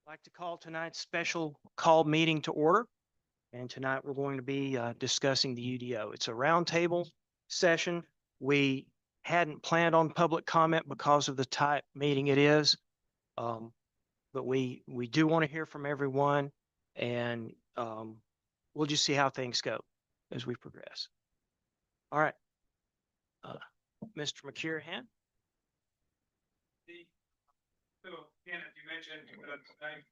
I'd like to call tonight's special call meeting to order. And tonight we're going to be discussing the UDO. It's a roundtable session. We hadn't planned on public comment because of the type meeting it is. But we do want to hear from everyone, and we'll just see how things go as we progress. All right. Mr. McCurahan. So, again, as you mentioned, tonight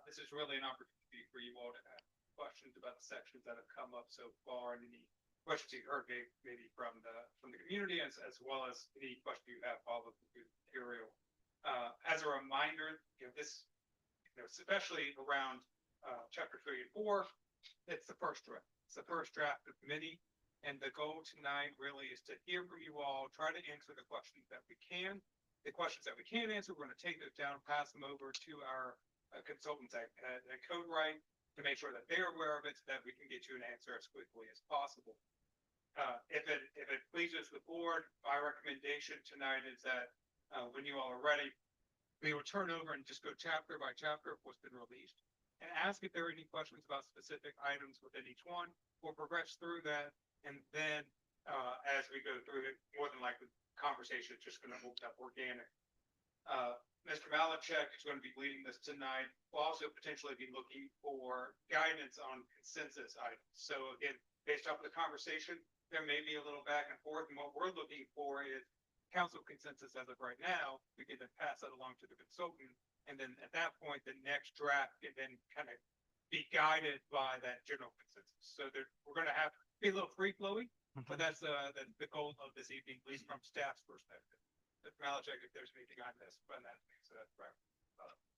this is really an opportunity for you all to ask questions about the sections that have come up so far, and any questions you heard maybe from the community, as well as any question you have followed the material. As a reminder, this, especially around chapter 3 and 4, it's the first draft. It's the first draft of committee. And the goal tonight really is to hear from you all, try to answer the questions that we can. The questions that we can't answer, we're going to take those down, pass them over to our consultants at CodeWrite to make sure that they're aware of it, so that we can get you an answer as quickly as possible. If it pleases the board, my recommendation tonight is that when you all are ready, we will turn over and just go chapter by chapter of what's been released and ask if there are any questions about specific items within each one. We'll progress through that. And then as we go through it, more than likely, conversation is just going to move up organic. Mr. Malachek is going to be leading this tonight. We'll also potentially be looking for guidance on consensus items. So again, based off the conversation, there may be a little back and forth. And what we're looking for is council consensus as of right now. We can then pass that along to the consultant. And then at that point, the next draft can then kind of be guided by that general consensus. So we're going to have be a little free flowing, but that's the goal of this evening, at least from staff's perspective. Malachek, if there's anything I missed on that, so that's right.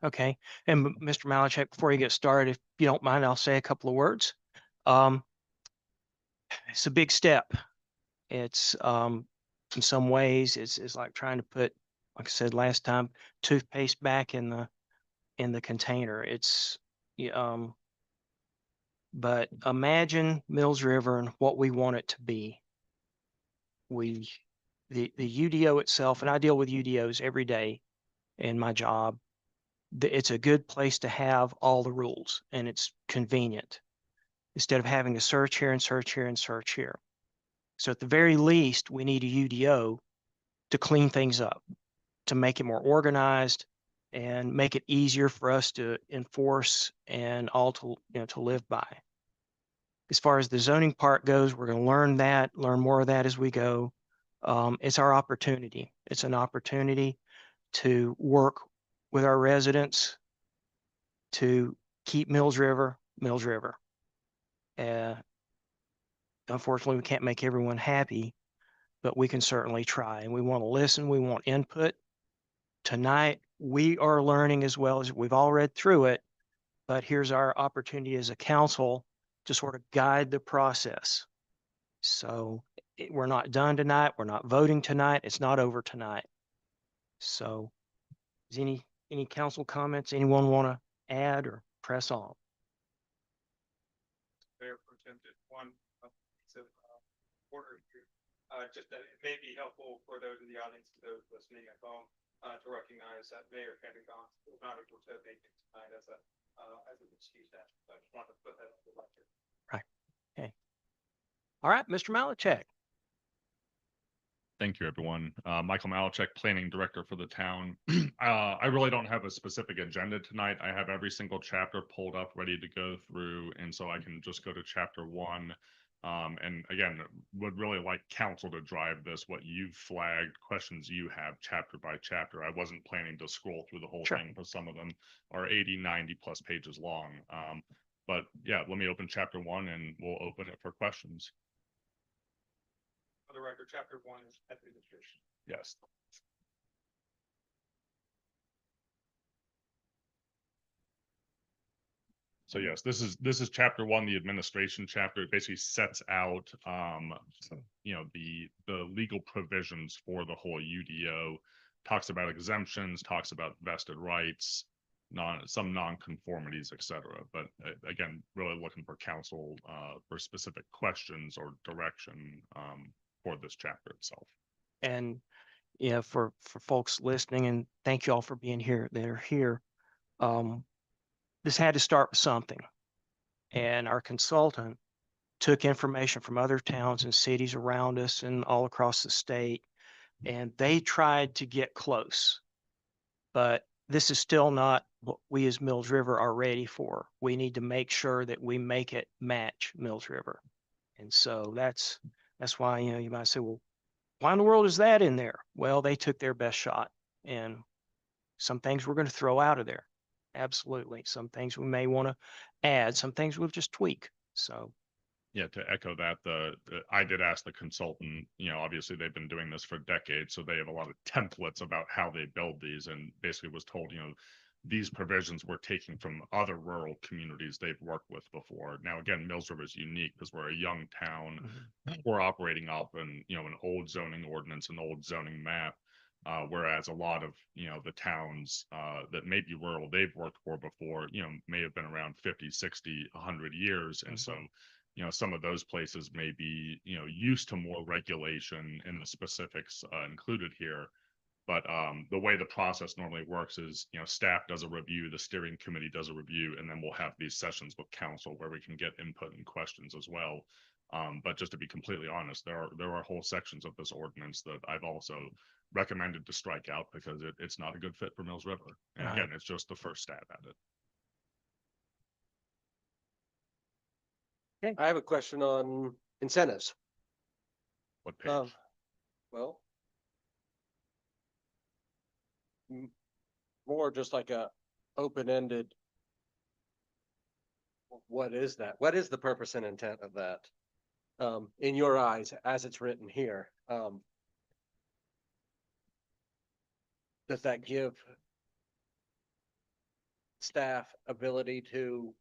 Okay. And Mr. Malachek, before you get started, if you don't mind, I'll say a couple of words. It's a big step. It's in some ways it's like trying to put, like I said last time, toothpaste back in the container. It's but imagine Mills River and what we want it to be. The UDO itself, and I deal with UDOs every day in my job. It's a good place to have all the rules, and it's convenient instead of having to search here and search here and search here. So at the very least, we need a UDO to clean things up, to make it more organized and make it easier for us to enforce and all to live by. As far as the zoning part goes, we're going to learn more of that as we go. It's our opportunity. It's an opportunity to work with our residents to keep Mills River. Unfortunately, we can't make everyone happy, but we can certainly try. And we want to listen. We want input. Tonight, we are learning as well as we've all read through it, but here's our opportunity as a council to sort of guide the process. So we're not done tonight. We're not voting tonight. It's not over tonight. So is any council comments anyone want to add or press on? Mayor Pro Tem, just one piece of order here. Just that it may be helpful for those in the audience, to those listening at home, to recognize that Mayor Pentagon will not able to make it tonight as an excuse that. So I just wanted to put that on the record. Right. Okay. All right, Mr. Malachek. Thank you, everyone. Michael Malachek, Planning Director for the town. I really don't have a specific agenda tonight. I have every single chapter pulled up, ready to go through, and so I can just go to chapter 1. And again, would really like council to drive this, what you've flagged, questions you have chapter by chapter. I wasn't planning to scroll through the whole thing, because some of them are 80, 90 plus pages long. But yeah, let me open chapter 1 and we'll open it for questions. For the record, chapter 1 is administration. Yes. So yes, this is chapter 1, the administration chapter. It basically sets out, the legal provisions for the whole UDO. Talks about exemptions, talks about vested rights, some non-conformities, etc. But again, really looking for council for specific questions or direction for this chapter itself. And yeah, for folks listening, and thank you all for being here that are here. Um, this had to start with something. And our consultant took information from other towns and cities around us and all across the state, and they tried to get close. But this is still not what we as Mills River are ready for. We need to make sure that we make it match Mills River. And so that's why, you might say, well, why in the world is that in there? Well, they took their best shot, and some things we're going to throw out of there. Absolutely. Some things we may want to add, some things we'll just tweak. So Yeah, to echo that, I did ask the consultant, obviously they've been doing this for decades, so they have a lot of templates about how they build these, and basically was told, these provisions were taken from other rural communities they've worked with before. Now, again, Mills River is unique because we're a young town. We're operating off an old zoning ordinance, an old zoning map. Whereas a lot of, the towns that may be rural they've worked for before, may have been around 50, 60, 100 years. And so, some of those places may be, used to more regulation and the specifics included here. But the way the process normally works is, staff does a review, the steering committee does a review, and then we'll have these sessions with council where we can get input and questions as well. But just to be completely honest, there are whole sections of this ordinance that I've also recommended to strike out because it's not a good fit for Mills River. And Right. again, it's just the first stab at it. I have a question on incentives. What page? Well, more just like a open-ended. What is that? What is the purpose and intent of that? In your eyes, as it's written here, does that give staff ability to,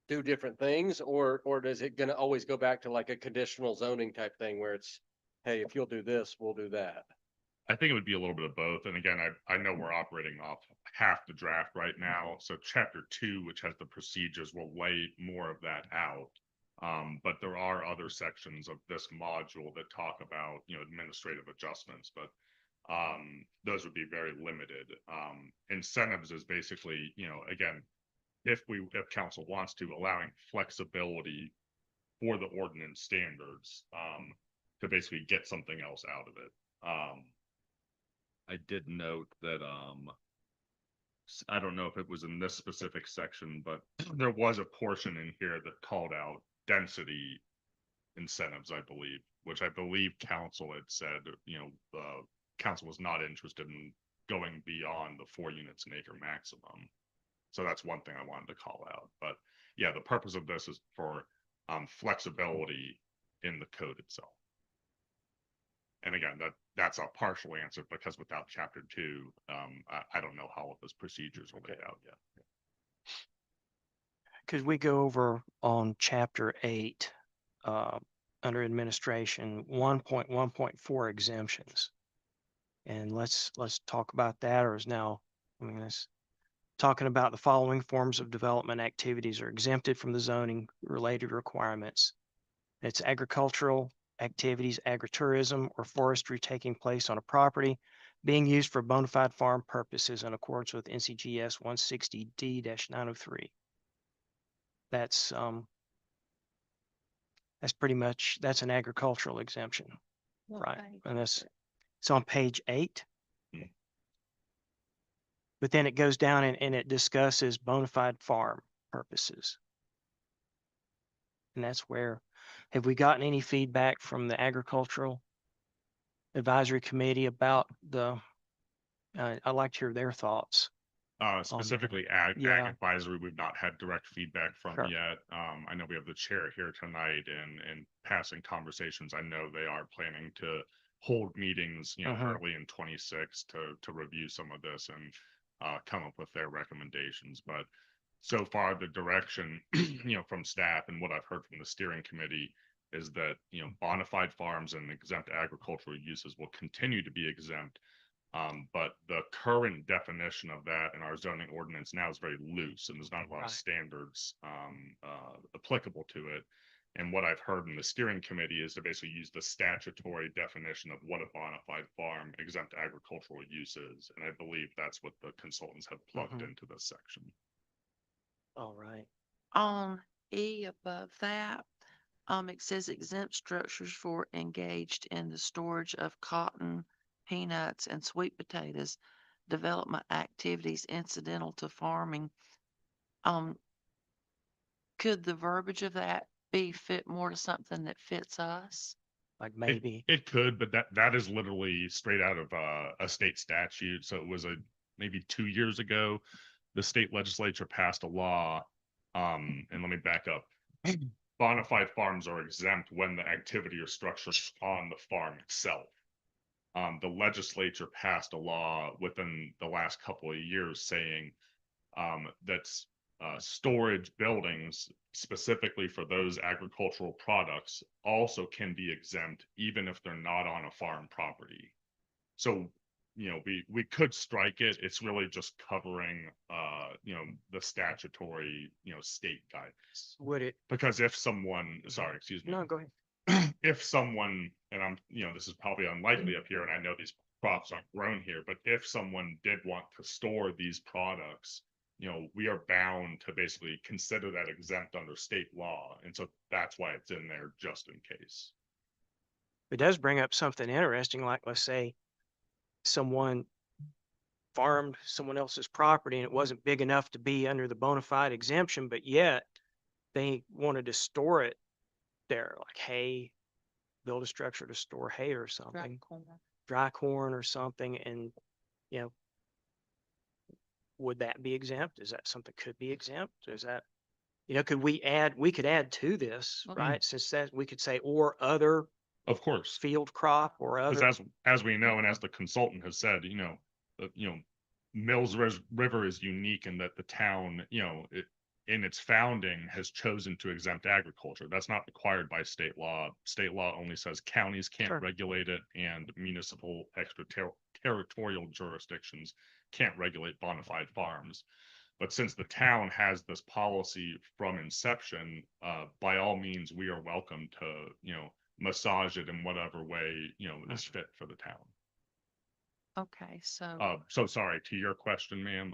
do different things, or does it gonna always go back to like a conditional zoning type thing where it's, hey, if you'll do this, we'll do that? I think it would be a little bit of both. And again, I know we're operating off half the draft right now. So chapter 2, which has the procedures, will lay more of that out. But there are other sections of this module that talk about, administrative adjustments, but those would be very limited. Incentives is basically, again, if council wants to, allowing flexibility for the ordinance standards to basically get something else out of it. I did note that I don't know if it was in this specific section, but there was a portion in here that called out density incentives, I believe, which I believe council had said, the council was not interested in going beyond the 4 units an acre maximum. So that's one thing I wanted to call out. But yeah, the purpose of this is for flexibility in the code itself. And again, that's a partial answer because without chapter 2, I don't know how all of those procedures are laid out yet. could we go over on chapter 8 under administration 1.1.4 exemptions? And let's talk about that. Or is now, let's talking about the following forms of development activities are exempted from the zoning related requirements. It's agricultural activities, agritourism, or forestry taking place on a property being used for bona fide farm purposes in accordance with NCGS 160D-903. That's pretty much, that's an agricultural exemption, right? And it's on page 8. But then it goes down and it discusses bona fide farm purposes. And that's where, have we gotten any feedback from the agricultural advisory committee about I'd like to hear their thoughts. Specifically ag advisory, we've not had direct feedback from Sure. yet. I know we have the chair here tonight, and passing conversations, I know they are planning to hold meetings, early in 26 to review some of this and come up with their recommendations. But so far, the direction, from staff and what I've heard from the steering committee is that, bona fide farms and exempt agricultural uses will continue to be exempt. But the current definition of that in our zoning ordinance now is very loose, and there's not a lot of standards applicable to it. And what I've heard in the steering committee is to basically use the statutory definition of what a bona fide farm exempt agricultural use is. And I believe that's what the consultants have plugged Mhm. into this section. All right. On E above that, it says exempt structures for engaged in the storage of cotton, peanuts, and sweet potatoes, development activities incidental to farming. Could the verbiage of that be fit more to something that fits us? Like maybe. It could, but that is literally straight out of a state statute. So it was maybe 2 years ago, the state legislature passed a law. And let me back up. Bona fide farms are exempt when the activity or structure is on the farm itself. The legislature passed a law within the last couple of years saying that's storage buildings specifically for those agricultural products also can be exempt even if they're not on a farm property. So, we could strike it. It's really just covering, the statutory, state guidance. Would it? Because if someone, sorry, excuse me. No, go ahead. If someone, and I'm, this is probably unlikely up here, and I know these crops aren't grown here, but if someone did want to store these products, we are bound to basically consider that exempt under state law. And so that's why it's in there just in case. It does bring up something interesting, like let's say someone farmed someone else's property and it wasn't big enough to be under the bona fide exemption, but yet they wanted to store it there, like hay, build a structure to store hay or something, dry corn or something. And, would that be exempt? Is that something could be exempt? Is that, could we could add to this, Okay. right? Since that we could say, or other Of course, field crop or other. because as we know, and as the consultant has said, Mills River is unique in that the town, in its founding has chosen to exempt agriculture. That's not required by state law. State law only says counties can't Sure. regulate it and municipal extraterritorial jurisdictions can't regulate bona fide farms. But since the town has this policy from inception, by all means, we are welcome to, massage it in whatever way, is fit for the town. Okay, so, So sorry, to your question, ma'am.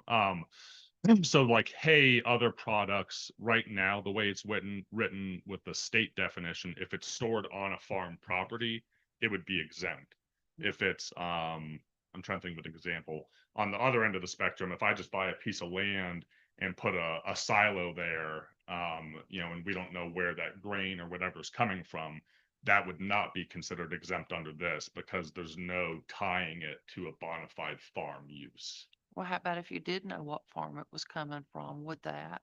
So like hay, other products, right now, the way it's written with the state definition, if it's stored on a farm property, it would be exempt. If it's, I'm trying to think of an example. On the other end of the spectrum, if I just buy a piece of land and put a silo there, and we don't know where that grain or whatever's coming from, that would not be considered exempt under this because there's no tying it to a bona fide farm use. well, how about if you did know what farm it was coming from, would that?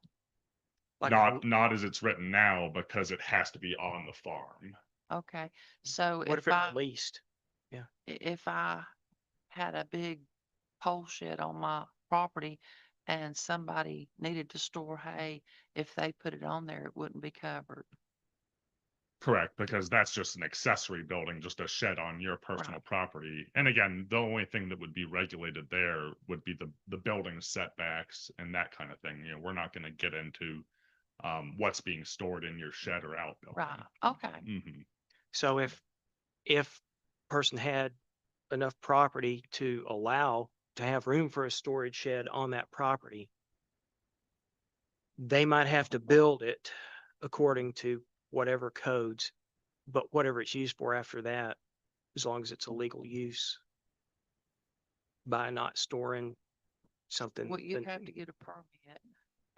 Like Not as it's written now, because it has to be on the farm. Okay, so what if if it I, released? if I had a big pole shed on my property and somebody needed to store hay, if they put it on there, it wouldn't be covered. Correct, because that's just an accessory building, just a shed on your personal property. And again, the only thing that would be regulated there would be the building setbacks and that kind of thing. We're not going to get into what's being stored in your shed or outbuilding. Right, okay. Mhm. So if person had enough property to allow to have room for a storage shed on that property, they might have to build it according to whatever codes, but whatever it's used for after that, as long as it's a legal use, by not storing something. Well, you'd then have to get a permit.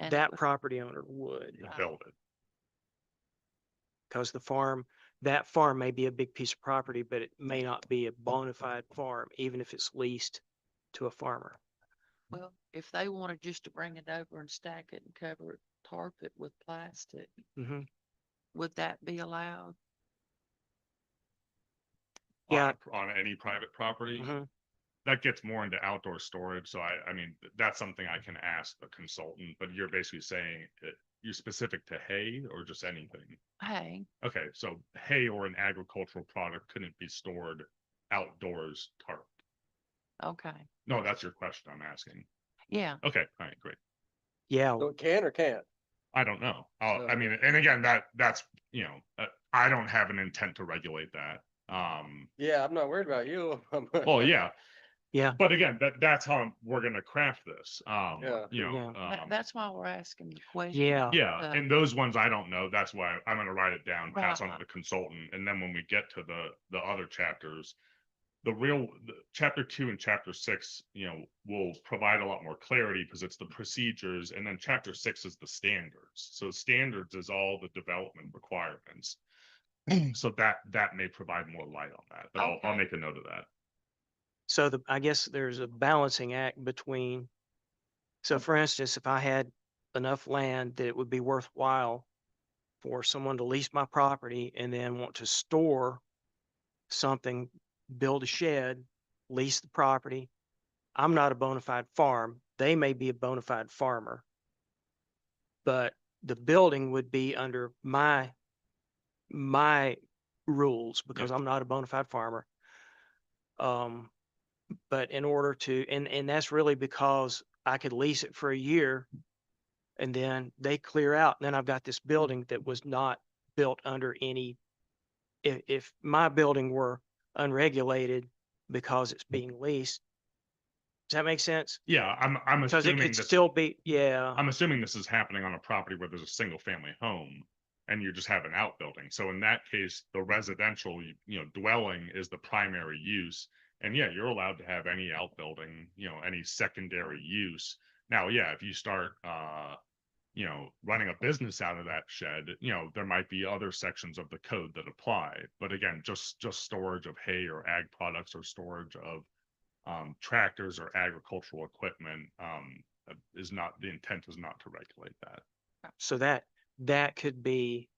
And it that would- property owner would, To build it. because that farm may be a big piece of property, but it may not be a bona fide farm, even if it's leased to a farmer. Well, if they wanted just to bring it over and stack it and cover it, tarp it with plastic, Hmm. would that be allowed? Yeah. On any private property. Hmm. That gets more into outdoor storage. So I mean, that's something I can ask the consultant, but you're basically saying that you're specific to hay or just anything. Hey, Okay, so hay or an agricultural product couldn't be stored outdoors tarped. okay, No, that's your question I'm asking. yeah, Okay, all right, great. Yeah. So it can or can't? I don't know. I So- mean, and again, that's you know, I don't have an intent to regulate that. Yeah, I'm not worried about you. Well, yeah, Yeah, but again, that's how we're gonna craft this. Yeah. You know, Yeah. That's why we're asking the question. yeah. yeah, Uh, and those ones I don't know. That's why I'm gonna write it down, pass on to Right. the consultant, and then when we get to the other chapters, chapter 2 and chapter 6, you know, will provide a lot more clarity because it's the procedures, and then chapter 6 is the standards. So standards is all the development requirements. So that may provide more light on that, but I'll Okay. make a note of that. So I guess there's a balancing act between, so for instance, if I had enough land that it would be worthwhile for someone to lease my property and then want to store something, build a shed, lease the property. I'm not a bona fide farm. They may be a bona fide farmer. But the building would be under my rules because Yep. I'm not a bona fide farmer. But in order to, and that's really because I could lease it for a year and then they clear out. And then I've got this building that was not built under any, if my building were unregulated because it's being leased, does that make sense? Yeah, I'm Because it assuming could this. still be, yeah, I'm assuming this is happening on a property where there's a single family home and you just have an outbuilding. So in that case, the residential, you know, dwelling is the primary use. And yeah, you're allowed to have any outbuilding, you know, any secondary use. Now, yeah, if you start you know, running a business out of that shed, you know, there might be other sections of the code that apply. But again, just storage of hay or ag products or storage of tractors or agricultural equipment is not, the intent is not to regulate that. so that could be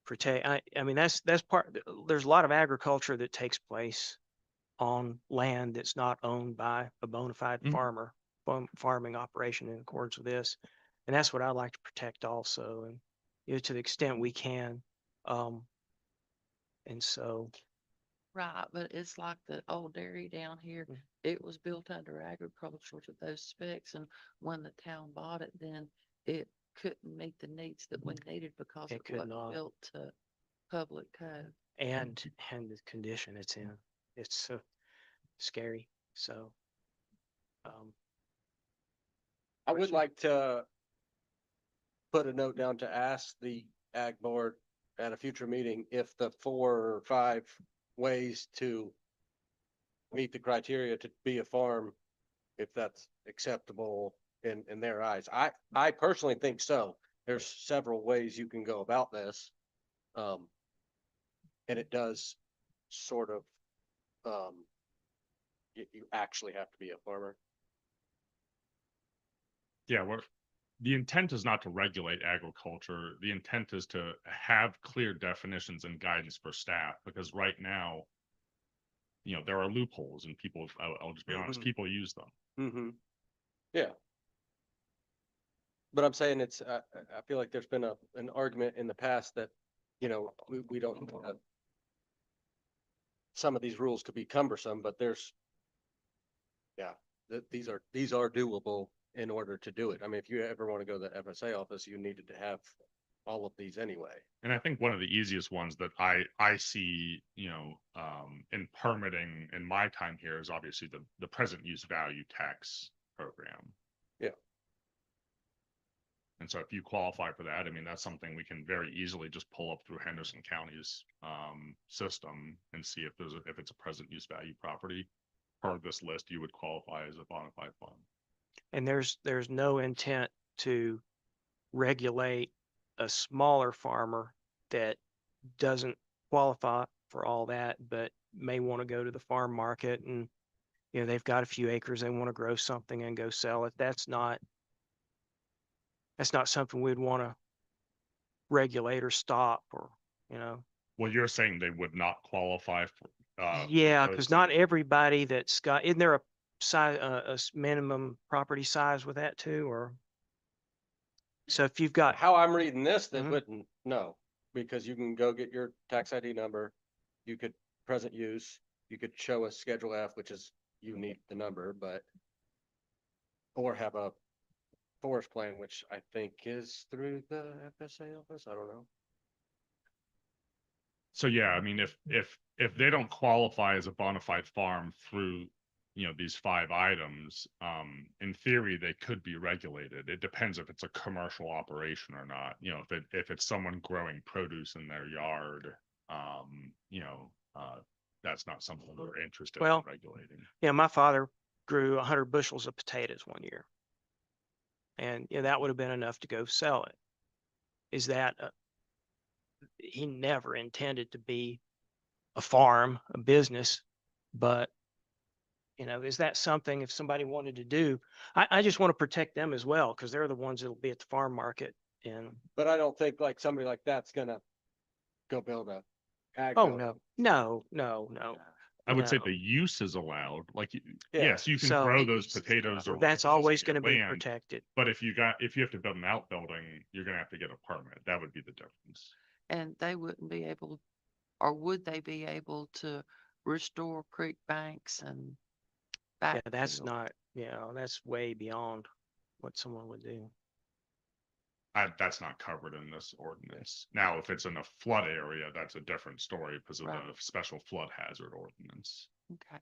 protect. I mean, that's part, there's a lot of agriculture that takes place on land that's not owned by a bona fide Mhm. farmer, farming operation in accordance with this. And that's what I like to protect also. And, you know, to the extent we can. Um, and so, Right, but it's like the old dairy down here, Mm. it was built under agriculture to those specs, and when the town bought it, then it couldn't meet the needs that we needed because It it could wasn't not. built to public code. and the condition it's in, it's so scary. So, um, I would like to put a note down to ask the ag board at a future meeting if the 4 or 5 ways to meet the criteria to be a farm, if that's acceptable in their eyes. I personally think so. There's several ways you can go about this. Um, and it does sort of, you actually have to be a farmer. Yeah, the intent is not to regulate agriculture. The intent is to have clear definitions and guidance for staff, because right now, you know, there are loopholes and people, I'll just be honest, Mhm. people use them. Mm-hmm. Yeah. But I'm saying it's, I feel like there's been an argument in the past that, you know, we don't, some of these rules could be cumbersome, but there's, yeah, these are doable in order to do it. I mean, if you ever want to go to the FSA office, you needed to have all of these anyway. And I think one of the easiest ones that I see, you know, in permitting in my time here is obviously the present use value tax program. Yeah. And so if you qualify for that, I mean, that's something we can very easily just pull up through Henderson County's system and see if it's a present use value property. Per this list, you would qualify as a bona fide farm. and there's no intent to regulate a smaller farmer that doesn't qualify for all that, but may want to go to the farm market and, you know, they've got a few acres, they want to grow something and go sell it. That's not something we'd want to regulate or stop or, you know. Well, you're saying they would not qualify for Yeah, those- because not everybody that's got, isn't there a size, minimum property size with that too, or? So if you've got, How I'm reading this, that Mhm. wouldn't, no, because you can go get your tax ID number. You could present use, you could show a Schedule F, which is, you need the number, but, or have a forest plan, which I think is through the FSA office. I don't know. So yeah, I mean, if they don't qualify as a bona fide farm through, these 5 items, in theory, they could be regulated. It depends if it's a commercial operation or not. If it's someone growing produce in their yard, um, you know, uh, that's not something we're interested in Well, regulating. Yeah, my father grew 100 bushels of potatoes one year. And that would have been enough to go sell it. Is that he never intended to be a farm, a business, but is that something if somebody wanted to do? I just want to protect them as well because they're the ones that'll be at the farm market. And But I don't think like somebody like that's gonna go build a ag oh building. no. I would say No. the use is allowed. Like, Yeah. yes, you can So grow those potatoes or that's whatever always using going to your be land, protected. but if you have to build an outbuilding, you're gonna have to get a permit. That would be the difference. And they wouldn't be able, or would they be able to restore creek banks and Yeah, that's backfill? not, that's way beyond what someone would do. That's not covered in this ordinance. Now, if it's in a flood area, that's a different story because of the Right. special flood hazard ordinance. Okay.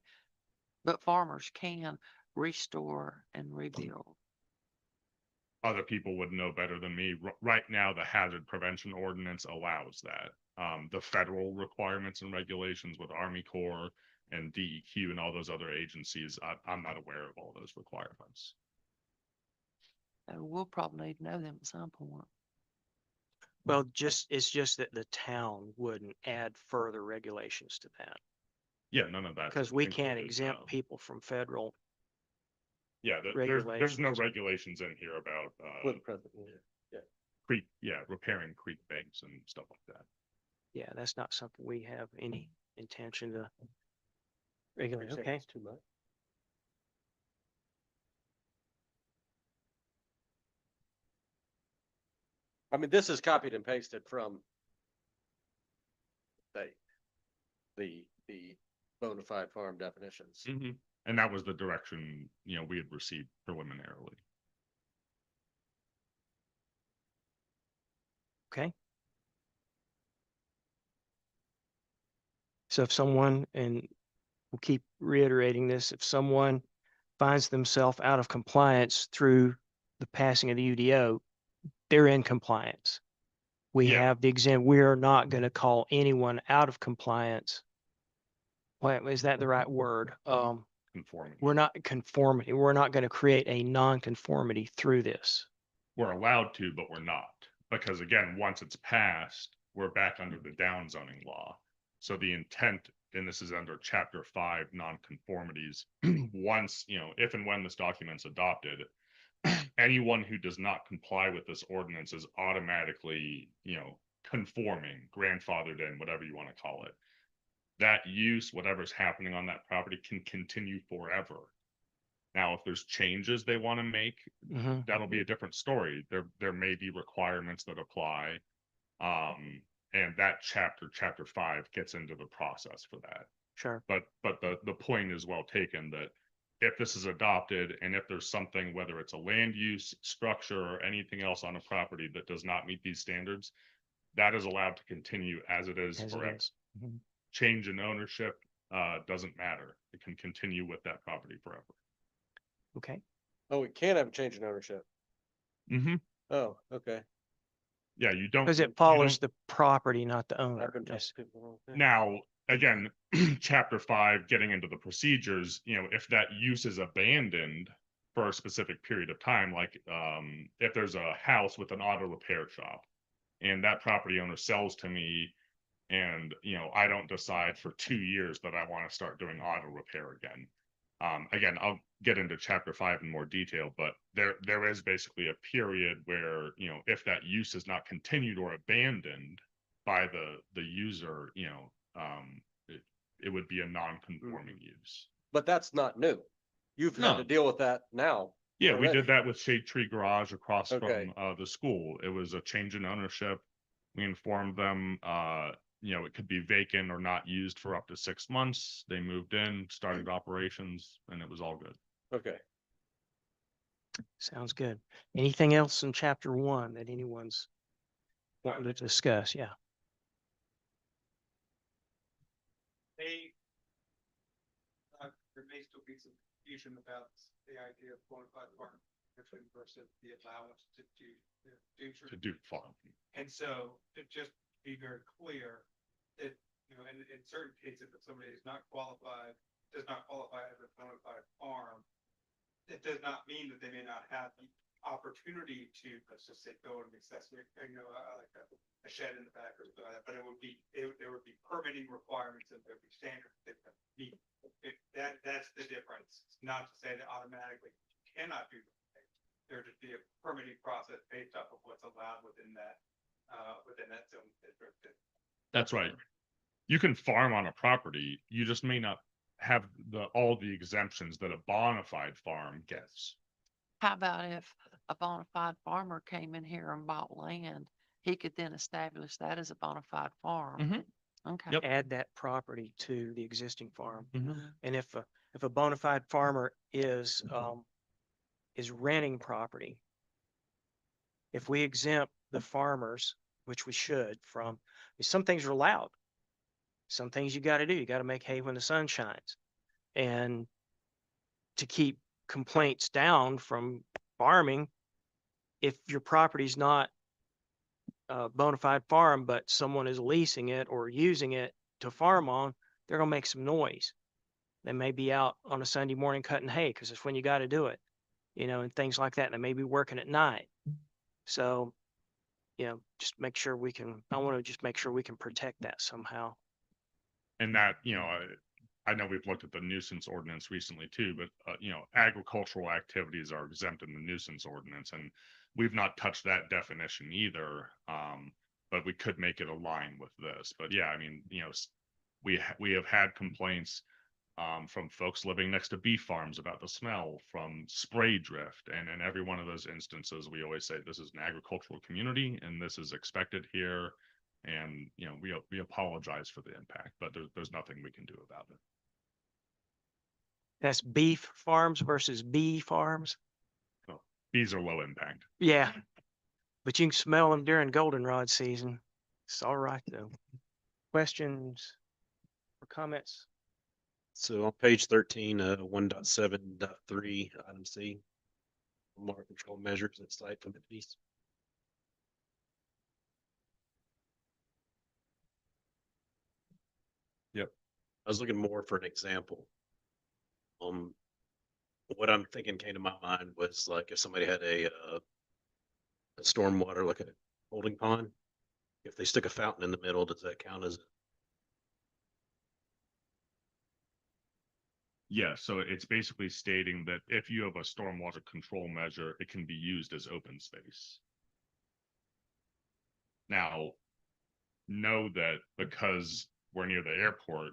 But farmers can restore and rebuild. Other people would know better than me. Right now, the hazard prevention ordinance allows that. The federal requirements and regulations with Army Corps and DEQ and all those other agencies, I'm not aware of all those requirements. We'll probably need to know them at some point. Well, it's just that the town wouldn't add further regulations to that Yeah, none of that. because we can't exempt people from federal. Yeah, there's no regulations. regulations in here about With the president. repairing creek banks and stuff like that. Yeah, that's not something we have any intention to regulate. You're saying Okay. it's too much. I mean, this is copied and pasted from the bona fide farm definitions. And that was the direction, we had received preliminarily. Okay. So if someone, and we'll keep reiterating this, if someone finds themselves out of compliance through the passing of the UDO, they're in compliance. We Yeah. have the exempt. We're not going to call anyone out of compliance. What is that the right word? Conformity. We're not conformity. We're not going to create a non-conformity through this. We're allowed to, but we're not. Because again, once it's passed, we're back under the downzoning law. So the intent, and this is under chapter 5, nonconformities, once, if and when this document's adopted, anyone who does not comply with this ordinance is automatically, conforming, grandfathered in, whatever you want to call it. That use, whatever's happening on that property, can continue forever. Now, if there's changes they want to make, that'll be a different story. There may be requirements that apply. And that chapter 5 gets into the process for that. Sure. But the point is well taken that if this is adopted and if there's something, whether it's a land use structure or anything else on a property that does not meet these standards, that is allowed to continue as it is forever. Change in ownership doesn't matter. It can continue with that property forever. Okay. Oh, we can have a change in ownership. Oh, okay. Yeah, you don't. Because it follows the property, not the owner. I've been telling Yes. people. Now, again, chapter 5, getting into the procedures, if that use is abandoned for a specific period of time, like if there's a house with an auto repair shop and that property owner sells to me and, I don't decide for 2 years that I want to start doing auto repair again. Again, I'll get into chapter 5 in more detail, but there is basically a period where, if that use is not continued or abandoned by the user, it would be a non-conforming use. But that's not new. You've had to deal with that now. Yeah, we already. did that with Shade Tree Garage across Okay. from the school. It was a change in ownership. We informed them, it could be vacant or not used for up to 6 months. They moved in, started operations, and it was all good. Okay. Sounds good. Anything else in chapter 1 that anyone's wanting to discuss? Yeah. may still be some confusion about the idea of bona fide farm versus the allowance to To do farming. and so to just be very clear that, you know, in certain cases, if somebody is not qualified, does not qualify as a bona fide farm, it does not mean that they may not have the opportunity to, let's just say, build an accessory, you know, like a shed in the back or something like that, but there would be permitting requirements and there'd be standards that meet. That's the difference. It's not to say that automatically you cannot do that. There'd just be a permitting process based off of what's allowed within that zone district. That's right. You can farm on a property, you just may not have all the exemptions that a bona fide farm gets. How about if a bona fide farmer came in here and bought land, he could then establish that as a bona fide farm? Mhm. Okay. Yep. Add that property to the existing farm. Mhm. And if a bona fide farmer is renting property, if we exempt the farmers, which we should, from, some things are allowed. Some things you got to do. You got to make hay when the sun shines. And to keep complaints down from farming, if your property's not a bona fide farm, but someone is leasing it or using it to farm on, they're gonna make some noise. They may be out on a Sunday morning cutting hay because it's when you got to do it, you know, and things like that. And they may be working at night. So, you know, just make sure I want to just make sure we can protect that somehow. And that, you know, I know we've looked at the nuisance ordinance recently too, but, you know, agricultural activities are exempt in the nuisance ordinance, and we've not touched that definition either. But we could make it align with this. But yeah, I mean, you know, we have had complaints from folks living next to beef farms about the smell from spray drift. And in every one of those instances, we always say this is an agricultural community and this is expected here. And, you know, we apologize for the impact, but there's nothing we can do about it. That's beef farms versus bee farms. Bees are low impact. Yeah. But you can smell them during goldenrod season. It's all right though. Questions or comments? So on page 13, 1.7.3, item C, water control measures at site amenities. Yep. I was looking more for an example. What I'm thinking came to my mind was like if somebody had a stormwater, like a holding pond, if they stick a fountain in the middle, does that count as? Yeah, so it's basically stating that if you have a stormwater control measure, it can be used as open space. Now, know that because we're near the airport,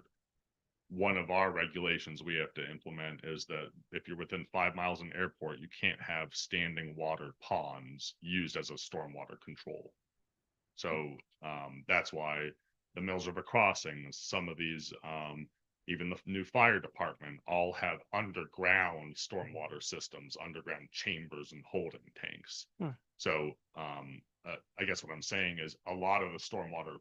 one of our regulations we have to implement is that if you're within 5 miles of an airport, you can't have standing water ponds used as a stormwater control. So that's why the Mills River crossings, some of these, even the new fire department, all have underground stormwater systems, underground chambers and holding tanks. So I guess what I'm saying is a lot of the stormwater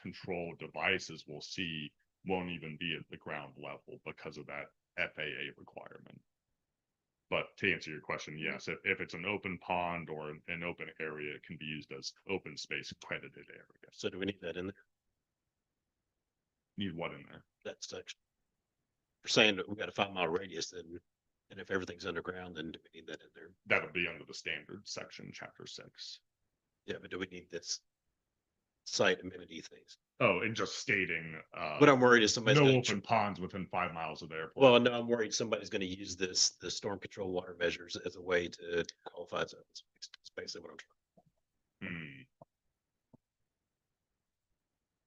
control devices we'll see won't even be at the ground level because of that FAA requirement. But to answer your question, yes, if it's an open pond or an open area, it can be used as open space accredited area. So do we need that in there? Need what in there? That section? We're saying that we got a 5 mile radius, then, and if everything's underground, then do we need that in there? That'll be under the standard section, chapter 6. Yeah, but do we need this site amenity things? Oh, and just stating What I'm worried is somebody's no gonna open ponds within 5 miles of the airport. well, no, I'm worried somebody's gonna use the storm control water measures as a way to qualify as open space. That's basically what I'm trying. Hmm.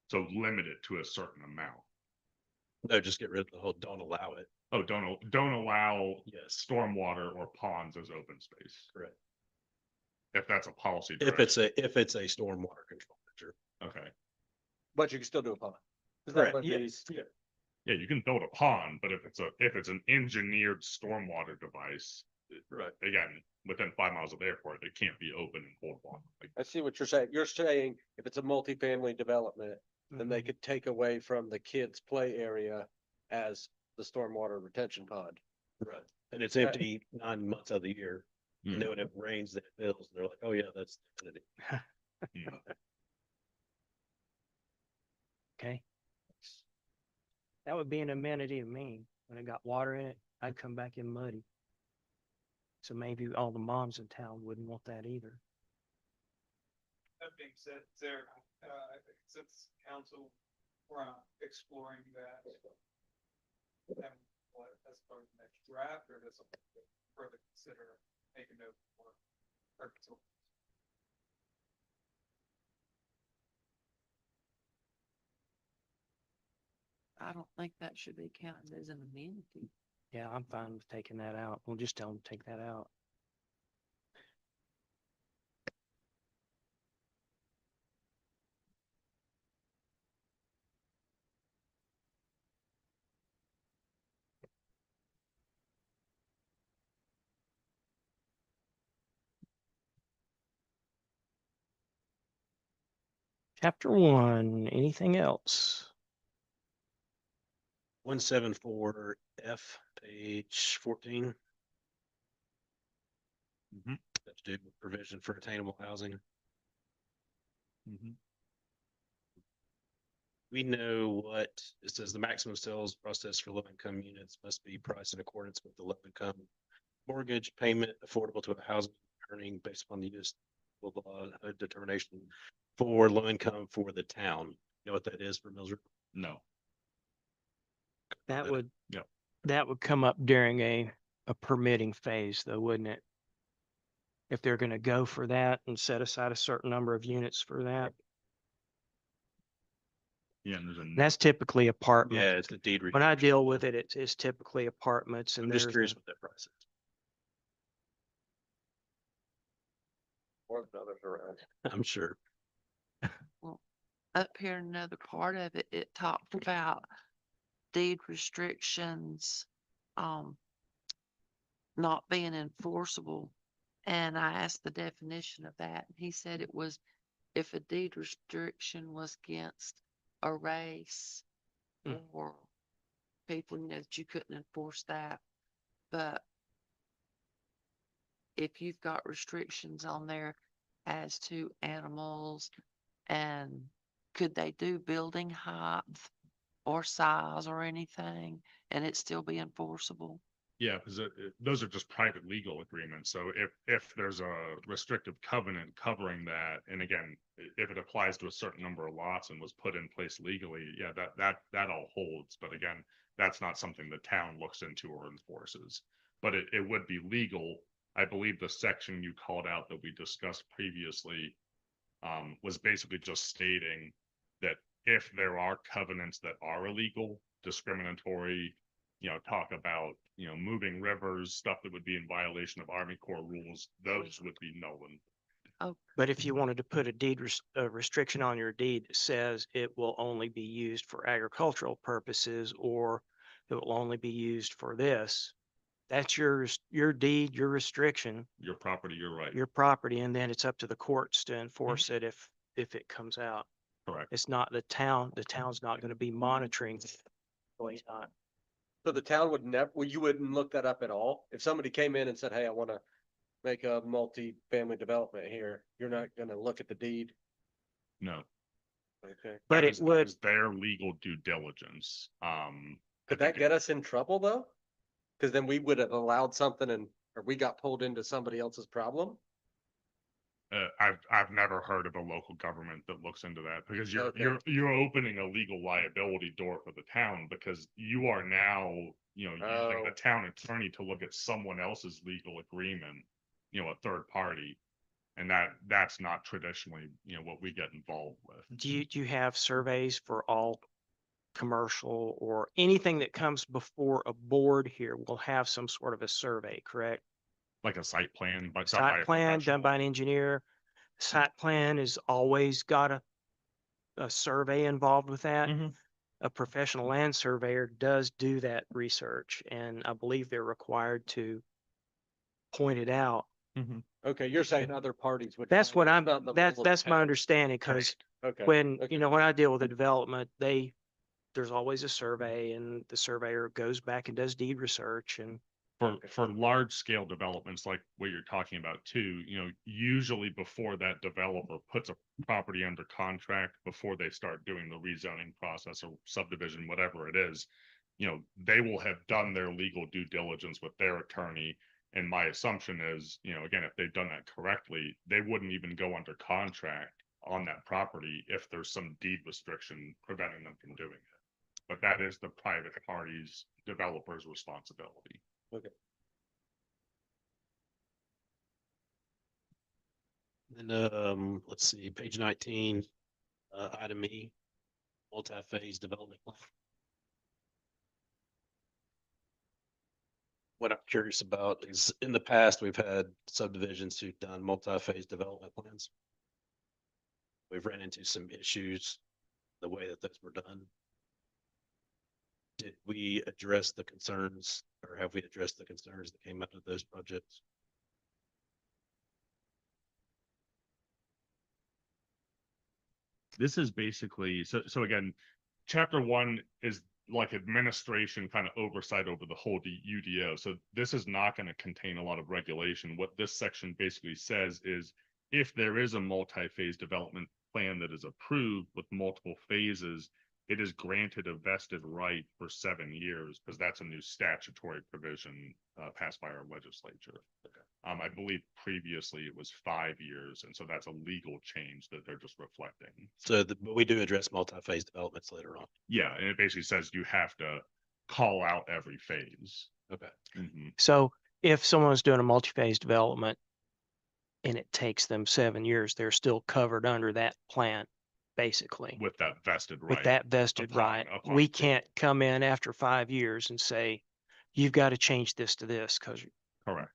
So limit it to a certain amount. No, just get rid of the whole, don't allow it. Oh, don't allow Yes, stormwater or ponds as open space. correct. If that's a policy If it's direction. if it's a stormwater control measure. Okay. But you can still do a pond. Correct. Yeah, you can build a pond, but if it's an engineered stormwater device, Right. again, within 5 miles of the airport, it can't be open and hold water. Like, I see what you're saying. You're saying if it's a multifamily development, then they could take away from the kids' play area as the stormwater retention pond. Right. And it's empty 9 months of the year. And Mm. then when it rains, then it fills. And they're like, oh yeah, that's the entity. Okay. That would be an amenity to me. When it got water in it, I'd come back in muddy. So maybe all the moms in town wouldn't want that either. That being said, there, since council, we're exploring that. And what, as part of the next draft, or does something to further consider, make a note for? Or so- I don't think that should be counted as an amenity. Yeah, I'm fine with taking that out. We'll just tell them to take that out. Chapter 1, anything else? 174F, page 14. Mhm. That's to do with provision for attainable housing. Mhm. We know what, it says the maximum sales process for low-income units must be priced in accordance with the low-income mortgage payment affordable to a housing earning based upon the use blah, blah, blah, determination for low income for the town. You know what that is for Mills River? No. That That- would, Yep. that would come up during a permitting phase though, wouldn't it? If they're gonna go for that and set aside a certain number of units for that. Yeah, and there's a. That's typically Yeah, apartment. it's a deed. When I restriction. deal with it, it's typically apartments and I'm just there's curious a- what that price is. Or others around. I'm sure. Up here, another part of it, it talked about deed restrictions, not being enforceable. And I asked the definition of that. And he said it was if a deed restriction was against a race Mm. or people, that you couldn't enforce that. But if you've got restrictions on there as to animals and could they do building height or size or anything and it still be enforceable? Yeah, because those are just private legal agreements. So if there's a restrictive covenant covering that, and again, if it applies to a certain number of lots and was put in place legally, yeah, that all holds. But again, that's not something the town looks into or enforces. But it would be legal. I believe the section you called out that we discussed previously was basically just stating that if there are covenants that are illegal, discriminatory, talk about, moving rivers, stuff that would be in violation of Army Corps rules, those would be null and But if you wanted to put a restriction on your deed that says it will only be used for agricultural purposes or it will only be used for this, that's your deed, your restriction, your property, you're right. your property, and then it's up to the courts to enforce it if it comes out. Correct. It's not the town's not gonna be monitoring. Well, he's not. So the town would never, well, you wouldn't look that up at all? If somebody came in and said, hey, I wanna make a multi-family development here, you're not gonna look at the deed? No. Okay. But That it is would, their legal due diligence. I Could think that get us in trouble though? Cause then we would have allowed something and, or we got pulled into somebody else's problem? I've never heard of a local government that looks into that because Okay. you're opening a legal liability door for the town because you are now, using Oh. the town attorney to look at someone else's legal agreement, a third party. And that's not traditionally, what we get involved with. do you have surveys for all commercial or anything that comes before a board here will have some sort of a survey, correct? Like a site plan, but done by Site a plan done professional. by an engineer. Site plan has always got a survey involved with that. Mhm. A professional land surveyor does do that research, and I believe they're required to point it out. Okay, you're saying other parties would. That's find what it, I'm, not the that's level of my town. understanding, because Okay. when, okay. when I deal with the development, they there's always a survey, and the surveyor goes back and does deed research, and For large scale developments like what you're talking about too, usually before that developer puts a property under contract, before they start doing the rezoning process or subdivision, whatever it is, they will have done their legal due diligence with their attorney. And my assumption is, again, if they've done that correctly, they wouldn't even go under contract on that property if there's some deed restriction preventing them from doing it. But that is the private party's developer's responsibility. And let's see, page 19, item E, multi-phase development plan. What I'm curious about is in the past, we've had subdivisions who've done multi-phase development plans. We've ran into some issues the way that those were done. Did we address the concerns, or have we addressed the concerns that came out of those projects? This is basically, so again, chapter 1 is like administration kind of oversight over the whole UDO. So this is not going to contain a lot of regulation. What this section basically says is if there is a multi-phase development plan that is approved with multiple phases, it is granted a vested right for 7 years, because that's a new statutory provision passed by our legislature. I believe previously it was 5 years, and so that's a legal change that they're just reflecting. So but we do address multi-phase developments later on. Yeah, and it basically says you have to call out every phase. Okay. Mhm. so if someone's doing a multi-phase development and it takes them 7 years, they're still covered under that plan, basically. With that vested right. With that vested right. upon We approval. can't come in after 5 years and say, you've got to change this to this, because Correct.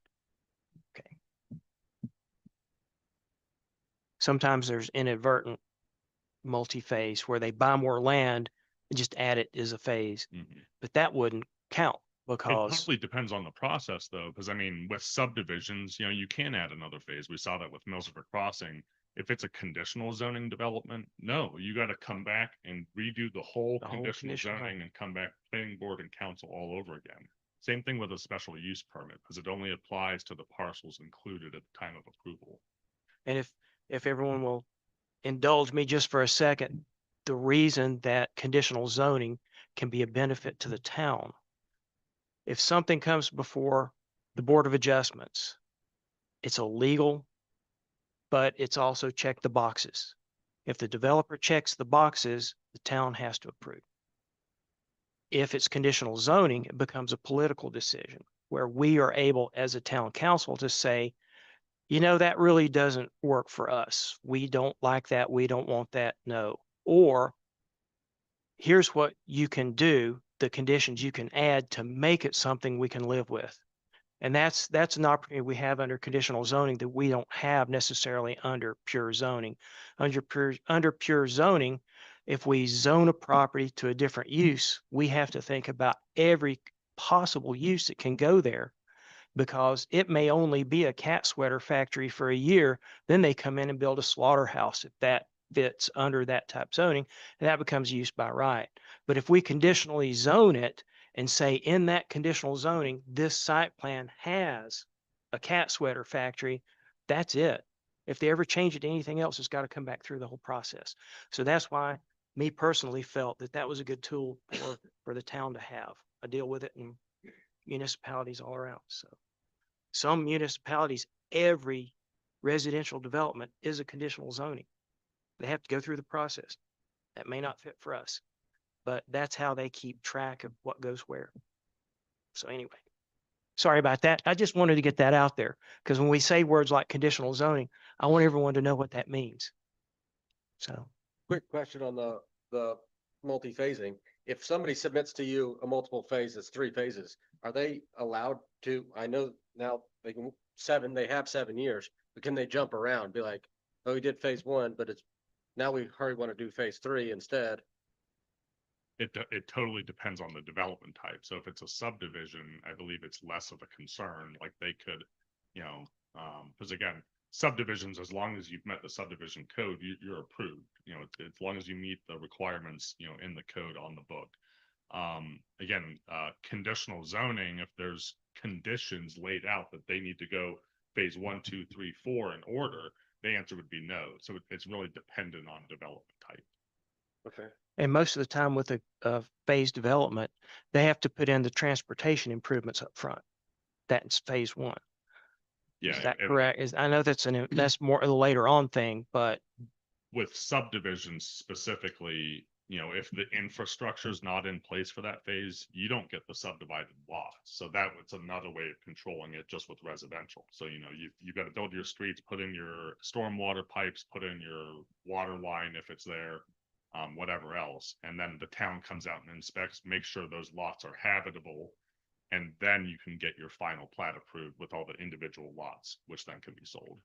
sometimes there's inadvertent multi-phase where they buy more land and just add it as a phase, Mhm. but that wouldn't count It because totally depends on the process though, because I mean, with subdivisions, you can add another phase. We saw that with Mills River Crossing. If it's a conditional zoning development, no, you got to come back and redo the whole conditional conditional zoning and come back planning board and council all over again. Same thing with a special use permit, because it only applies to the parcels included at the time of approval. and if everyone will indulge me just for a second, the reason that conditional zoning can be a benefit to the town. If something comes before the Board of Adjustments, it's illegal, but it's also check the boxes. If the developer checks the boxes, the town has to approve. If it's conditional zoning, it becomes a political decision where we are able as a town council to say, that really doesn't work for us. We don't like that. We don't want that. No. Or here's what you can do, the conditions you can add to make it something we can live with. And that's an opportunity we have under conditional zoning that we don't have necessarily under pure zoning. Under pure zoning, if we zone a property to a different use, we have to think about every possible use that can go there, because it may only be a cat sweater factory for a year. Then they come in and build a slaughterhouse if that fits under that type zoning, and that becomes use by right. But if we conditionally zone it and say in that conditional zoning, this site plan has a cat sweater factory, that's it. If they ever change it to anything else, it's got to come back through the whole process. So that's why me personally felt that that was a good tool for the town to have. I deal with it in municipalities all around. So some municipalities, every residential development is a conditional zoning. They have to go through the process. That may not fit for us, but that's how they keep track of what goes where. So anyway, sorry about that. I just wanted to get that out there, because when we say words like conditional zoning, I want everyone to know what that means. So Quick question on the multi-phasing. If somebody submits to you a multiple phase, it's 3 phases, are they allowed to, I know now they can they have 7 years, but can they jump around, be like, oh, we did phase 1, but now we want to do phase 3 instead? It totally depends on the development type. So if it's a subdivision, I believe it's less of a concern. Like they could, because again, subdivisions, as long as you've met the subdivision code, you're approved. You know, as long as you meet the requirements, you know, in the code on the book. Again, conditional zoning, if there's conditions laid out that they need to go phase 1, 2, 3, 4 in order, the answer would be no. So it's really dependent on development type. Okay. And most of the time with a phase development, they have to put in the transportation improvements up front. That's phase 1. Yeah. Is that if- correct? I know that's more a later on thing, but With subdivisions specifically, you know, if the infrastructure is not in place for that phase, you don't get the subdivided lots. So that's another way of controlling it just with residential. So, you know, you've got to build your streets, put in your stormwater pipes, put in your water line if it's there, whatever else. And then the town comes out and inspects, makes sure those lots are habitable. And then you can get your final plat approved with all the individual lots, which then can be sold.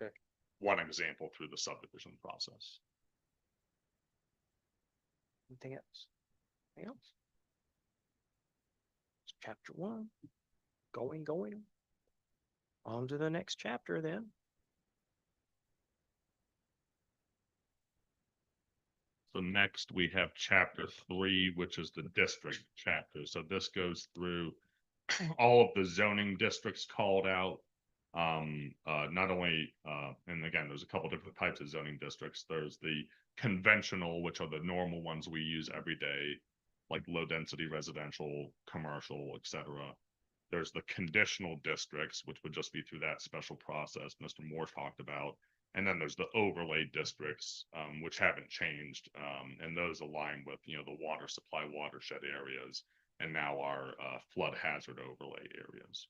Okay. One example through the subdivision process. anything else? Anything else? Chapter 1. Going. On to the next chapter then. So next we have chapter 3, which is the district chapter. So this goes through all of the zoning districts called out. Not only, and again, there's a couple different types of zoning districts. There's the conventional, which are the normal ones we use every day, like low density residential, commercial, etc. There's the conditional districts, which would just be through that special process Mr. Moore talked about. And then there's the overlay districts, which haven't changed. And those align with, you know, the water supply watershed areas and now our flood hazard overlay areas.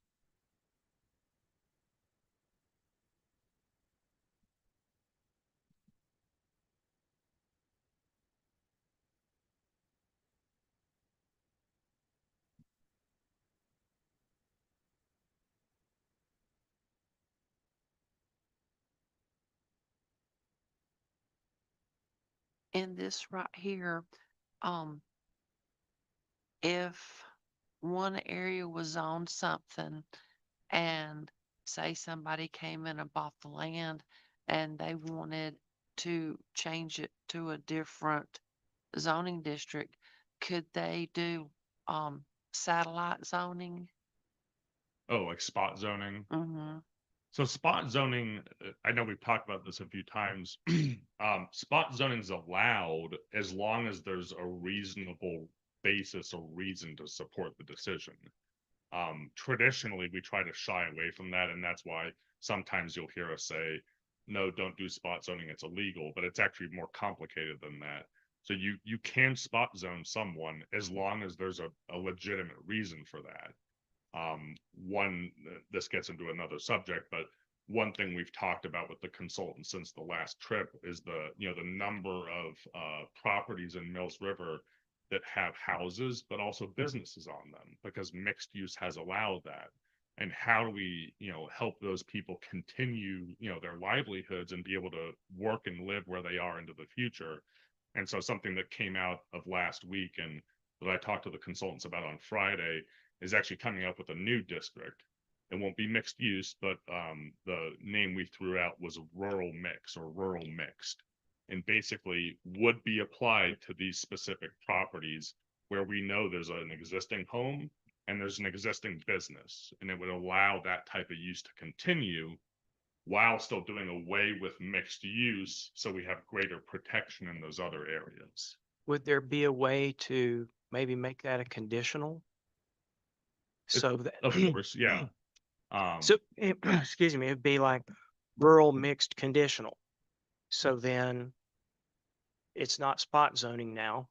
In this right here, if one area was on something and say somebody came in and bought the land and they wanted to change it to a different zoning district, could they do satellite zoning? Oh, like spot zoning. Mm-hmm. So spot zoning, I know we've talked about this a few times. Spot zoning is allowed as long as there's a reasonable basis or reason to support the decision. Traditionally, we try to shy away from that, and that's why sometimes you'll hear us say, no, don't do spot zoning, it's illegal, but it's actually more complicated than that. So you can spot zone someone as long as there's a legitimate reason for that. This gets into another subject, but one thing we've talked about with the consultant since the last trip is the number of properties in Mills River that have houses but also businesses on them, because mixed use has allowed that. And how do we help those people continue their livelihoods and be able to work and live where they are into the future? And so something that came out of last week and that I talked to the consultants about on Friday is actually coming up with a new district. It won't be mixed use, but the name we threw out was rural mix or rural mixed, and basically would be applied to these specific properties where we know there's an existing home and there's an existing business, and it would allow that type of use to continue while still doing away with mixed use, so we have greater protection in those other areas. Would there be a way to maybe make that a conditional? So that, Of course, yeah. so excuse me, it'd be like rural mixed conditional. So then it's not spot zoning now.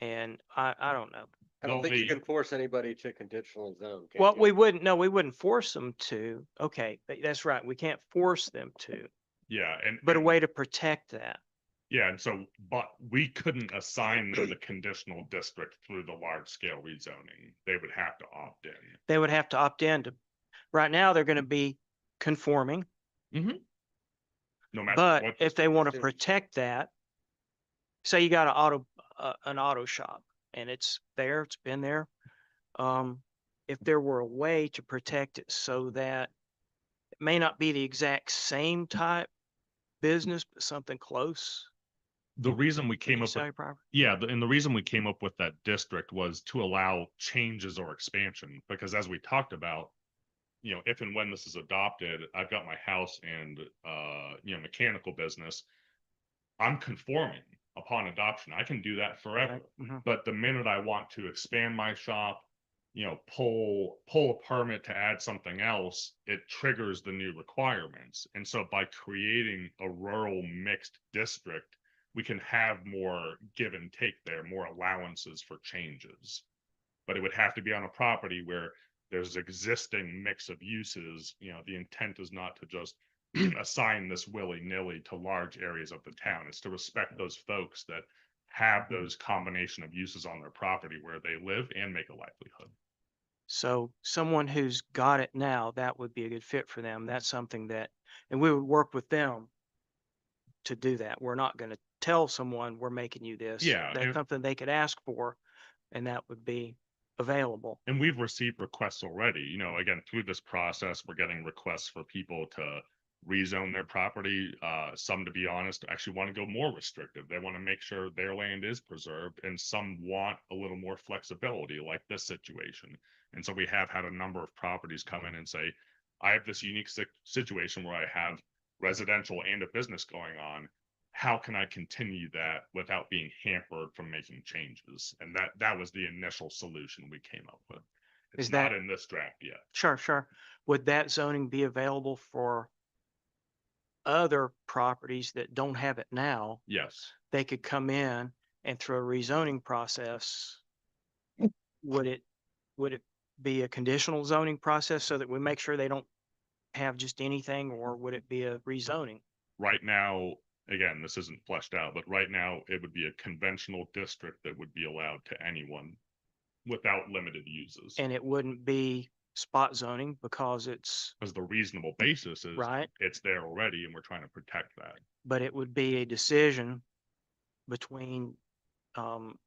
And I don't know. I don't think you The- can force anybody to conditional zone. can Well, you? we wouldn't force them to. Okay, that's right. We can't force them to, Yeah, but a and way to protect that. yeah, and so, but we couldn't assign them the conditional district through the large scale rezoning. They would have to opt in. They would have to opt in to, right now they're going to be conforming, No matter but what. if they want to Sure. protect that, say you got an auto shop and it's been there. If there were a way to protect it so that may not be the exact same type business, but something close. The reason we When came you up sell with, your property. yeah, and the reason we came up with that district was to allow changes or expansion, because as we talked about, if and when this is adopted, I've got my house and, mechanical business. I'm conforming upon adoption. I can do that forever. Mhm. But the minute I want to expand my shop, pull a permit to add something else, it triggers the new requirements. And so by creating a rural mixed district, we can have more give and take there, more allowances for changes. But it would have to be on a property where there's existing mix of uses. The intent is not to just assign this willy-nilly to large areas of the town. It's to respect those folks that have those combination of uses on their property where they live and make a livelihood. So someone who's got it now, that would be a good fit for them. That's something that, and we would work with them to do that. We're not going to tell someone we're making you this. Yeah, That's something they could ask for, and that would be available. and we've received requests already. Again, through this process, we're getting requests for people to rezone their property. Some, to be honest, actually want to go more restrictive. They want to make sure their land is preserved, and some want a little more flexibility, like this situation. And so we have had a number of properties come in and say, I have this unique situation where I have residential and a business going on. How can I continue that without being hampered from making changes? And that was the initial solution we came up with. It's Is that- not in this draft yet. Sure, sure. Would that zoning be available for other properties that don't have it now? Yes. They could come in and through a rezoning process, would it be a conditional zoning process so that we make sure they don't have just anything, or would it be a rezoning? Right now, again, this isn't fleshed out, but right now it would be a conventional district that would be allowed to anyone without limited uses. And it wouldn't be spot zoning because it's Because the reasonable basis is right, it's there already and we're trying to protect that. but it would be a decision between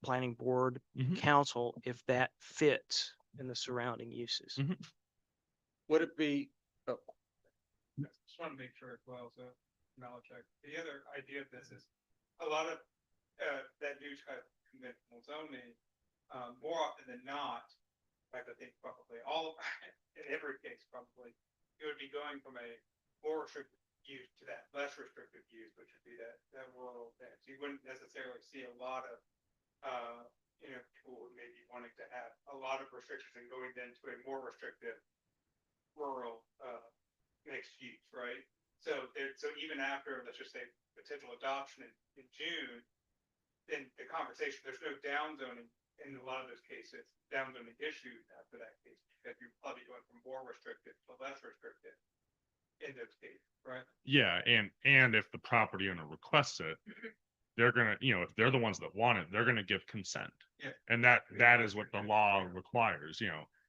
planning board, Mhm. council, if that fits in the surrounding uses. Mhm. Would it be, oh, Just want to make sure as well, so knowledge check. The other idea of this is a lot of, that new type of conventional zoning, more often than not, in fact, I think probably in every case, probably, it would be going from a more restricted use to that less restrictive use, which would be that rural thing. So you wouldn't necessarily see a lot of, people who may be wanting to have a lot of restrictions and going then to a more restrictive rural, mixed use, right? So even after, let's just say, potential adoption in June, then the conversation, there's no down zoning in a lot of those cases, down zoning issues after that case, because you're probably going from more restrictive to less restrictive in those cases, right? Yeah, and if the property owner requests it, they're gonna, if they're the ones that want it, they're gonna give consent. Yeah. And that is what the law requires.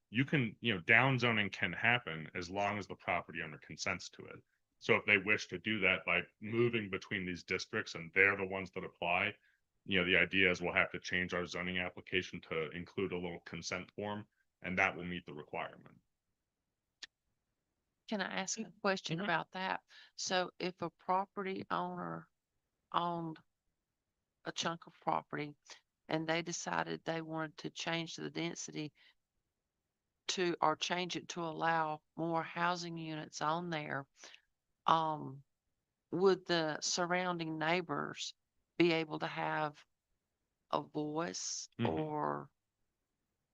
You can, down zoning can happen as long as the property owner consents to it. So if they wish to do that by moving between these districts and they're the ones that apply, the idea is we'll have to change our zoning application to include a little consent form, and that will meet the requirement. Can I ask a question Mhm. about that? So if a property owner owned a chunk of property and they decided they wanted to change the density or change it to allow more housing units on there, um, would the surrounding neighbors be able to have a voice Mhm. or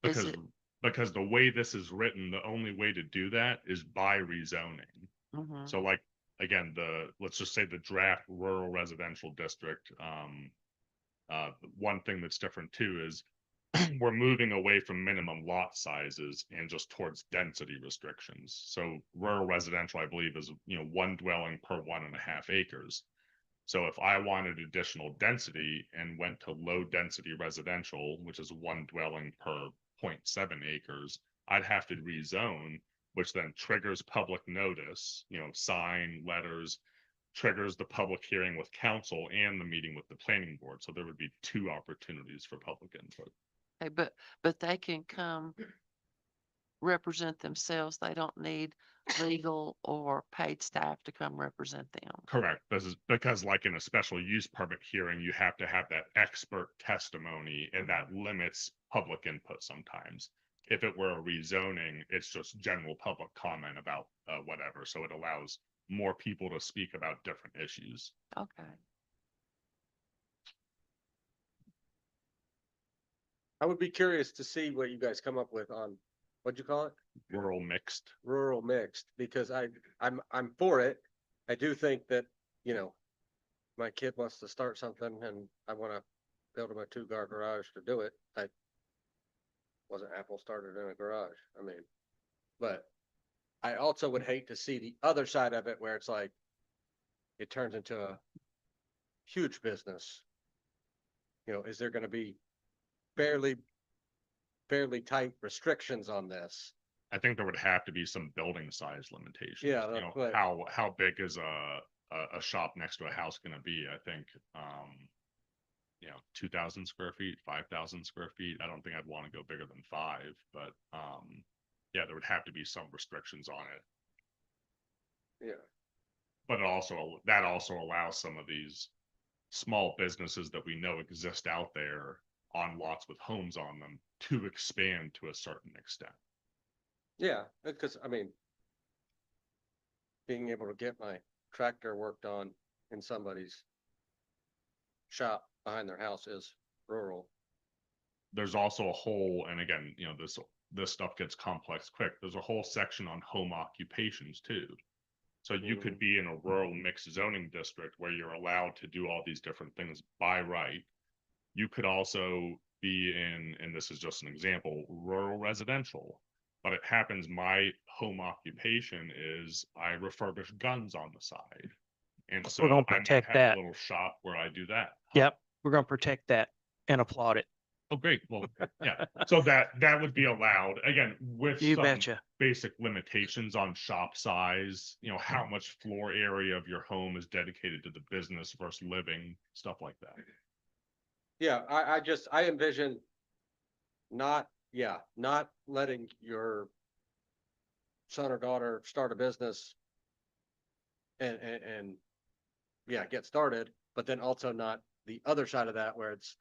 is Because it? because the way this is written, the only way to do that is by rezoning. Mhm. So like, again, let's just say the draft rural residential district, one thing that's different too is we're moving away from minimum lot sizes and just towards density restrictions. So rural residential, I believe, is, one dwelling per 1.5 acres. So if I wanted additional density and went to low density residential, which is one dwelling per 0.7 acres, I'd have to rezone, which then triggers public notice, sign letters, triggers the public hearing with council and the meeting with the planning board. So there would be 2 opportunities for public input. Okay, but they can come represent themselves. They don't need legal or paid staff to come represent them. Correct. This is because like in a special use permit hearing, you have to have that expert testimony and that limits public input sometimes. If it were a rezoning, it's just general public comment about whatever. So it allows more people to speak about different issues. Okay. I would be curious to see what you guys come up with on, what'd you call it? Rural mixed. Rural mixed, because I'm for it. I do think that, my kid wants to start something and I wanna build him a 2-car garage to do it. I wasn't Apple started in a garage, I mean, but I also would hate to see the other side of it where it's like, it turns into a huge business. Is there gonna be fairly tight restrictions on this? I think there would have to be some building size limitations. Yeah, You know, that's what- how big is a shop next to a house gonna be? I think 2,000 square feet, 5,000 square feet. I don't think I'd want to go bigger than 5, but yeah, there would have to be some restrictions on it. Yeah, But that also allows some of these small businesses that we know exist out there on lots with homes on them to expand to a certain extent. yeah, because I mean, being able to get my tractor worked on in somebody's shop behind their house is rural. There's also a whole, and again, this stuff gets complex quick. There's a whole section on home occupations too. So you could be in a rural mixed zoning district where you're allowed to do all these different things by right. You could also be in, and this is just an example, rural residential. But it happens my home occupation is I refurbish guns on the side. And so gonna I might protect have that. a little shop where I do that. Yep, we're gonna protect that and applaud it. Oh, great. Well, yeah. So that would be allowed again with You some betcha. basic limitations on shop size, how much floor area of your home is dedicated to the business versus living, stuff like that. Yeah, I envision not letting your son or daughter start a business and yeah, get started, but then also not the other side of that where it's,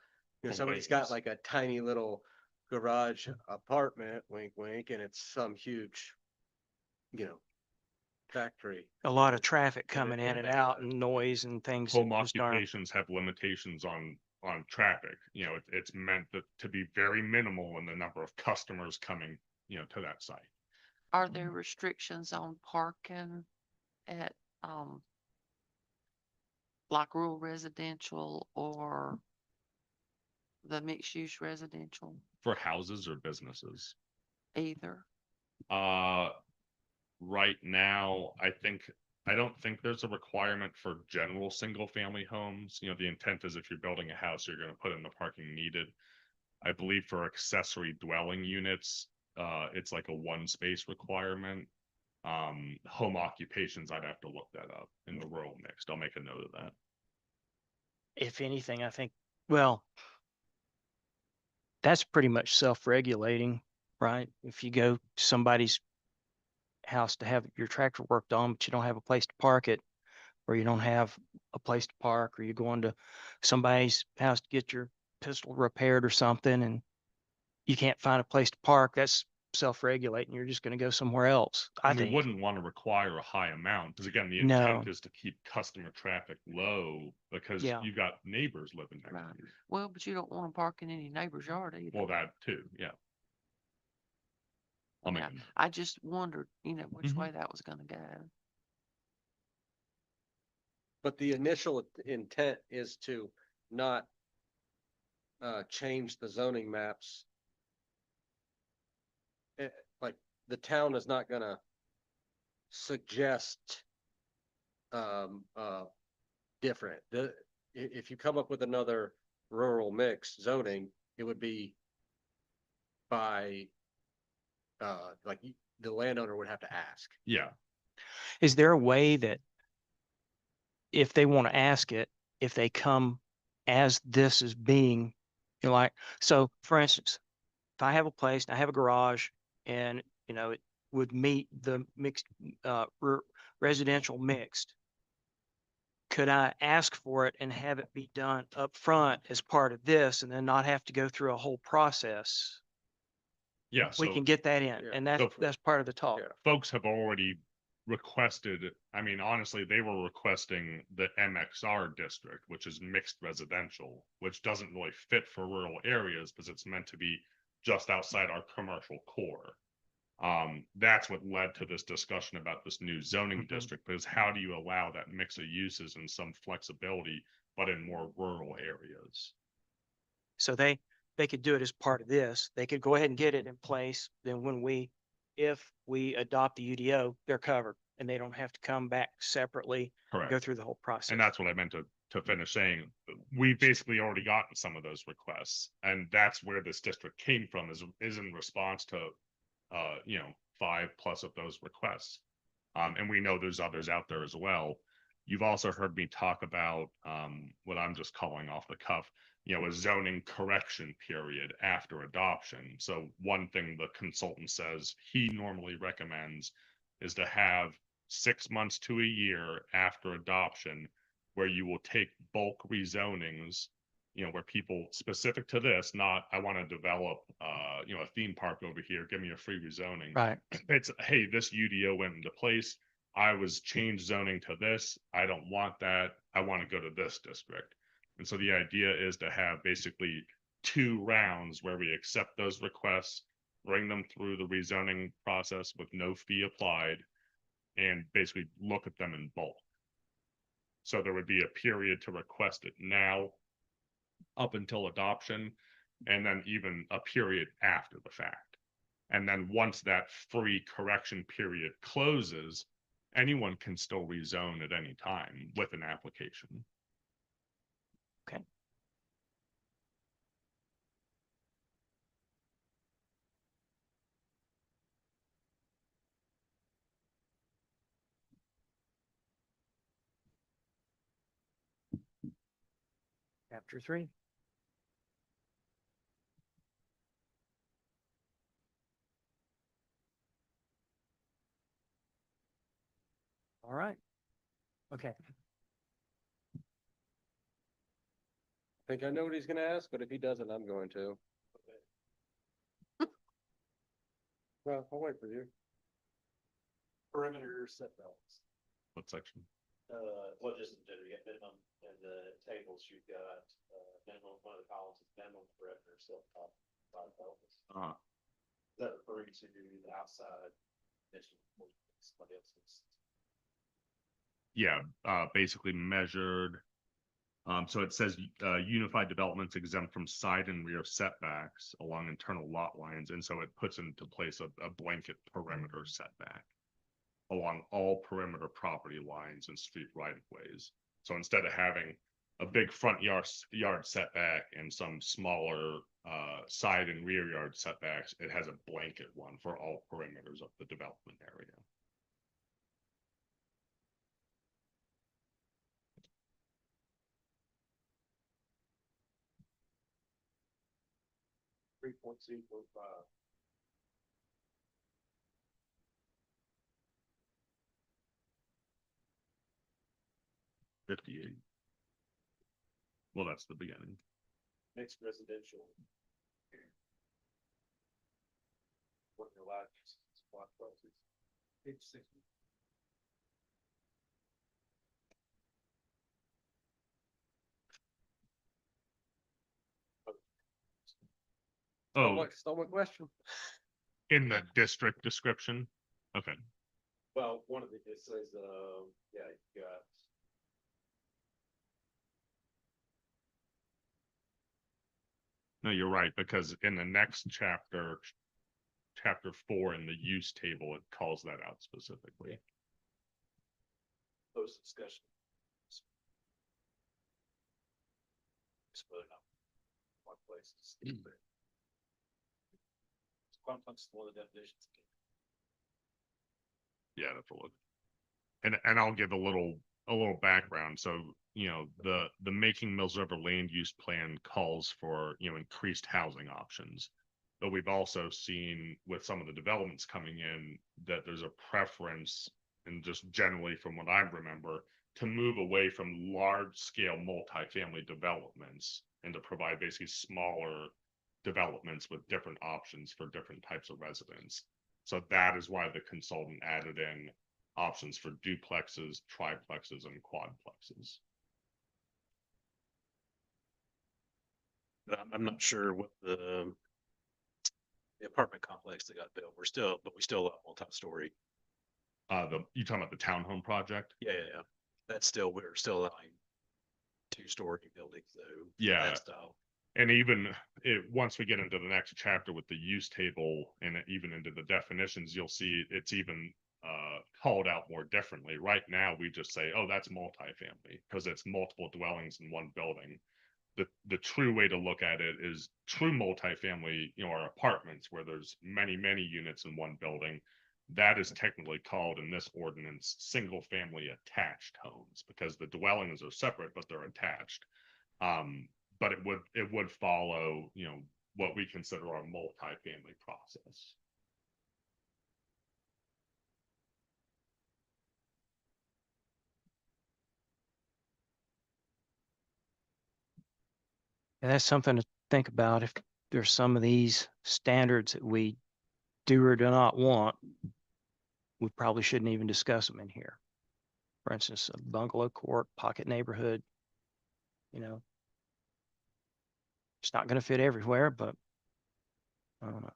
somebody's got Delays. like a tiny little garage apartment, wink, wink, and it's some huge, factory. A lot of traffic it- coming in it- and out and noise and things. Home just aren't- occupations have limitations on traffic. It's meant to be very minimal in the number of customers coming, to that site. Are there restrictions on parking at, like rural residential or the mixed use residential, For houses or businesses. either? Right now, I don't think there's a requirement for general single family homes. The intent is if you're building a house, you're gonna put in the parking needed. I believe for accessory dwelling units, it's like a 1 space requirement. Home occupations, I'd have to look that up in the rural mixed. I'll make a note of that. If anything, I think, well, that's pretty much self-regulating, right? If you go to somebody's house to have your tractor worked on, but you don't have a place to park it, or you don't have a place to park, or you're going to somebody's house to get your pistol repaired or something, and you can't find a place to park, that's self-regulating. You're just gonna go somewhere else, I And we think. wouldn't want to require a high amount, because again, the No. intent is to keep customer traffic low, because Yeah. you got neighbors living next Right. to you. Well, but you don't want them parking in your neighbor's yard either. Well, that too, yeah. I'll make Yeah. a note. I just wondered, which Mhm. way that was gonna go. But the initial intent is to not change the zoning maps. Like, the town is not gonna suggest different. If you come up with another rural mix zoning, it would be by like the landowner would have to ask. Yeah, Is there a way that if they want to ask it, if they come as this is being, so for instance, if I have a place, and I have a garage and you know, it would meet the mixed, residential mixed. Could I ask for it and have it be done up front as part of this and then not have to go through a whole process? Yeah, We so can get that in, Yeah. and So- that's part of the talk. Yeah. folks have already requested, I mean, honestly, they were requesting the MXR district, which is mixed residential, which doesn't really fit for rural areas because it's meant to be just outside our commercial core. That's what led to this discussion about this new zoning Mhm. district, because how do you allow that mix of uses and some flexibility, but in more rural areas? So they could do it as part of this. They could go ahead and get it in place. Then if we adopt the UDO, they're covered and they don't have to come back separately, and go Correct. through the whole process. And that's what I meant to finish saying. We basically already gotten some of those requests, and that's where this district came from, is in response to, 5+ of those requests. And we know there's others out there as well. You've also heard me talk about, what I'm just calling off the cuff, a zoning correction period after adoption. So one thing the consultant says he normally recommends is to have 6 months to a year after adoption, where you will take bulk rezonings, where people specific to this, not, I want to develop, a theme park over here, give me a free rezoning. Right. It's, hey, this UDO went into place. I was changed zoning to this. I don't want that. I want to go to this district. And so the idea is to have basically 2 rounds where we accept those requests, bring them through the rezoning process with no fee applied, and basically look at them in bulk. So there would be a period to request it now, up until adoption, and then even a period after the fact. And then once that free correction period closes, anyone can still rezone at any time with an application. Okay. Chapter 3. All right. Okay. I think I know what he's gonna ask, but if he doesn't, I'm going to. Well, I'll wait for you. Perimeter setbacks. What section? Well, just in general, you got minimum in the tables, you've got, minimum, one of the columns is minimum perimeter setback. Uh, Is that referring to the outside? Somebody else's. yeah, basically measured. So it says, unified developments exempt from side and rear setbacks along internal lot lines, and so it puts into place a blanket perimeter setback along all perimeter property lines and street right of ways. So instead of having a big front yard setback and some smaller side and rear yard setbacks, it has a blanket one for all perimeters of the development area. Three point two point five. $58. Well, that's the beginning. Mixed residential. What your lot is, block prices. Page 60. Oh, Stole my question. in the district description? Okay. Well, one of the, it says, yeah, you got. No, you're right, because in the next chapter, chapter 4 in the use table, it calls that out specifically. Post discussion. Split up. One place to see there. Complex, one of the definitions. Yeah, that's a look. And I'll give a little background. So, the Making Mills River land use plan calls for, increased housing options. But we've also seen with some of the developments coming in that there's a preference, and just generally from what I remember, to move away from large scale multifamily developments and to provide basically smaller developments with different options for different types of residents. So that is why the consultant added in options for duplexes, triplexes, and quadplexes. But I'm not sure what the apartment complex that got built, but we still allow multi-story. You talking about the townhome project? Yeah. We're still allowing two-story buildings though. Yeah. That style. And even once we get into the next chapter with the use table and even into the definitions, you'll see it's even called out more differently. Right now, we just say, oh, that's multifamily because it's multiple dwellings in one building. The true way to look at it is true multifamily, are apartments where there's many units in one building. That is technically called in this ordinance single family attached homes because the dwellings are separate, but they're attached. But it would follow, what we consider our multifamily process. And that's something to think about. If there's some of these standards that we do or do not want, we probably shouldn't even discuss them in here. For instance, a bungalow court, pocket neighborhood, it's not going to fit everywhere, but I don't know.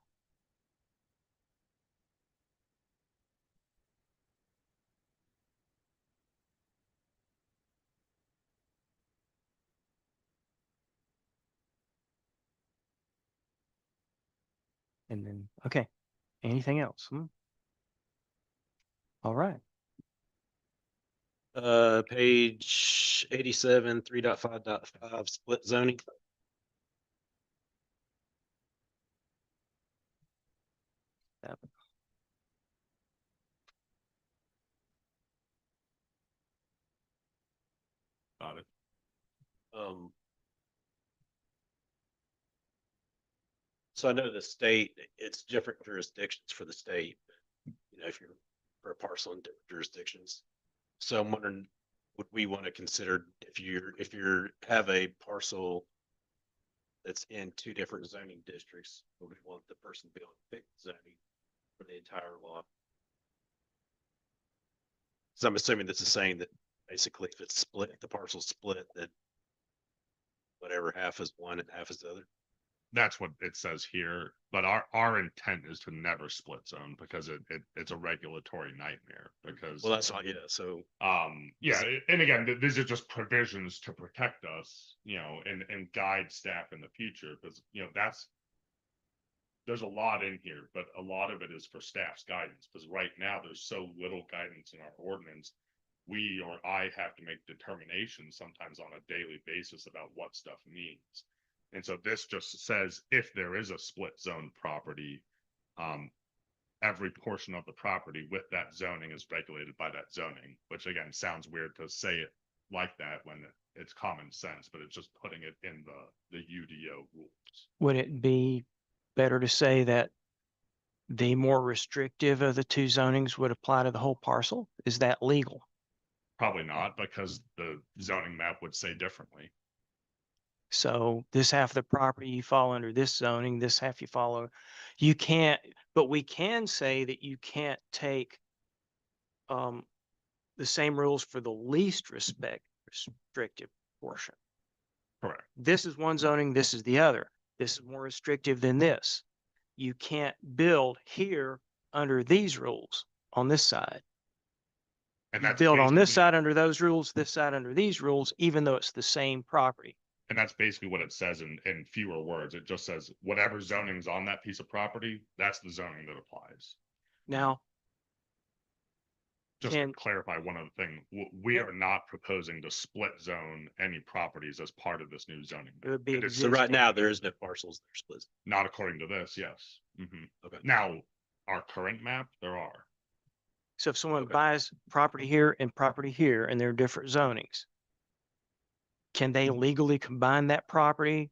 And then, okay, anything else? All right. Page 87, 3.5.5 split zoning. Got it. So I know the state, it's different jurisdictions for the state, if you're for a parcel in different jurisdictions. So I'm wondering, would we want to consider if you're have a parcel that's in two different zoning districts, would we want the person to be on fixed zoning for the entire lot? So I'm assuming this is saying that basically if it's split, if the parcel's split, that whatever half is one and half is the other. That's what it says here, but our intent is to never split zone because it's a regulatory nightmare because Well, that's not, yeah, so. And again, these are just provisions to protect us, and guide staff in the future because there's a lot in here, but a lot of it is for staff's guidance because right now there's so little guidance in our ordinance. We or I have to make determinations sometimes on a daily basis about what stuff means. And so this just says if there is a split zone property, every portion of the property with that zoning is regulated by that zoning, which again sounds weird to say it like that when it's common sense, but it's just putting it in the UDO rules. Would it be better to say that the more restrictive of the two zonings would apply to the whole parcel? Is that legal? Probably not, because the zoning map would say differently. So this half of the property you fall under this zoning, this half you follow, you can't, but we can say that you can't take the same rules for the least restrictive portion. Correct. This is one zoning, this is the other. This is more restrictive than this. You can't build here under these rules on this side. And You that's build on this basically- side under those rules, this side under these rules, even though it's the same property. And that's basically what it says in fewer words. It just says whatever zoning's on that piece of property, that's the zoning that applies. Now, Just Can- to clarify one other thing, we are not proposing to split zone any properties as part of this new zoning. it would be It is- So right existing. now, there is no parcels that are split. Not according to this, yes. Okay. Now, our current map, there are. So if someone Okay. buys property here and property here and they're different zonings, can they legally combine that property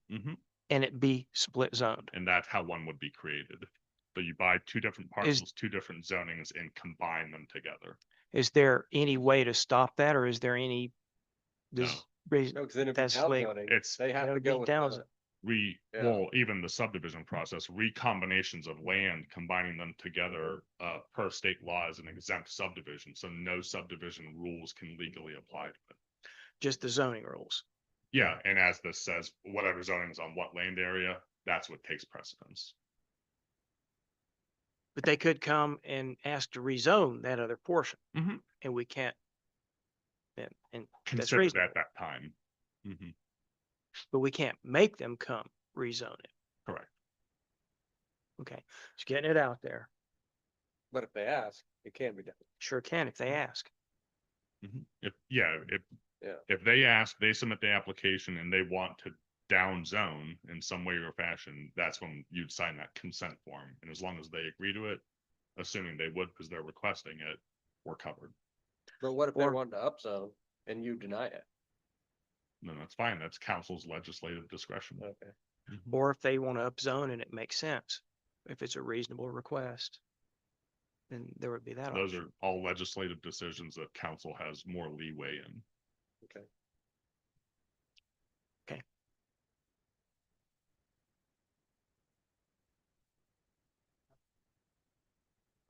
and it be split zoned. And that's how one would be created. So you buy two different parcels, two different zonings and combine them together. Is there any way to stop that, or is there any? No. Does, reason- No, because then it'd be That's the way- downzoning. It's They have That to would go be with down- the, Yeah. well, even the subdivision process, recombinations of land, combining them together per state law is an exempt subdivision, so no subdivision rules can legally apply to it. just the zoning rules. Yeah, and as this says, whatever zoning is on what land area, that's what takes precedence. But they could come and ask to rezone that other portion, Mhm. and we can't. And that's Consider it reasonable, at that time. Mhm. but we can't make them come rezone it. Correct. Okay, just getting it out there. but if they ask, it can be done. Sure can if they ask. If Yeah. if they ask, they submit the application and they want to down zone in some way or fashion, that's when you'd sign that consent form. And as long as they agree to it, assuming they would because they're requesting it, we're covered. But what if they Or- want to upzone and you deny it? Then that's fine. That's council's legislative discretion. Okay. Or if they want to upzone and it makes sense, if it's a reasonable request, then there would be that Those option. are all legislative decisions that council has more leeway in. Okay.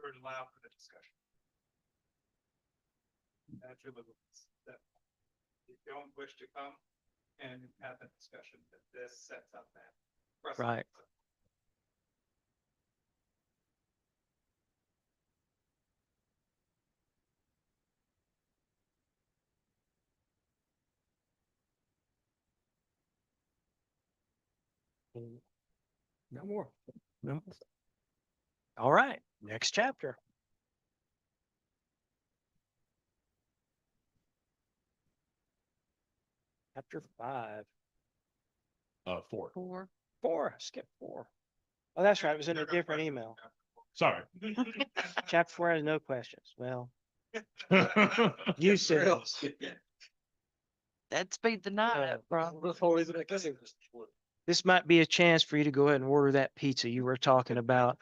Or allow for the discussion. That's your little step. If you don't wish to come and have that discussion, that this sets up that. precedent. Right. No more. No. All right, next chapter. Chapter 5, 4. 4. 4, skip 4. Oh, that's right, it was in a different email. Sorry. Chapter 4 has no questions. Well, you said, That'd speed the night Uh, up, bro. The whole reason I guess it was. this might be a chance for you to go ahead and order that pizza you were talking about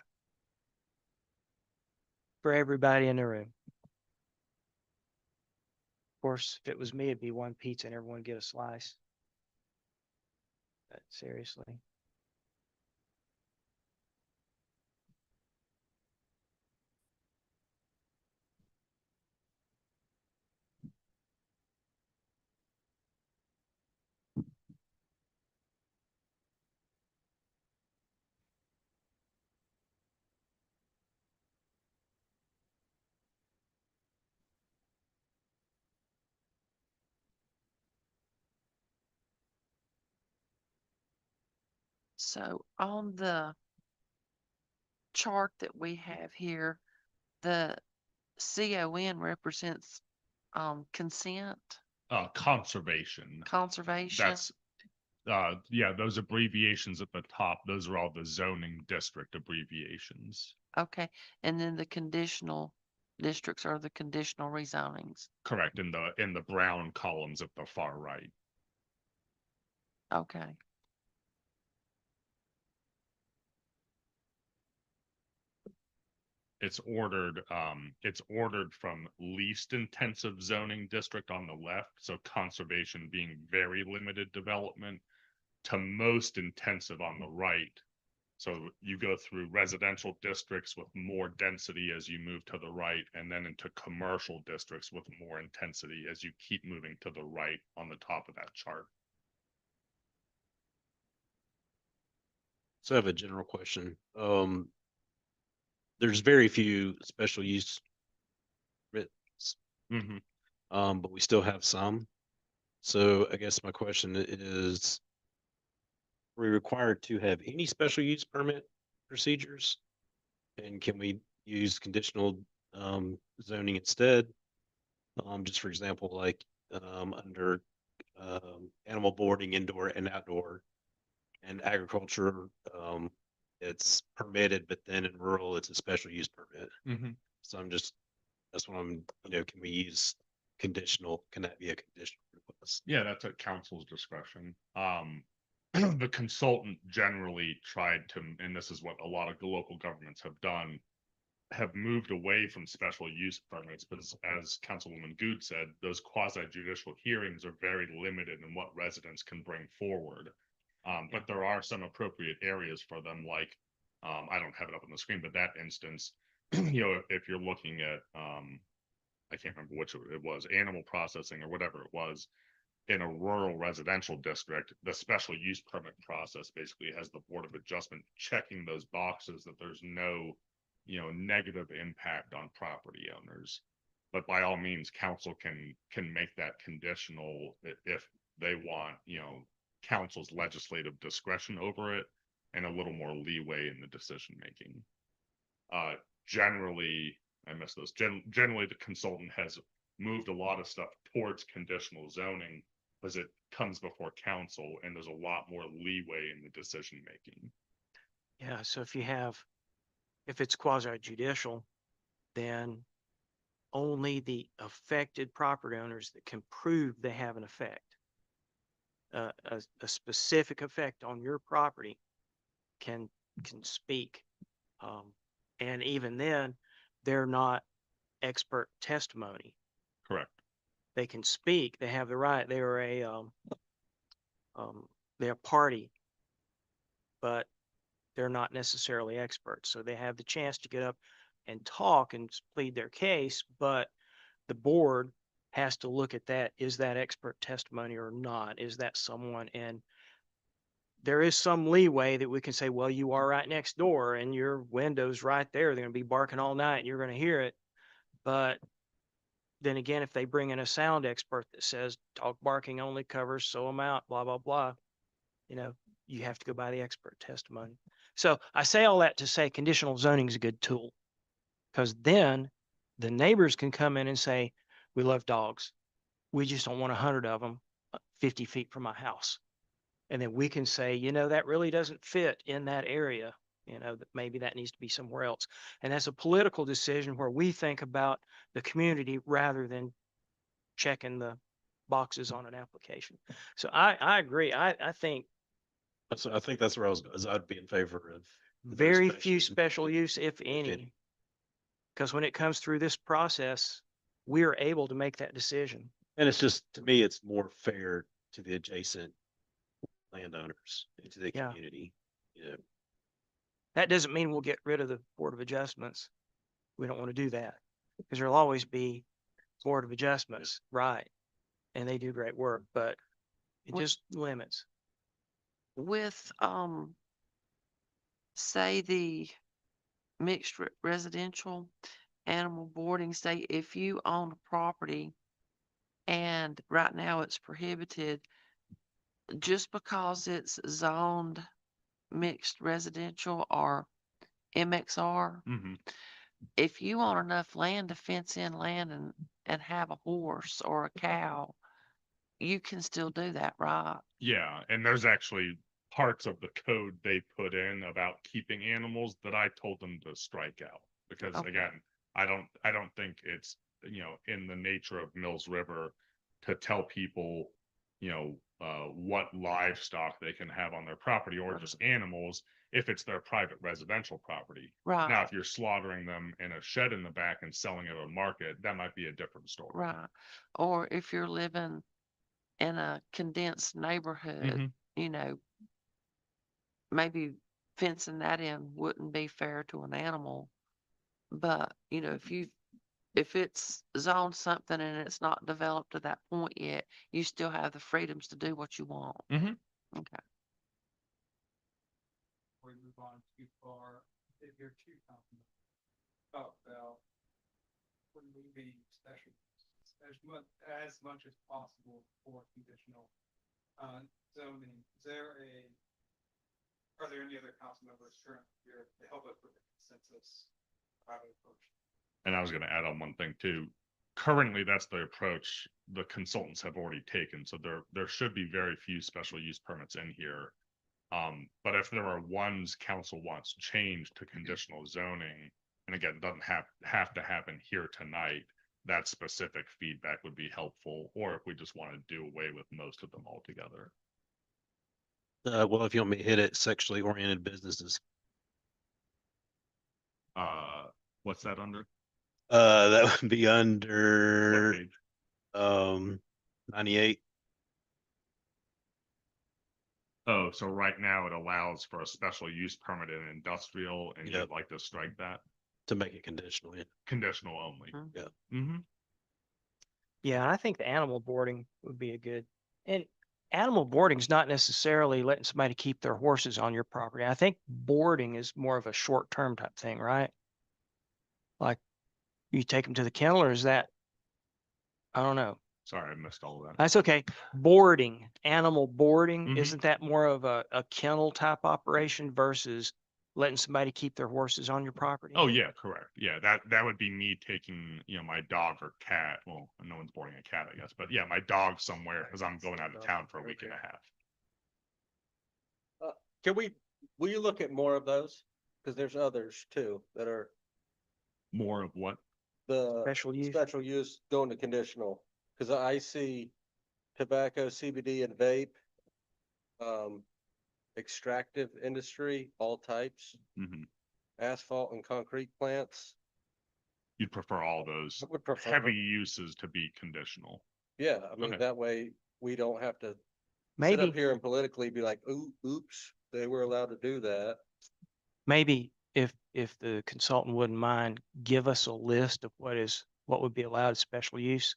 for everybody in the room. Of course, if it was me, it'd be one pizza and everyone get a slice. But seriously. So on the chart that we have here, the CON represents consent, Conservation. conservation. That's yeah, those abbreviations at the top, those are all the zoning district abbreviations. Okay, and then the conditional districts are the conditional rezonings. Correct, in the brown columns at the far right. Okay, It's ordered from least intensive zoning district on the left, so conservation being very limited development, to most intensive on the right. So you go through residential districts with more density as you move to the right, and then into commercial districts with more intensity as you keep moving to the right on the top of that chart. So I have a general question. There's very few special use writs, Mhm. but we still have some. So I guess my question is, are we required to have any special use permit procedures? And can we use conditional zoning instead? Just for example, like under animal boarding, indoor and outdoor, and agriculture, it's permitted, but then in rural, it's a special use permit. Mhm. So that's what I'm, can we use conditional? Can that be a conditional request? Yeah, that's at council's discretion. the consultant generally tried to, and this is what a lot of the local governments have done, have moved away from special use permits, but as Councilwoman Good said, those quasi judicial hearings are very limited in what residents can bring forward. But there are some appropriate areas for them, like, I don't have it up on the screen, but that instance, if you're looking at, I can't remember which it was, animal processing or whatever it was, in a rural residential district, the special use permit process basically has the Board of Adjustment checking those boxes that there's no, negative impact on property owners. But by all means, council can make that conditional if they want, council's legislative discretion over it and a little more leeway in the decision making. Generally, I missed those. Generally, the consultant has moved a lot of stuff towards conditional zoning because it comes before council and there's a lot more leeway in the decision making. Yeah, so if it's quasi judicial, then only the affected property owners that can prove they have an effect, a specific effect on your property can speak. And even then, they're not expert testimony. Correct. They can speak. They have the right. They are they're a party, but they're not necessarily experts. So they have the chance to get up and talk and plead their case, but the board has to look at that. Is that expert testimony or not? Is that someone? And there is some leeway that we can say, well, you are right next door and your window's right there. They're going to be barking all night and you're going to hear it. But then again, if they bring in a sound expert that says dog barking only covers so amount, blah, blah, blah, you have to go by the expert testimony. So I say all that to say conditional zoning is a good tool, because then the neighbors can come in and say, we love dogs. We just don't want 100 of them 50 feet from my house. And then we can say, that really doesn't fit in that area, that maybe that needs to be somewhere else. And that's a political decision where we think about the community rather than checking the boxes on an application. So I agree. I think I think that's where I'd be in favor of. very special few use, special use, if any. Because when it comes through this process, we are able to make that decision. And it's just, to me, it's more fair to the adjacent landowners and to the Yeah. community, That doesn't mean we'll get rid of the Board of Adjustments. We don't want to do that, because there'll always be Board of Adjustments, right? And they do great work, but it What- just limits. With, say the mixed residential animal boarding, say if you own a property and right now it's prohibited, just because it's zoned mixed residential or MXR, Mm-hmm. if you own enough land to fence in land and have a horse or a cow, you can still do that, right? Yeah, and there's actually parts of the code they put in about keeping animals that I told them to strike out because Okay. again, I don't think it's, in the nature of Mills River to tell people, what livestock they can have on their property or just animals if it's their private residential property. Now, Right, if you're slaughtering them in a shed in the back and selling it at a market, that might be a different story. right. Or if you're living in a condensed neighborhood, Mhm. Maybe fencing that in wouldn't be fair to an animal. But, if it's zoned something and it's not developed to that point yet, you still have the freedoms to do what you want. Mhm. Okay. Before we move on too far, if you're too confident about removing special uses as much as possible for conditional zoning, are there any other council members currently here to help us with the consensus how to approach? And I was going to add on one thing too. Currently, that's the approach the consultants have already taken. So there should be very few special use permits in here. But if there are ones council wants changed to conditional zoning, and again, it doesn't have to happen here tonight, that specific feedback would be helpful. Or if we just want to do away with most of them altogether. Well, if you want me to hit it, sexually oriented businesses. What's that under? That would be What under, page? 98. Oh, so right now it allows for a special use permit in industrial, and Yep. you'd like to strike that? To make it conditional, yeah. Conditional only. Mm. Yeah. Mm-hmm. Yeah, I think the animal boarding would be a good, and animal boarding is not necessarily letting somebody keep their horses on your property. I think boarding is more of a short-term type thing, right? Like you take them to the kennel, or is that, I don't know. Sorry, I missed all of that. That's okay. Boarding, animal boarding, Mhm. isn't that more of a kennel type operation versus letting somebody keep their horses on your property? Oh, yeah, correct. Yeah, that would be me taking, my dog or cat. Well, no one's boarding a cat, I guess, but yeah, my dog somewhere because I'm going out of town for a week and a half. Will you look at more of those? Cause there's others too that are More of what? the Special use? special use going to conditional. Cause I see tobacco, CBD and vape, um, extractive industry, all types, Mhm. asphalt and concrete plants. You'd prefer all those I would prefer, heavy uses to be conditional. yeah, I mean, Okay. that way we don't have to sit up Maybe, here and politically be like, ooh, oops, they were allowed to do that. maybe if the consultant wouldn't mind, give us a list of what would be allowed as special use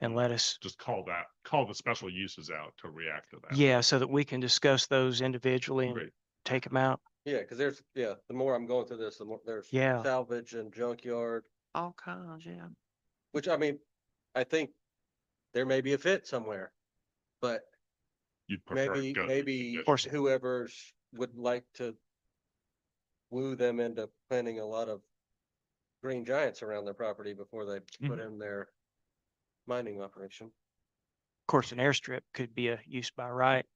and let us, Just call the special uses out to react to that. yeah, so that we can discuss those individually and Great. take them out. Yeah, cause there's, yeah, the more I'm going through this, the more there's Yeah. salvage and junkyard, All kinds, yeah. which I mean, I think there may be a fit somewhere, but You'd prefer to maybe, go to maybe conditional. course. whoever's would like to woo them into planting a lot of green giants around their property before they put in their mining operation. Of course, an airstrip could be a use by right.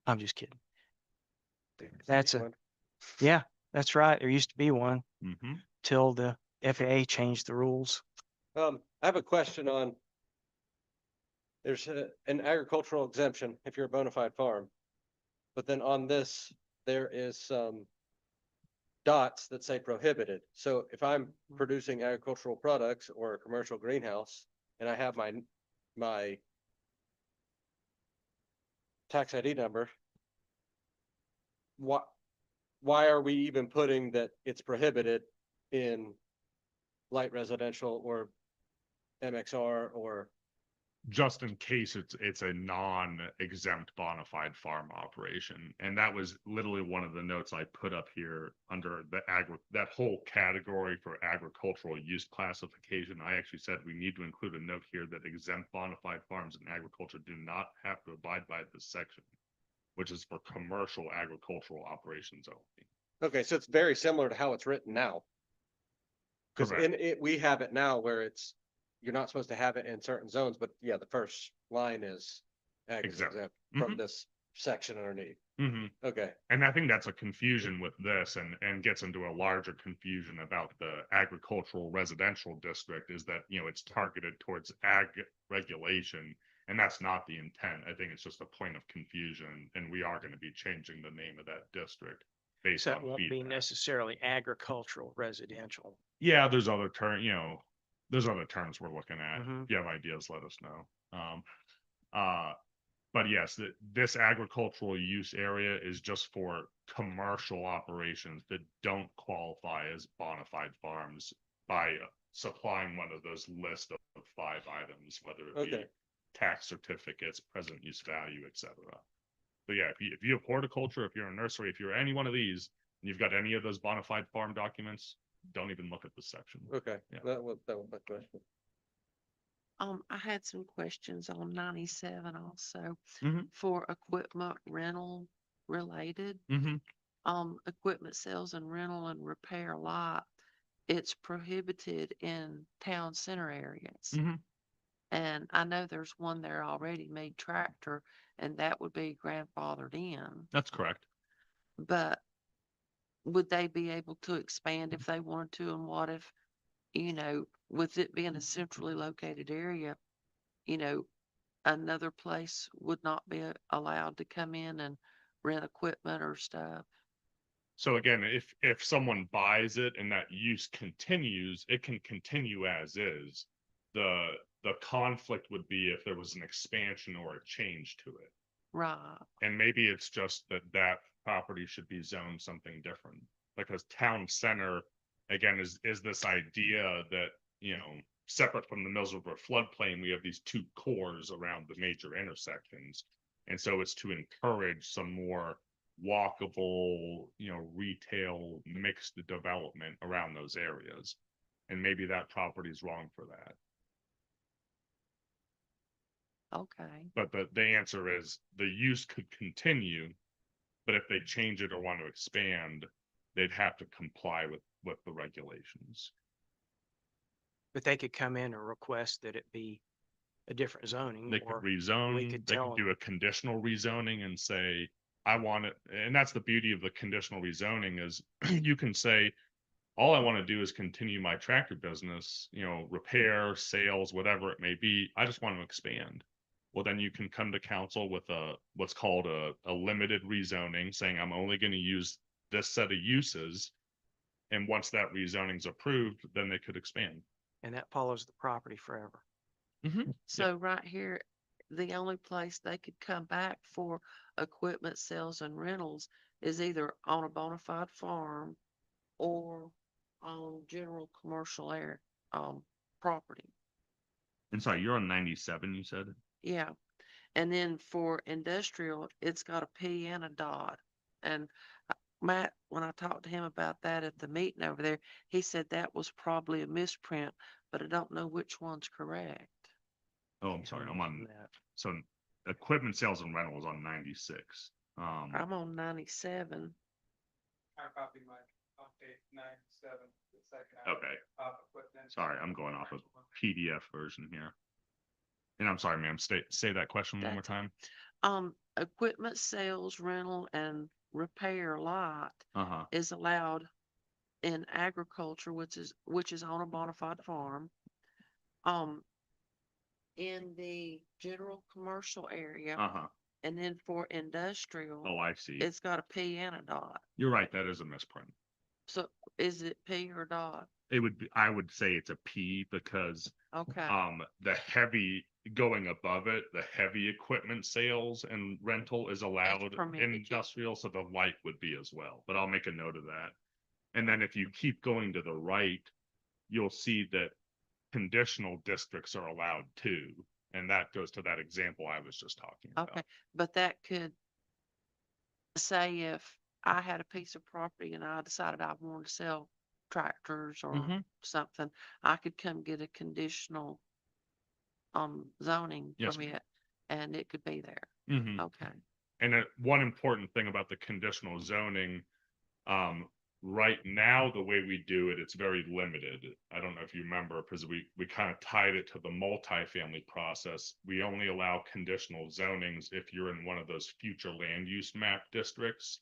I'm just kidding. That's yeah, that's right. There used to be one Mm-hmm. till the FAA changed the rules. I have a question on, there's an agricultural exemption if you're a bona fide farm. But then on this, there is some dots that say prohibited. So if I'm producing agricultural products or a commercial greenhouse and I have my tax ID number, why are we even putting that it's prohibited in light residential or MXR or, Just in case it's a non-exempt bona fide farm operation. And that was literally one of the notes I put up here under that whole category for agricultural use classification. I actually said we need to include a note here that exempt bona fide farms in agriculture do not have to abide by this section, which is for commercial agricultural operations only. okay, so it's very similar to how it's written now. Cause in Correct. it, we have it now where it's, you're not supposed to have it in certain zones, but yeah, the first line is ag is Exempt. exempt from this section underneath. Mm-hmm. Okay, And I think that's a confusion with this and gets into a larger confusion about the agricultural residential district is that, it's targeted towards ag regulation. And that's not the intent. I think it's just a point of confusion. And we are going to be changing the name of that district based So it on won't be feedback. necessarily agricultural residential. Yeah, there's other there's other terms we're looking at. Mhm. If you have ideas, let us know. But yes, this agricultural use area is just for commercial operations that don't qualify as bona fide farms by supplying one of those list of 5 items, whether it be okay, tax certificates, present use value, etc. So yeah, if you have horticulture, if you're a nursery, if you're any one of these, and you've got any of those bona fide farm documents, don't even look at this section. okay, Yeah. that was my question. I had some questions on 97 also Mhm. for equipment rental related. Mm-hmm. Equipment sales and rental and repair lot. It's prohibited in town center areas. Mm-hmm. And I know there's one there already made tractor, and that would be grandfathered in. That's correct. But would they be able to expand if they wanted to? And what if, with it being a centrally located area, you know, another place would not be allowed to come in and rent equipment or stuff? So again, if someone buys it and that use continues, it can continue as is. The conflict would be if there was an expansion or a change to it. Right. And maybe it's just that that property should be zoned something different. Because town center, again, is this idea that, you know, separate from the Mills River floodplain, we have these two cores around the major intersections. And so it's to encourage some more walkable, you know, retail mixed development around those areas. And maybe that property is wrong for that. Okay. But the answer is the use could continue, but if they change it or want to expand, they'd have to comply with the regulations. But they could come in and request that it be a different zoning, They could or rezone, could they tell could do them. a conditional rezoning and say, I want it, and that's the beauty of the conditional rezoning is you can say, all I want to do is continue my tractor business, you know, repair, sales, whatever it may be. I just want to expand. Well, then you can come to council with what's called a limited rezoning, saying I'm only going to use this set of uses. And once that rezoning's approved, then they could expand. And that follows the property forever. So right here, the only place they could come back for equipment sales and rentals is either on a bona fide farm or on general commercial air, property. And sorry, you're on 97, you said? Yeah. And then for industrial, it's got a P and a dot. And Matt, when I talked to him about that at the meeting over there, he said that was probably a misprint, but I don't know which one's correct. Oh, I'm sorry, I'm on, That. so equipment sales and rental is on 96. I'm on 97. I copy my update 97, the second. Okay. Equipment. Sorry, I'm going off of PDF version here. And I'm sorry, ma'am, say that question one more That's- time. Equipment sales, rental, and repair lot Uh-huh. is allowed in agriculture, which is on a bona fide farm. In the general commercial area, Uh-huh. and then for industrial, Oh, I see. it's got a P and a dot. You're right, that is a misprint. So is it P or dot? It would be, I would say it's a P because Okay. the heavy going above it, the heavy equipment sales and rental is allowed in permitted, yeah. industrial, so the light would be as well, but I'll make a note of that. And then if you keep going to the right, you'll see that conditional districts are allowed too. And that goes to that example I was just talking about. Okay, but that could say if I had a piece of property and I decided I wanted to sell tractors or Mhm. something, I could come get a conditional zoning Yes, ma'am. permit and it could be there. Mhm. Okay. And one important thing about the conditional zoning, right now, the way we do it, it's very limited. I don't know if you remember, because we kind of tied it to the multifamily process. We only allow conditional zonings if you're in one of those future land use map districts.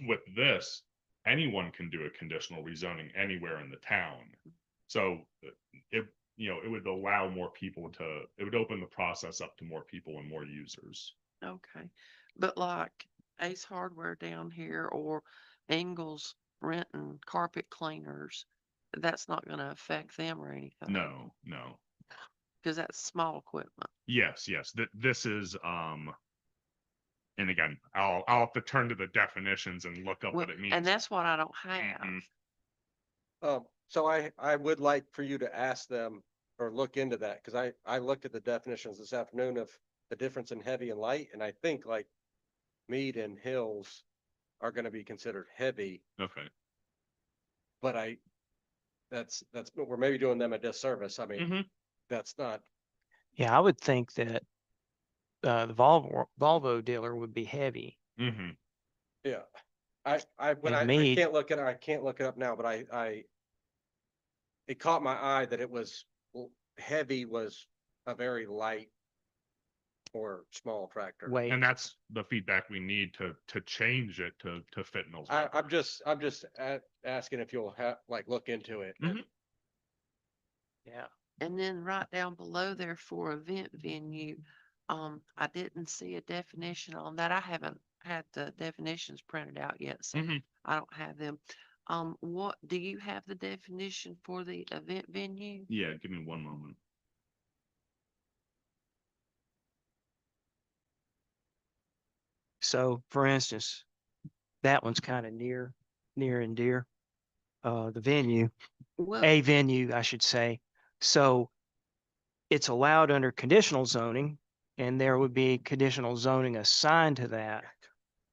With this, anyone can do a conditional rezoning anywhere in the town. So it, you know, it would allow more people to, it would open the process up to more people and more users. Okay. But like Ace Hardware down here or Ingles renting carpet cleaners, that's not going to affect them or anything. No. Because that's small equipment. Yes. This is and again, I'll have to turn to the definitions and look up Well, what it means. and that's what I don't have. Mhm. So I would like for you to ask them or look into that, because I looked at the definitions this afternoon of the difference in heavy and light, and I think like Mead and Hills are gonna be considered heavy, Okay. but we're maybe doing them a disservice. I mean, Mhm. that's not, Yeah, I would think that the Volvo dealer would be heavy. Mhm. yeah. And I Mead, can't look it, I can't look it up now, but it caught my eye that it was, heavy was a very light or small tractor. weight. And that's the feedback we need to change it to fit Mills. I'm just asking if you'll look into it. Mhm. Yeah. And then right down below there for event venue, I didn't see a definition on that. I haven't had the definitions printed out yet, so Mhm. I don't have them. What, do you have the definition for the event venue? Yeah, give me one moment. So for instance, that one's kind of near and dear. The venue, Well, a venue, I should say. So it's allowed under conditional zoning, and there would be conditional zoning assigned to that,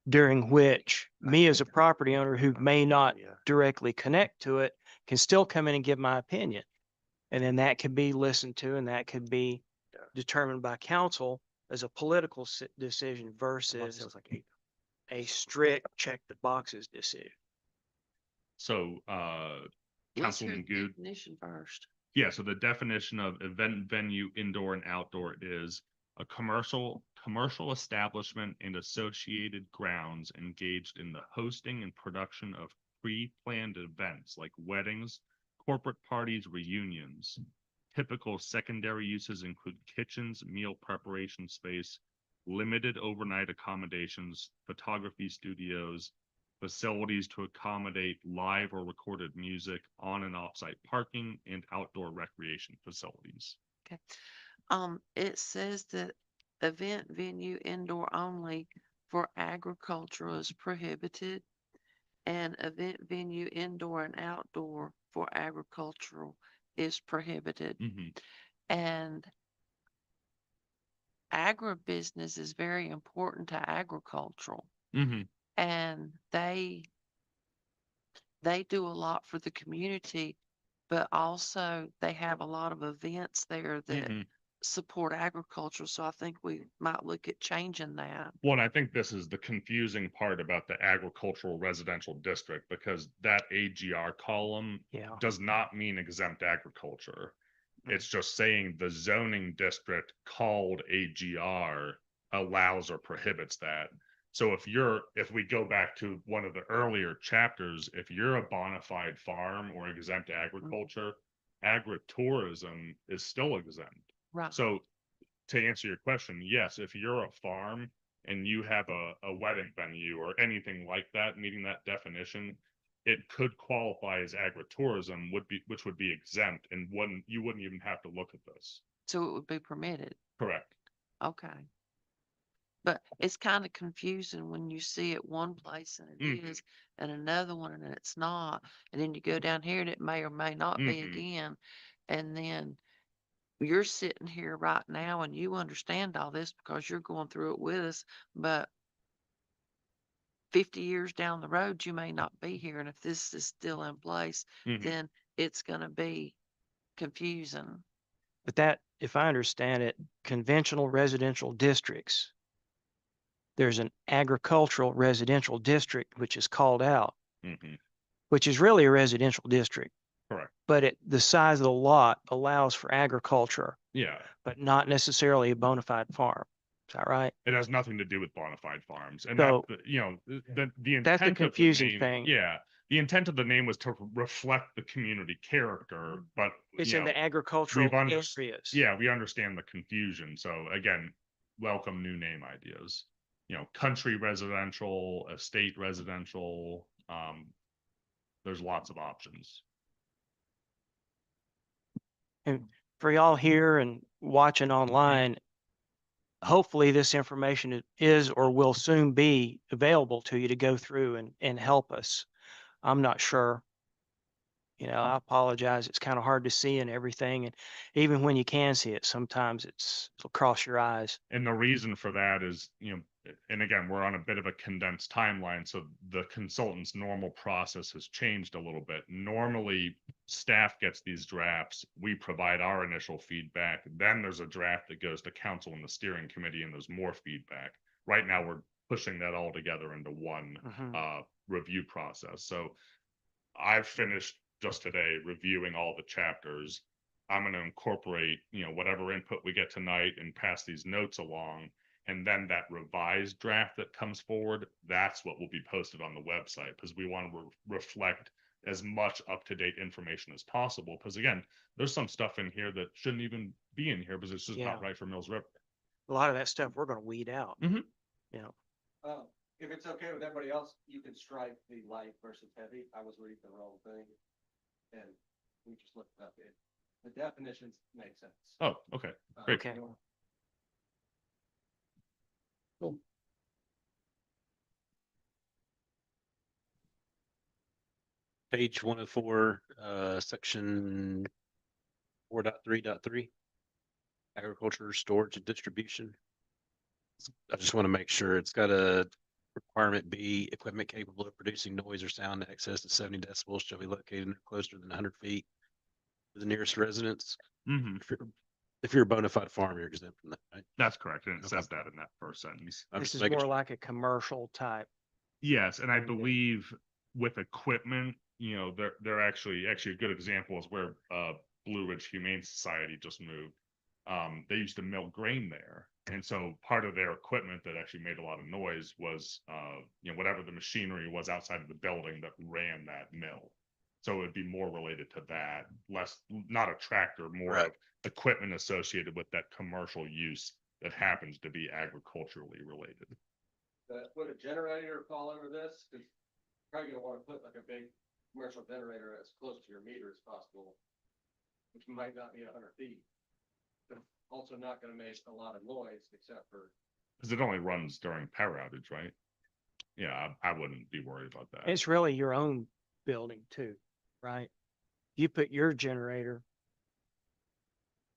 during which me as a property owner who may not directly connect to it can still come in and give my opinion. And then that could be listened to, and that could be determined by council as a political decision versus a strict check the boxes decision. So, let's hear Councilwoman the Good. definition first. Yeah, so the definition of event venue, indoor and outdoor, is a commercial establishment and associated grounds engaged in the hosting and production of pre-planned events like weddings, corporate parties, reunions. Typical secondary uses include kitchens, meal preparation space, limited overnight accommodations, photography studios, facilities to accommodate live or recorded music, on and off-site parking, and outdoor recreation facilities. Okay. It says that event venue indoor only for agricultural is prohibited, and event venue indoor and outdoor for agricultural is prohibited. Mhm. And agribusiness is very important to agricultural, Mhm. and they do a lot for the community, but also they have a lot of events there that Mhm. support agriculture. So I think we might look at changing that. Well, and I think this is the confusing part about the agricultural residential district, because that AGR column Yeah. does not mean exempt agriculture. It's just saying the zoning district called AGR allows or prohibits that. So if we go back to one of the earlier chapters, if you're a bona fide farm or exempt agriculture, agritourism is still exempt. Right. So to answer your question, yes, if you're a farm and you have a wedding venue or anything like that, meeting that definition, it could qualify as agritourism, which would be exempt, and you wouldn't even have to look at this. So it would be permitted. Correct. Okay. But it's kind of confusing when you see it one place and it is, and another one and it's not. And then you go down here and it may or may not be again. And then you're sitting here right now and you understand all this because you're going through it with us. But 50 years down the road, you may not be here. And if this is still in place, Mhm. then it's going to be confusing. But that, if I understand it, conventional residential districts, there's an agricultural residential district, which is called out, Mhm. which is really a residential district, Correct. but the size of the lot allows for agriculture, Yeah. but not necessarily a bona fide farm. Is that right? It has nothing to do with bona fide farms, and So- the That's the intent of the confusing name. thing. Yeah, the intent of the name was to reflect the community character, but It's you in know, the agricultural we've under- areas. yeah, we understand the confusion. So again, welcome new name ideas. Country residential, estate residential. There's lots of options. And for y'all here and watching online, hopefully this information is or will soon be available to you to go through and help us. I'm not sure. I apologize. It's kind of hard to see and everything. And even when you can see it, sometimes it'll cross your eyes. And the reason for that is, and again, we're on a bit of a condensed timeline. So the consultant's normal process has changed a little bit. Normally, staff gets these drafts. We provide our initial feedback. Then there's a draft that goes to council and the steering committee, and there's more feedback. Right now, we're pushing that all together into one review process. So I've finished just today reviewing all the chapters. I'm going to incorporate, whatever input we get tonight and pass these notes along. And then that revised draft that comes forward, that's what will be posted on the website, because we want to reflect as much up-to-date information as possible. Because again, there's some stuff in here that shouldn't even be in here because it's just Yeah. not right for Mills River. a lot of that stuff we're gonna weed out. Mhm. You know, If it's okay with everybody else, you can strike the light versus heavy. I was reading the wrong thing. And we just looked up it. The definitions make sense. Oh, okay. Great. Okay. Page 104, section 4.3.3. Agriculture, storage and distribution. I just want to make sure it's got a requirement B, equipment capable of producing noise or sound in excess of 70 decibels shall be located no closer than 100 feet to the nearest residence. Hmm. If you're a bona fide farm, you're exempt from that, right? That's correct. And it Okay. says that in that first sentence. I'm this just is making more sure. like a commercial type. Yes, and I Very good. believe with equipment, they're actually a good example is where Blue Ridge Humane Society just moved. They used to mill grain there. And so part of their equipment that actually made a lot of noise was whatever the machinery was outside of the building that ran that mill. So it would be more related to that, not a tractor, more Right. of equipment associated with that commercial use that happens to be agriculturally related. Would a generator fall under this? Cause probably gonna wanna put like a big commercial generator as close to your meter as possible. Which might not be 100 feet. But also not gonna make a lot of noise except for. Because it only runs during power outage, right? Yeah, I wouldn't be worried about that. It's really your own building too, right? You put your generator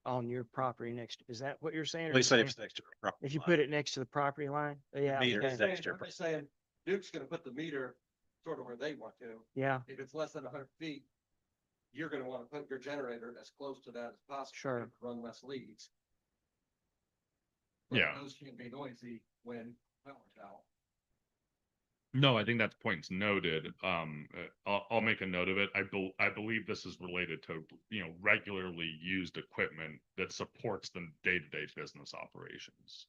on your property next, is that what you're saying? or At least say you're if it's saying next to a property if you line. put it next to the property line? Yeah, meter okay. is next to your I'm just saying, Duke's gonna put the meter sort of where they want to. Yeah, If it's less than 100 feet, you're gonna wanna put your generator as close to that as possible. Sure. to Run less leads. But Yeah. those can be noisy when power's out. No, I think that point's noted. I'll make a note of it. I believe this is related to, regularly used equipment that supports the day-to-day business operations.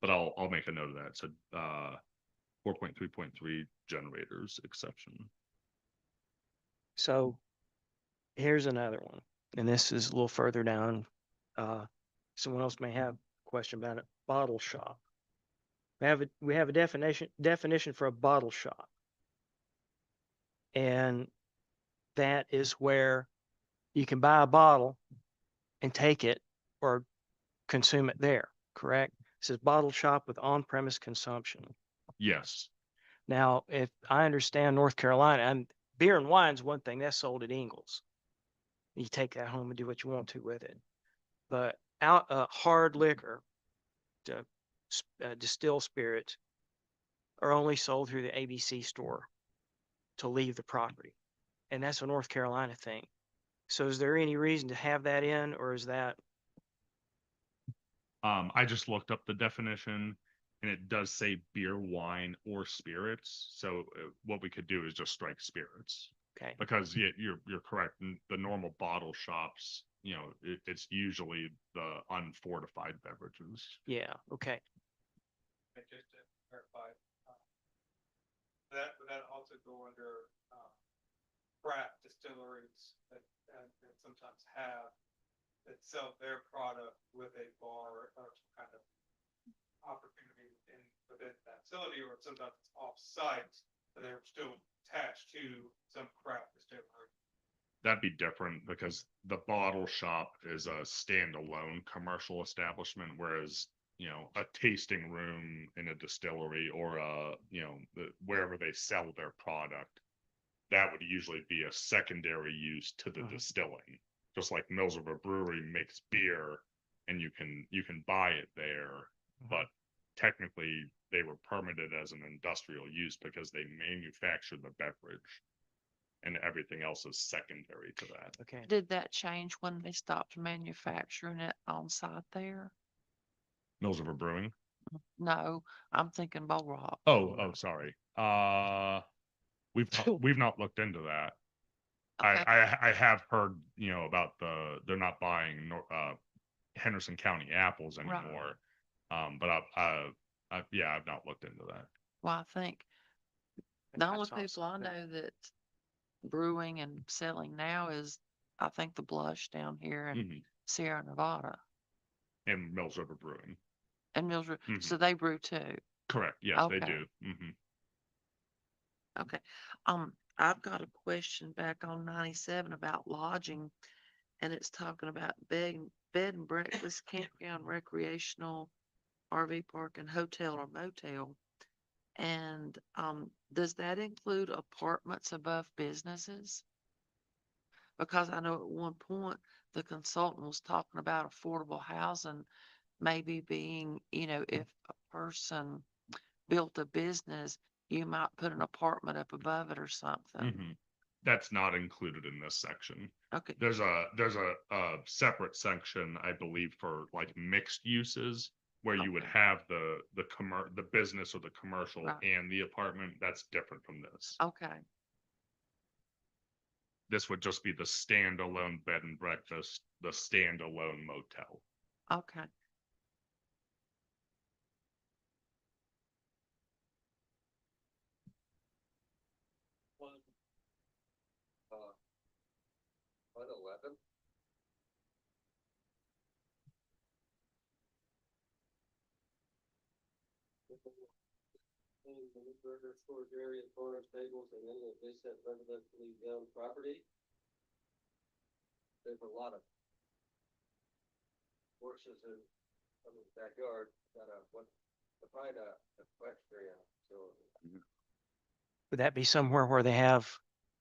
But I'll make a note of that. So 4.3.3 generators exception. so here's another one, and this is a little further down. Someone else may have a question about it. Bottle shop. We have a definition for a bottle shop. And that is where you can buy a bottle and take it or consume it there, correct? It says bottle shop with on-premise consumption. Yes. Now, if I understand North Carolina, and beer and wine's one thing that's sold at Ingles. You take that home and do what you want to with it. But hard liquor, distilled spirits are only sold through the ABC store to leave the property. And that's a North Carolina thing. So is there any reason to have that in, or is that, I just looked up the definition and it does say beer, wine, or spirits. So what we could do is just strike spirits. okay? Because you're correct. The normal bottle shops, it's usually the unfortified beverages. Yeah, okay. And just to clarify, would that also go under, craft distilleries that sometimes have, that sell their product with a bar or some kind of opportunity within that facility, or sometimes it's off-site, but they're still attached to some craft distillery. That'd be different because the bottle shop is a standalone commercial establishment, whereas a tasting room in a distillery or wherever they sell their product, that would usually be a secondary use to the distilling. Just like Mills River Brewery makes beer and you can buy it there, but technically they were permitted as an industrial use because they manufacture the beverage. And everything else is secondary to that. Okay. Did that change when they stopped manufacturing it on site there? Mills River Brewing. No, I'm thinking Bull Rock. Oh, sorry. We've not looked into that. Okay. I have heard, about they're not buying Henderson County apples Right. anymore. But I've not looked into that. Well, I think the only That's people I awesome. know that brewing and selling now is, I think, the Blush down here and Mhm. Sierra Nevada and Mills River Brewing. and Mills River, Mhm. so they brew too. Correct. Yes, they Okay. do. Hmm. Okay. I've got a question back on 97 about lodging, and it's talking about bed and breakfast, campground, recreational, RV park, and hotel or motel. And, does that include apartments above businesses? Because I know at one point, the consultant was talking about affordable housing, maybe being, if a person built a business, you might put an apartment up above it or something. Hmm. That's not included in this section. Okay, There's a separate section, I believe, for like mixed uses where you would Okay. have the business or the commercial Right. and the apartment. That's different from this. okay, This would just be the standalone bed and breakfast, the standalone motel. okay. What, 11? Burger storage area, farm stables, and any adjacent residentially zoned property. There's a lot of horses in the backyard, find a equestrian facility. Would that be somewhere where they have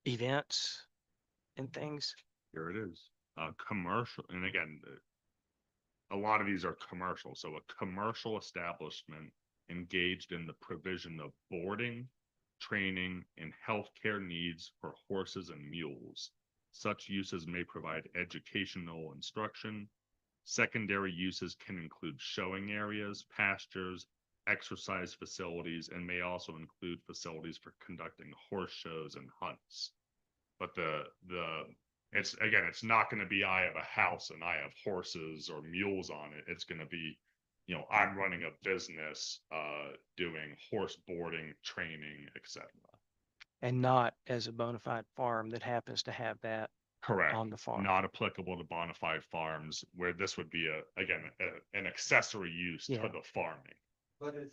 events and things? Here it is. Commercial, and again, a lot of these are commercial. So a commercial establishment engaged in the provision of boarding, training, and healthcare needs for horses and mules. Such uses may provide educational instruction. Secondary uses can include showing areas, pastures, exercise facilities, and may also include facilities for conducting horse shows and hunts. But it's not going to be I have a house and I have horses or mules on it. It's going to be, I'm running a business, doing horse boarding, training, etc. And not as a bona fide farm that happens to have that Correct. on the farm. Not applicable to bona fide farms, where this would be an accessory use to Yeah. the farming. But and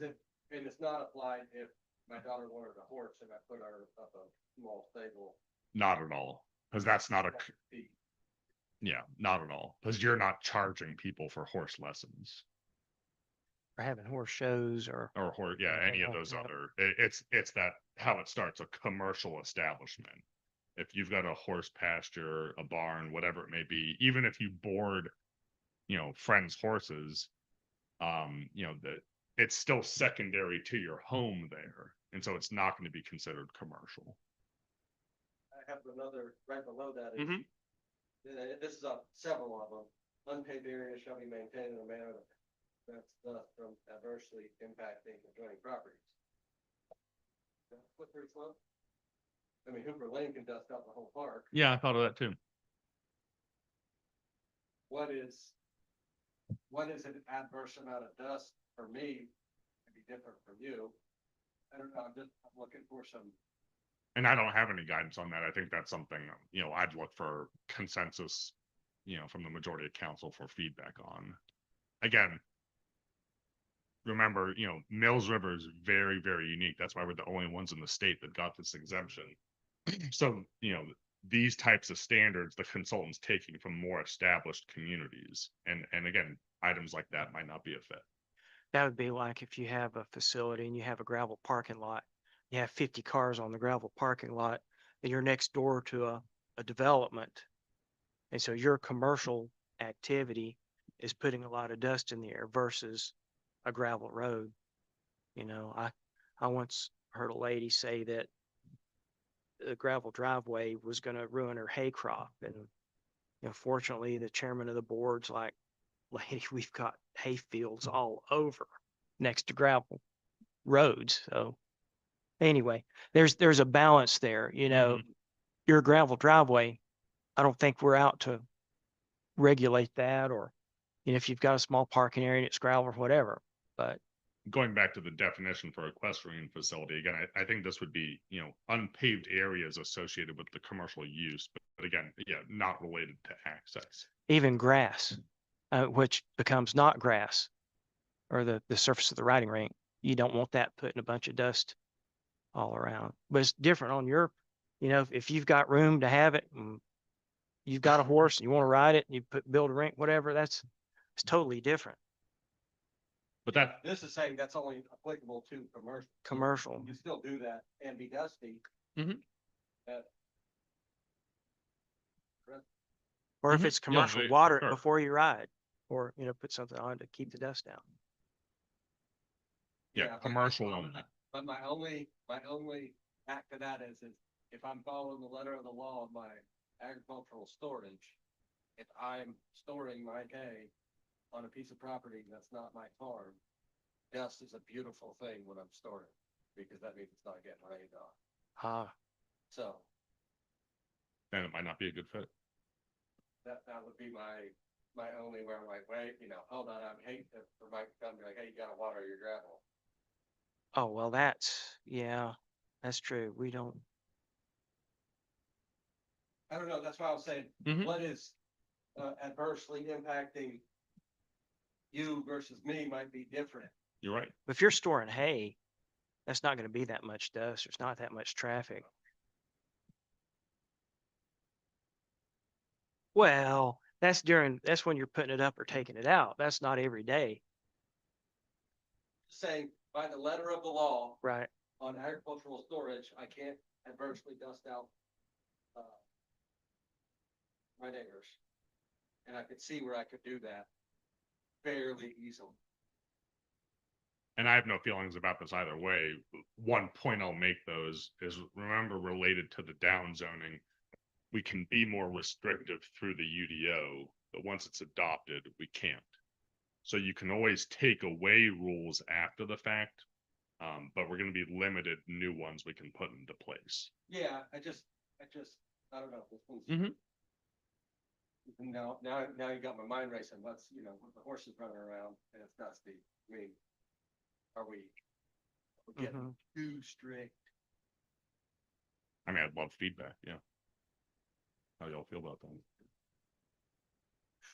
it's not applied if my daughter wanted a horse and I put her up a small stable. Not at all, because that's not not at all, because you're not charging people for horse lessons. Or having horse shows or Any of like those that. other, it's that how it starts, a commercial establishment. If you've got a horse pasture, a barn, whatever it may be, even if you board, friends' horses, that it's still secondary to your home there. And so it's not going to be considered commercial. I have another right below that. Mhm. This is several of them. Unpaved areas shall be maintained in a manner that's thus from adversely impacting adjoining properties. Slippery slope. I mean, Hooper Lane can dust out the whole park. Yeah, I thought of that too. What is an adverse amount of dust for me? Could be different from you. I don't know. I'm looking for some. And I don't have any guidance on that. I think that's something, I'd look for consensus, from the majority of council for feedback on. Again, remember, Mills River is very, very unique. That's why we're the only ones in the state that got this exemption. So, these types of standards, the consultant's taking from more established communities. And again, items like that might not be a fit. That would be like if you have a facility and you have a gravel parking lot, you have 50 cars on the gravel parking lot, and you're next door to a development. And so your commercial activity is putting a lot of dust in the air versus a gravel road. I once heard a lady say that the gravel driveway was going to ruin her hay crop. And, fortunately, the chairman of the board's like, lady, we've got hay fields all over next to gravel roads. So anyway, there's a balance there, your gravel driveway. I don't think we're out to regulate that, or, if you've got a small parking area and it's gravel or whatever, but going back to the definition for equestrian facility, again, I think this would be, unpaved areas associated with the commercial use, but again, yeah, not related to access. Even grass, which becomes not grass, or the surface of the riding rink. You don't want that putting a bunch of dust all around. But it's different on your, if you've got room to have it, and you've got a horse and you want to ride it, and you build a rink, whatever, it's totally different. But that, This is saying that's only applicable to commercial. Commercial. You still do that and be dusty. Or if Mhm. it's Yeah, commercial, they- water it sure. before you ride, or, put something on to keep the dust down. yeah, commercial only. But my only back to that is if I'm following the letter of the law of my agricultural storage, if I'm storing my hay on a piece of property that's not my farm, dust is a beautiful thing when I'm storing, because that means it's not getting rained on. Ah, So Then it might not be a good fit. that would be my only where I'm like, wait, hold on, I'm hate for Mike to come and be like, hey, you gotta water your gravel. oh, well, yeah, that's true. We don't, I don't know, that's why I was saying, Mhm. what is adversely impacting you versus me might be different. You're right. if you're storing hay, that's not going to be that much dust. There's not that much traffic. Well, that's when you're putting it up or taking it out. That's not every day, Saying by the letter of the law right? on agricultural storage, I can't adversely dust out my neighbors. And I could see where I could do that fairly easily. And I have no feelings about this either way. One point I'll make though is remember, related to the down zoning, we can be more restrictive through the UDO, but once it's adopted, we can't. So you can always take away rules after the fact, but we're going to be limited new ones we can put into place. Yeah, I don't know. This one's. Mhm. Now you got my mind racing. Let's, with the horses running around and it's dusty. I mean, are we getting Mhm. too strict? I mean, I'd love feedback. Yeah. How y'all feel about that?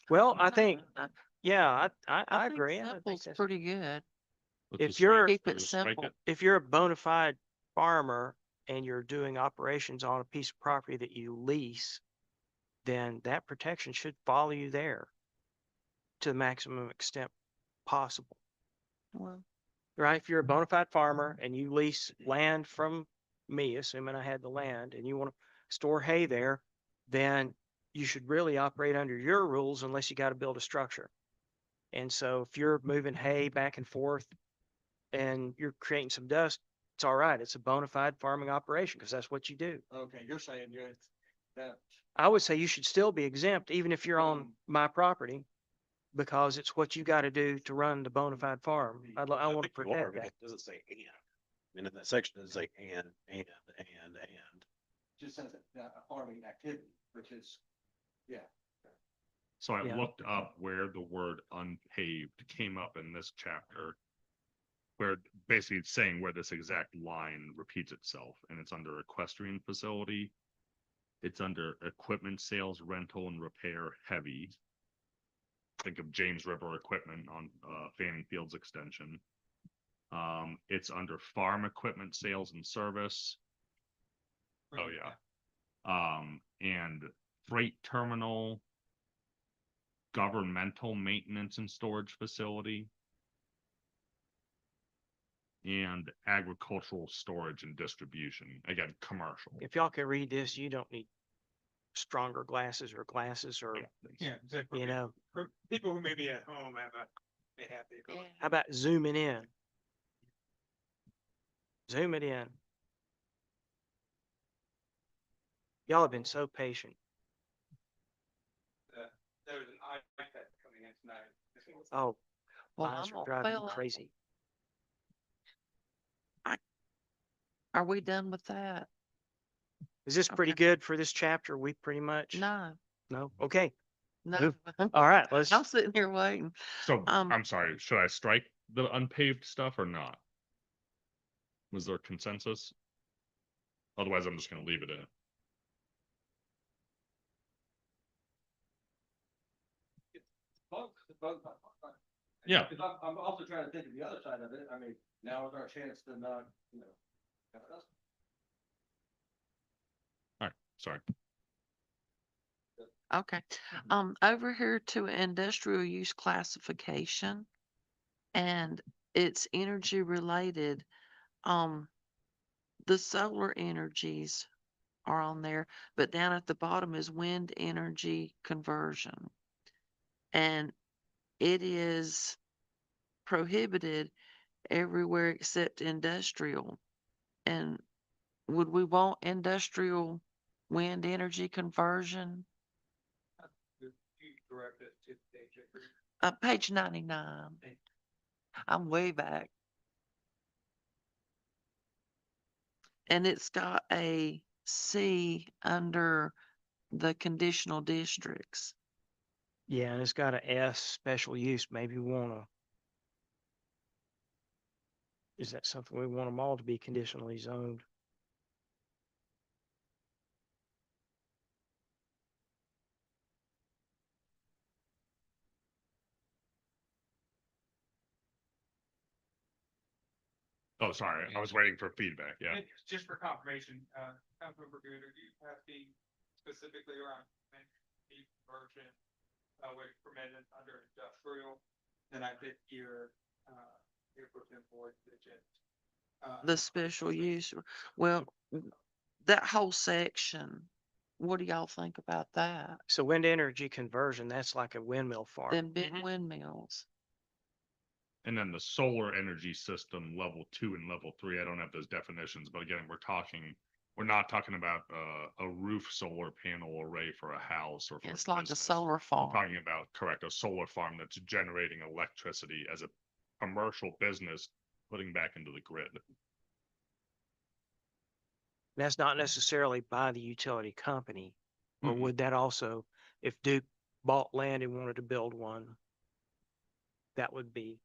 Well, I think, I yeah, I think agree. I think simple's that's- pretty good. Let's If just you're- strike- Keep it just strike simple. it. if you're a bona fide farmer and you're doing operations on a piece of property that you lease, then that protection should follow you there to the maximum extent possible, Well, right? If you're a bona fide farmer and you lease land from me, assuming I had the land, and you want to store hay there, then you should really operate under your rules unless you got to build a structure. And so if you're moving hay back and forth and you're creating some dust, it's all right. It's a bona fide farming operation because that's what you do. Okay, you're saying that. I would say you should still be exempt even if you're on my property because it's what you got to do to run the bona fide farm. I want to think you are, protect but that. It doesn't say and. I mean, in that section, it does say and. Just says a farming activity, which is, yeah. So I Yeah. looked up where the word unpaved came up in this chapter, where basically it's saying where this exact line repeats itself, and it's under equestrian facility. It's under equipment sales, rental, and repair heavy. Think of James River equipment on Fanning Fields Extension. It's under farm equipment sales and service. Oh yeah. And freight terminal, governmental maintenance and storage facility, and agricultural storage and distribution. Again, commercial. If y'all can read this, you don't need stronger glasses or Yeah, exactly. For people who may be at home, may have the yeah. ability. how about zooming in? Zoom it in. Y'all have been so patient. There's an iPad coming in tonight. Oh, Well, eyes I'm are gonna driving me fill up. crazy. Are we done with that? Is this pretty Okay. good for this chapter? We pretty much? No, No? Okay. no. Move. All right, let's, I'm sitting here waiting. So Um, I'm sorry, should I strike the unpaved stuff or not? Was there consensus? Otherwise, I'm just gonna leave it in. Yeah. Because I'm also trying to think of the other side of it. I mean, now is our chance to not, have us. All right, sorry. Okay, over here to industrial use classification, and it's energy related. The solar energies are on there, but down at the bottom is wind energy conversion. And it is prohibited everywhere except industrial. And would we want industrial wind energy conversion? You direct it to page. Page 99. I'm way back. And it's got a C under the conditional districts. Yeah, and it's got a S, special use, maybe we wanna. Is that something we want them all to be conditionally zoned? Oh, sorry, I was waiting for feedback, yeah. And just for confirmation, Councilmember Gooder, do you have the specifically around the version, where it's permitted under industrial? Then I did hear, pro tem board digit. The special use, well, that whole section, what do y'all think about that? So wind energy conversion, that's like a windmill farm. Them big windmills. And then the solar energy system, level 2 and level 3, I don't have those definitions, but again, we're not talking about a roof solar panel array for a house or for It's a like a business. solar We're farm. talking about, correct, a solar farm that's generating electricity as a commercial business, putting back into the grid. That's not necessarily by the utility company. Or Mm-mm. would that also, if Duke bought land and wanted to build one, that would be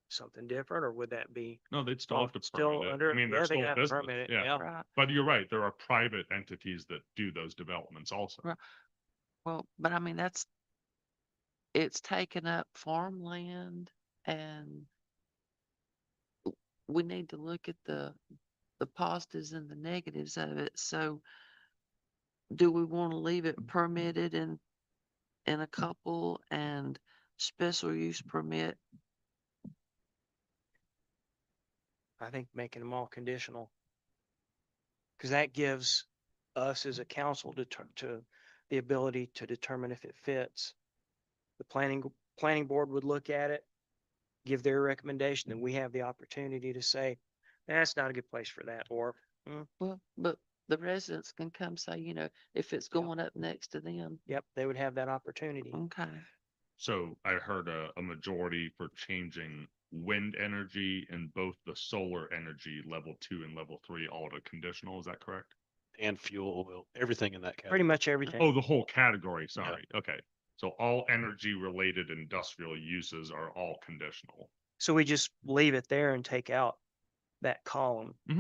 something different, or would that be? No, they'd still all have to still permit it. under? I mean, Yeah, they're they still a gotta business, permit it, yeah. yeah. Right. But you're right, there are private entities that do those developments also. Right. Well, but I mean, it's taken up farmland, and we need to look at the positives and the negatives of it. So do we want to leave it permitted in a couple and special use permit? I think making them all conditional. Cause that gives us as a council to the ability to determine if it fits. The planning board would look at it, give their recommendation, and we have the opportunity to say, that's not a good place for that, or, Well, but the residents can come say, if it's going up next to them. yep, they would have that opportunity. Okay. So I heard a majority for changing wind energy and both the solar energy level 2 and level 3 all to conditional. Is that correct? And fuel oil, everything in that category. Pretty much everything. Oh, the whole category. Sorry. Okay. So all energy related industrial uses are all conditional. So we just leave it there and take out that column. Great.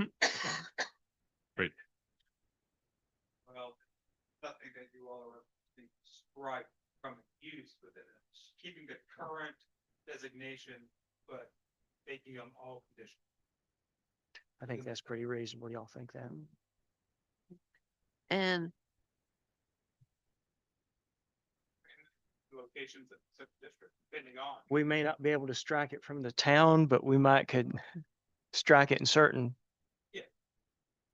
Well, something that you all are being strike from use within it, keeping the current designation, but making them all conditional. I think that's pretty reasonable. Y'all think that? And Locations of such district, depending on. We may not be able to strike it from the town, but we might could strike it in certain. yeah,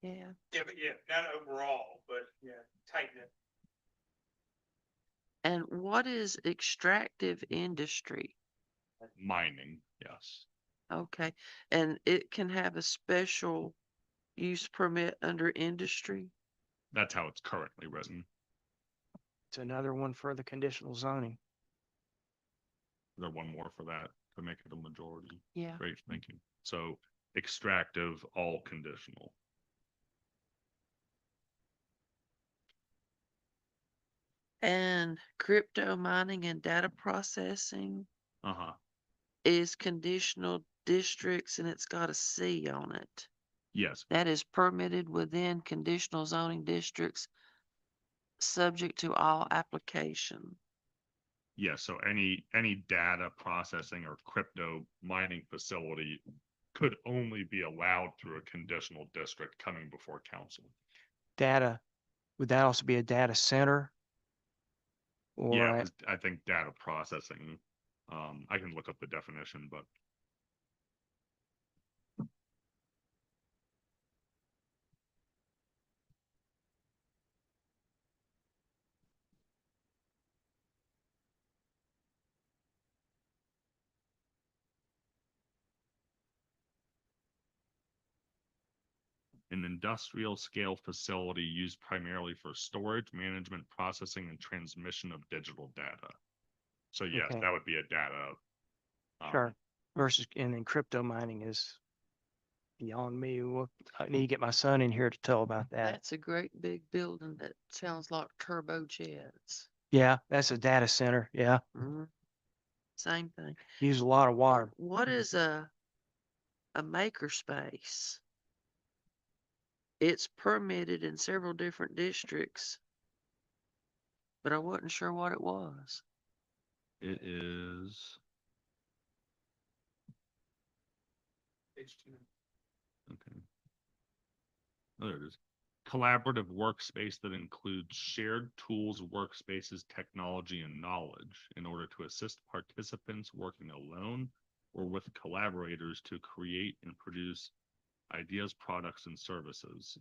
Yeah, but yeah, not overall, but yeah, tighten it. and what is extractive industry? Mining. Yes. Okay, and it can have a special use permit under industry? That's how it's currently written. It's another one for the conditional zoning. Is there one more for that to make it a majority? Yeah. Great, thank you. So extractive, all conditional. And crypto mining and data processing Uh-huh. is conditional districts and it's got a C on it. Yes, That is permitted within conditional zoning districts, subject to all application. yes. So any data processing or crypto mining facility could only be allowed through a conditional district coming before council. Data, would that also be a data center? Yeah, Or, 'cause I think data processing, I can look up the definition, but an industrial scale facility used primarily for storage, management, processing, and transmission of digital data. So yes, Okay. that would be a data. sure, versus, and then crypto mining is beyond me. Well, I need to get my son in here to tell about that. That's a great big building that sounds like turbojets. Yeah, that's a data center. Yeah, Mhm. Same thing. use a lot of water. What is a makerspace? It's permitted in several different districts, but I wasn't sure what it was. It is, Page 2. okay. Oh, there it is. Collaborative workspace that includes shared tools, workspaces, technology, and knowledge in order to assist participants working alone or with collaborators to create and produce ideas, products, and services.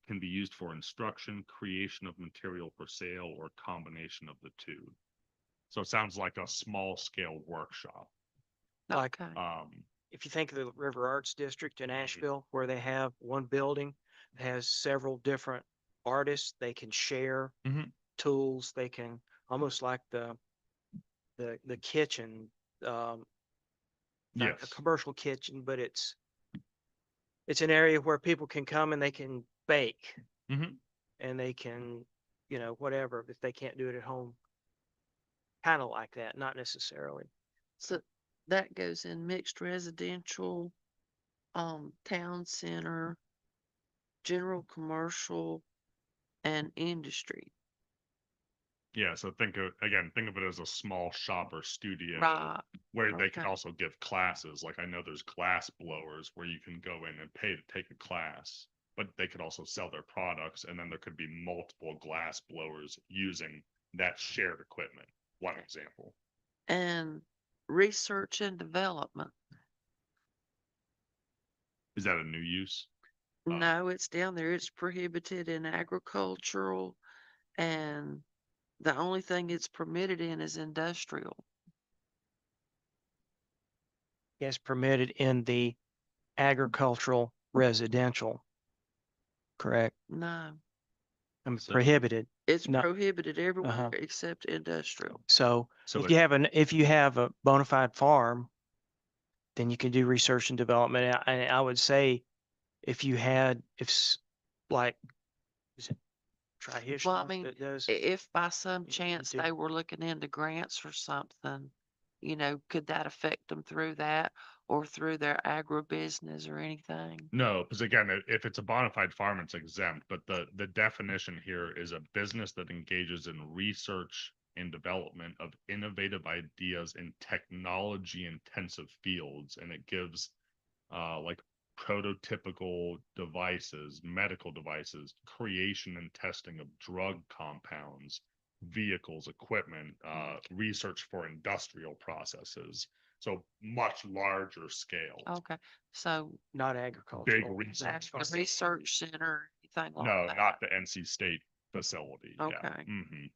Can be used for instruction, creation of material for sale, or combination of the two. So it sounds like a small scale workshop. Like, Okay. if you think of the River Arts District in Asheville, where they have one building that has several different artists, they can share Mhm. tools. They can almost like the kitchen, not a Yes. commercial kitchen, but it's an area where people can come and they can bake Mhm. and they can, whatever, if they can't do it at home. Kind of like that, not necessarily. So that goes in mixed residential, town center, general commercial, and industry. Yeah. So think of it as a small shop or studio Right. where they can Okay. also give classes. Like I know there's glass blowers where you can go in and pay to take a class, but they could also sell their products. And then there could be multiple glass blowers using that shared equipment. One example. And research and development. Is that a new use? No, it's down there. It's prohibited in agricultural, and the only thing it's permitted in is industrial. Yes, permitted in the agricultural residential, correct? No, So- Prohibited. it's No. prohibited everywhere Uh-huh. except industrial. So So if you have a bona fide farm, then you can do research and development. And I would say if you had, like, is it Well, I Trihisha mean, that does, if by some you chance do- they were looking into grants or something, could that affect them through that or through their agribusiness or anything? No, because again, if it's a bona fide farm, it's exempt, but the definition here is a business that engages in research and development of innovative ideas in technology intensive fields, and it gives like prototypical devices, medical devices, creation and testing of drug compounds, vehicles, equipment, research for industrial processes. So much larger scale. Okay, so not Big agricultural. research. a research center, anything like No, that? not the NC State facility. Yeah. Okay. Hmm.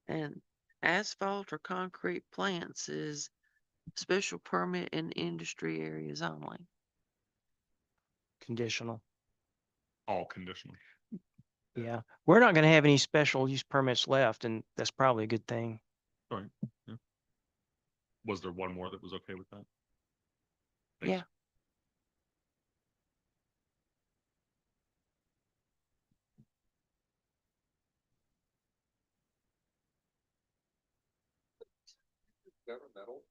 And asphalt or concrete plants is special permit in industry areas only. Conditional. All conditional. Yeah. We're not going to have any special use permits left, and that's probably a good thing. Sorry. Yeah. Was there one more that was okay with that? Yeah. Governmental.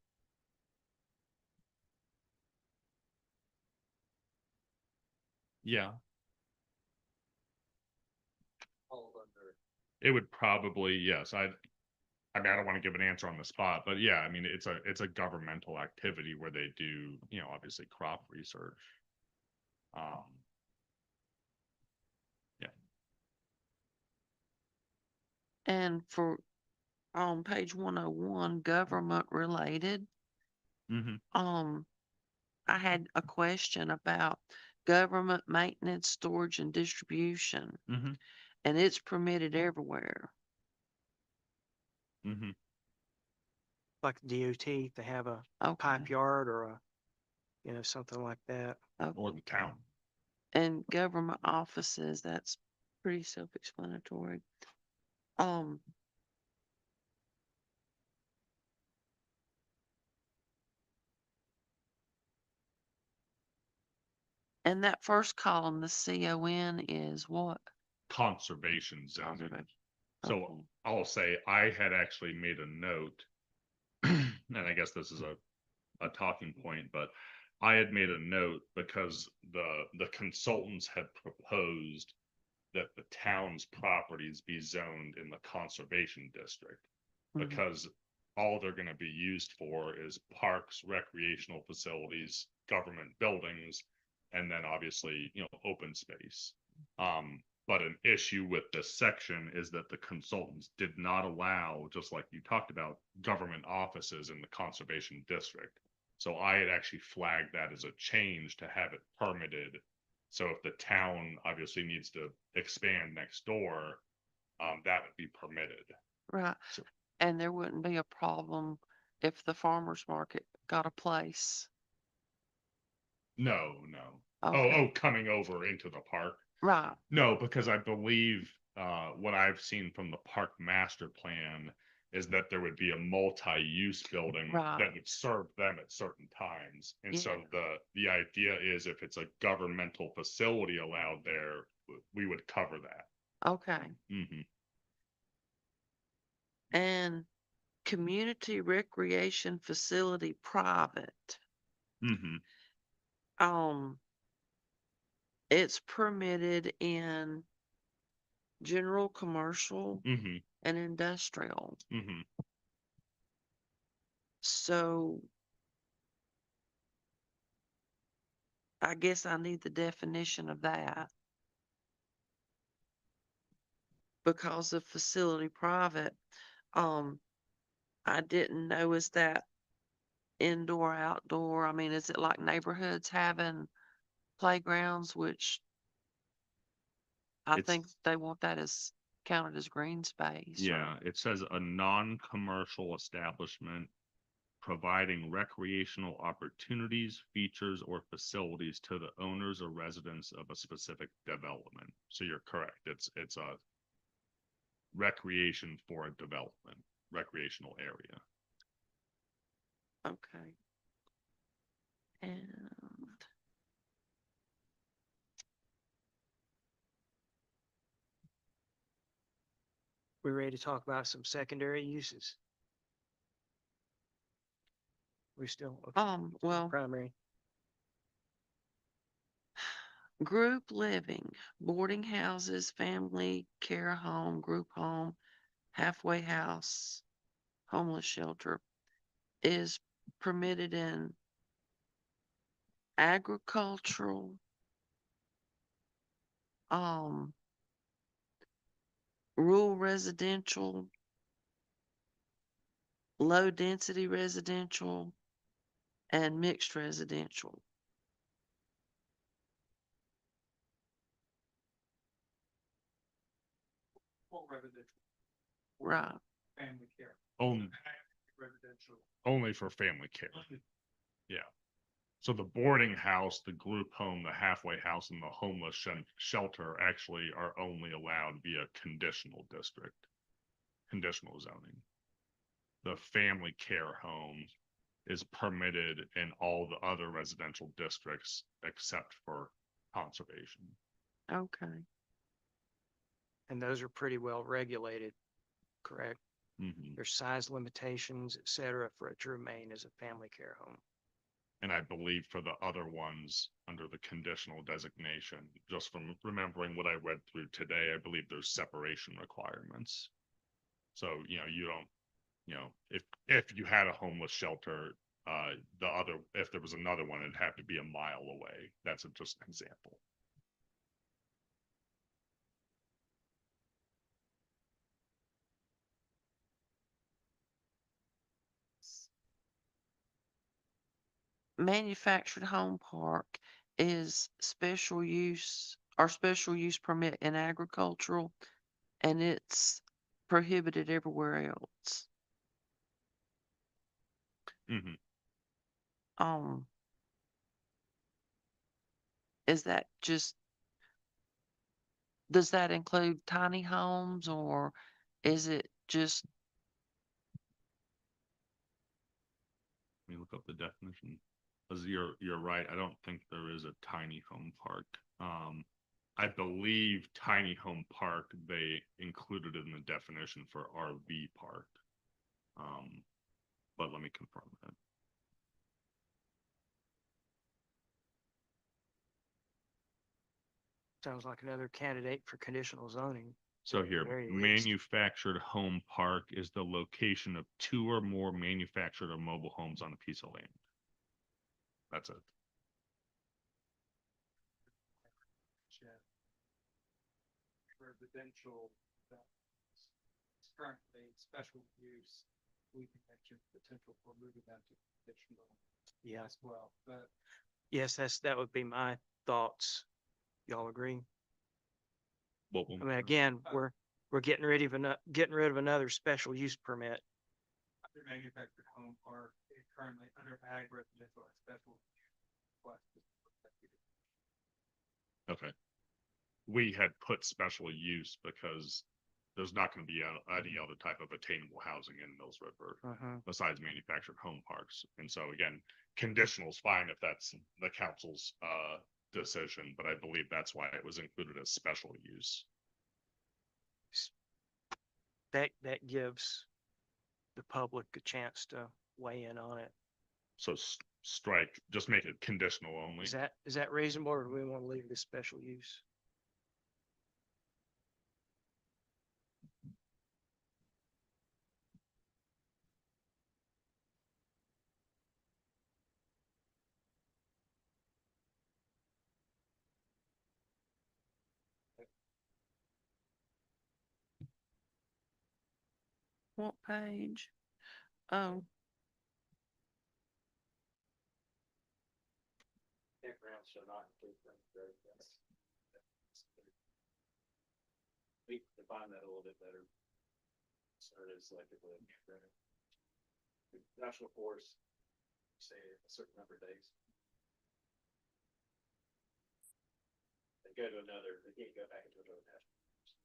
Yeah, All under. it would probably, yes, I mean, I don't want to give an answer on the spot, but yeah, I mean, it's a governmental activity where they do, you know, obviously crop research. Um, And for, on page 101, government related, mhm, I had a question about government maintenance, storage and distribution, mhm, and it's permitted everywhere. mhm. Like DOT, they have a Okay, pipe yard or a, something like that. Or okay. the town. And government offices, that's pretty self-explanatory. Um, and that first column, the CON is what? Conservation zoning. Conservation. So Okay. I'll say I had actually made a note, and I guess this is a talking point, but I had made a note because the consultants had proposed that the town's properties be zoned in the conservation district Mhm. because all they're going to be used for is parks, recreational facilities, government buildings, and then obviously, you know, open space. But an issue with this section is that the consultants did not allow, just like you talked about, government offices in the conservation district. So I had actually flagged that as a change to have it permitted. So if the town obviously needs to expand next door, that would be permitted. Right. So- And there wouldn't be a problem if the farmer's market got a place. No, no. Okay. Coming over into the park. Right. No, because I believe what I've seen from the park master plan is that there would be a multi-use building Right. that would serve them at certain times. And so Yeah. the idea is if it's a governmental facility allowed there, we would cover that. Okay. Hmm. And community recreation facility private. Hmm. Um, it's permitted in general, commercial, Hmm. and industrial. Hmm. So I guess I need the definition of that. Because of facility private, um, I didn't know, is that indoor, outdoor? I mean, is it like neighborhoods having playgrounds, which I It's think they want that as counted as green space or, Yeah, it says a non-commercial establishment providing recreational opportunities, features, or facilities to the owners or residents of a specific development. So you're correct. It's a recreation for a development, recreational area. okay. And We ready to talk about some secondary uses? We still, okay, well, primary. group living, boarding houses, family care home, group home, halfway house, homeless shelter is permitted in agricultural, um, rural residential, low density residential, and mixed residential. Full residential, Right. family care. Only, Residential. only for family care. Yeah. So the boarding house, the group home, the halfway house, and the homeless shelter actually are only allowed via conditional district, conditional zoning. The family care home is permitted in all the other residential districts except for conservation. Okay. And those are pretty well regulated, correct? Mhm. There's size limitations, et cetera, for it to remain as a family care home. And I believe for the other ones, under the conditional designation, just from remembering what I read through today, I believe there's separation requirements. So, you don't, if you had a homeless shelter, if there was another one, it'd have to be a mile away. That's just an example. Manufactured home park is special use or special use permit in agricultural, and it's prohibited everywhere else. Mhm. Um, is that just, does that include tiny homes or is it just, Let me look up the definition. Because you're right. I don't think there is a tiny home park. I believe tiny home park they included in the definition for RV park. But let me confirm that. Sounds like another candidate for conditional zoning. So here, Very least. manufactured home park is the location of 2 or more manufactured or mobile homes on a piece of land. That's it. Residential, that is currently special use, we can mention potential for moving that to conditional Yeah. as well, but Yes, that would be my thoughts. Y'all agree? What I mean, again, we're getting rid of another special use permit. under manufactured home park, it currently under ag residential and special use. Okay. We had put special use because there's not going to be any other type of attainable housing in Mills River besides manufactured home parks. And so again, conditional is fine if that's the council's decision, but I believe that's why it was included as special use. That gives the public a chance to weigh in on it. So strike, just make it conditional only. Is that reasonable, or do we want to leave this special use? what page? Oh, Campgrounds shall not include yes. We define that a little bit better. Started selectively in campground. National forest, say a certain number of days. They go to another, they can't go back into another national forest.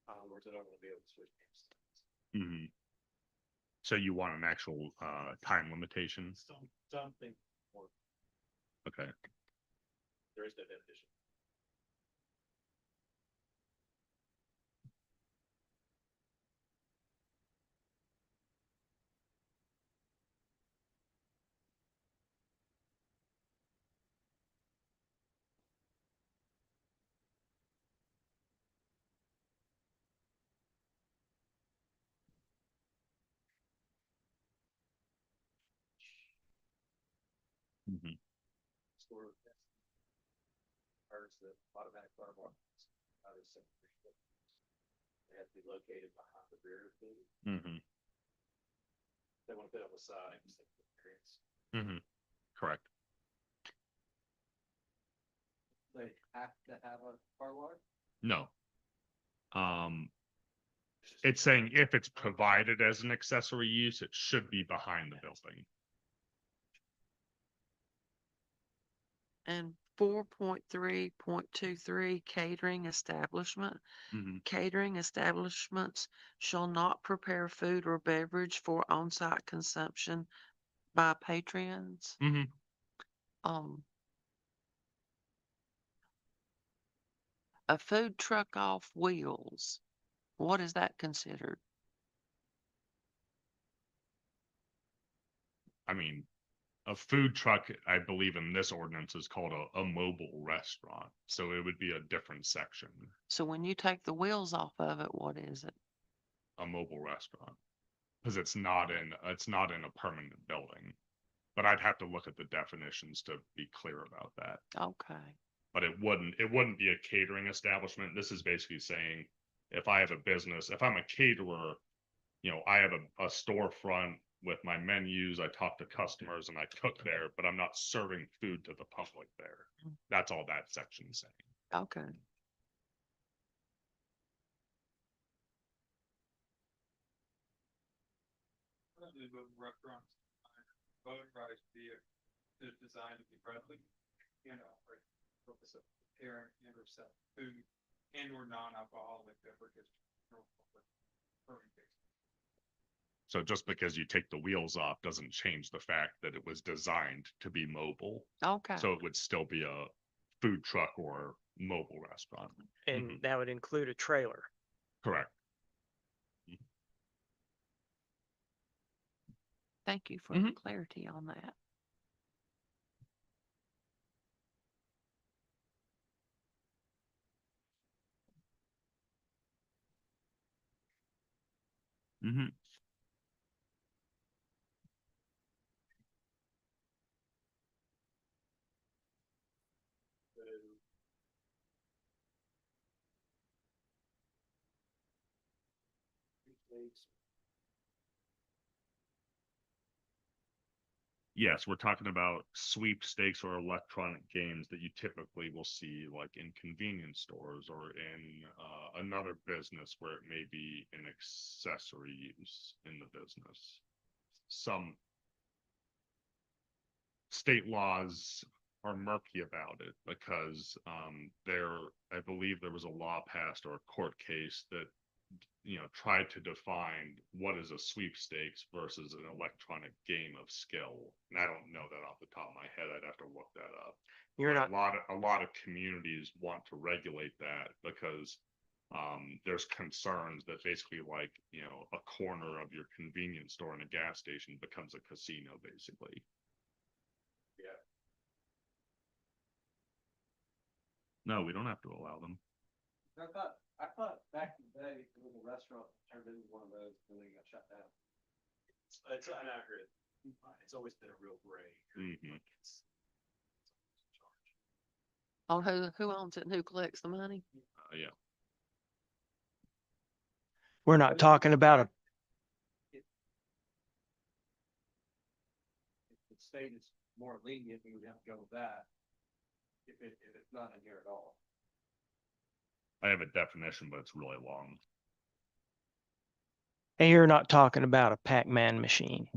Or they don't want to be able to switch names. Mhm. So you want an actual time limitation? Something more, Okay. there is no definition. Mhm. Store cars that automatic car markets. They have to be located behind the rear of the, Mhm. they want to put on the side. Experience. Mhm. Correct. They have to have a car wash? No. It's saying if it's provided as an accessory use, it should be behind the building. and 4.3.23 catering establishment. Mhm. Catering establishments shall not prepare food or beverage for on-site consumption by patrons. Mhm. Um, a food truck off wheels, what is that considered? I mean, a food truck, I believe in this ordinance is called a mobile restaurant. So it would be a different section, So when you take the wheels off of it, what is it? a mobile restaurant. Because it's not in a permanent building. But I'd have to look at the definitions to be clear about that. Okay, But it wouldn't be a catering establishment. This is basically saying if I have a business, if I'm a caterer, I have a storefront with my menus, I talk to customers and I cook there, but I'm not serving food to the public there. That's all that section's saying. okay. Currently, with restaurants, voting rights is designed to be friendly and operate for the purpose of preparing and or selling food and or non-alcoholic beverages. So just because you take the wheels off doesn't change the fact that it was designed to be mobile. Okay. So it would still be a food truck or mobile restaurant. And Mhm. that would include a trailer. Correct. Thank you for the Mhm. clarity on that. Mm-hmm. Yes, we're talking about sweepstakes or electronic games that you typically will see like in convenience stores or in another business where it may be an accessory use in the business. Some state laws are murky about it because I believe there was a law passed or a court case that tried to define what is a sweepstakes versus an electronic game of skill. And I don't know that off the top of my head. I'd have to look that up. You're But not, a lot of communities want to regulate that because there's concerns that basically like a corner of your convenience store and a gas station becomes a casino basically. Yeah. No, we don't have to allow them. I thought back in the day, the little restaurant turned into one of those and then got shut down. It's I heard it's always been a real gray. Mhm. On who owns it and who collects the money? Yeah. we're not talking about a, If the state is more lenient, we would have to go with that. If it's not in here at all. I have a definition, but it's really long. and you're not talking about a Pac-Man machine.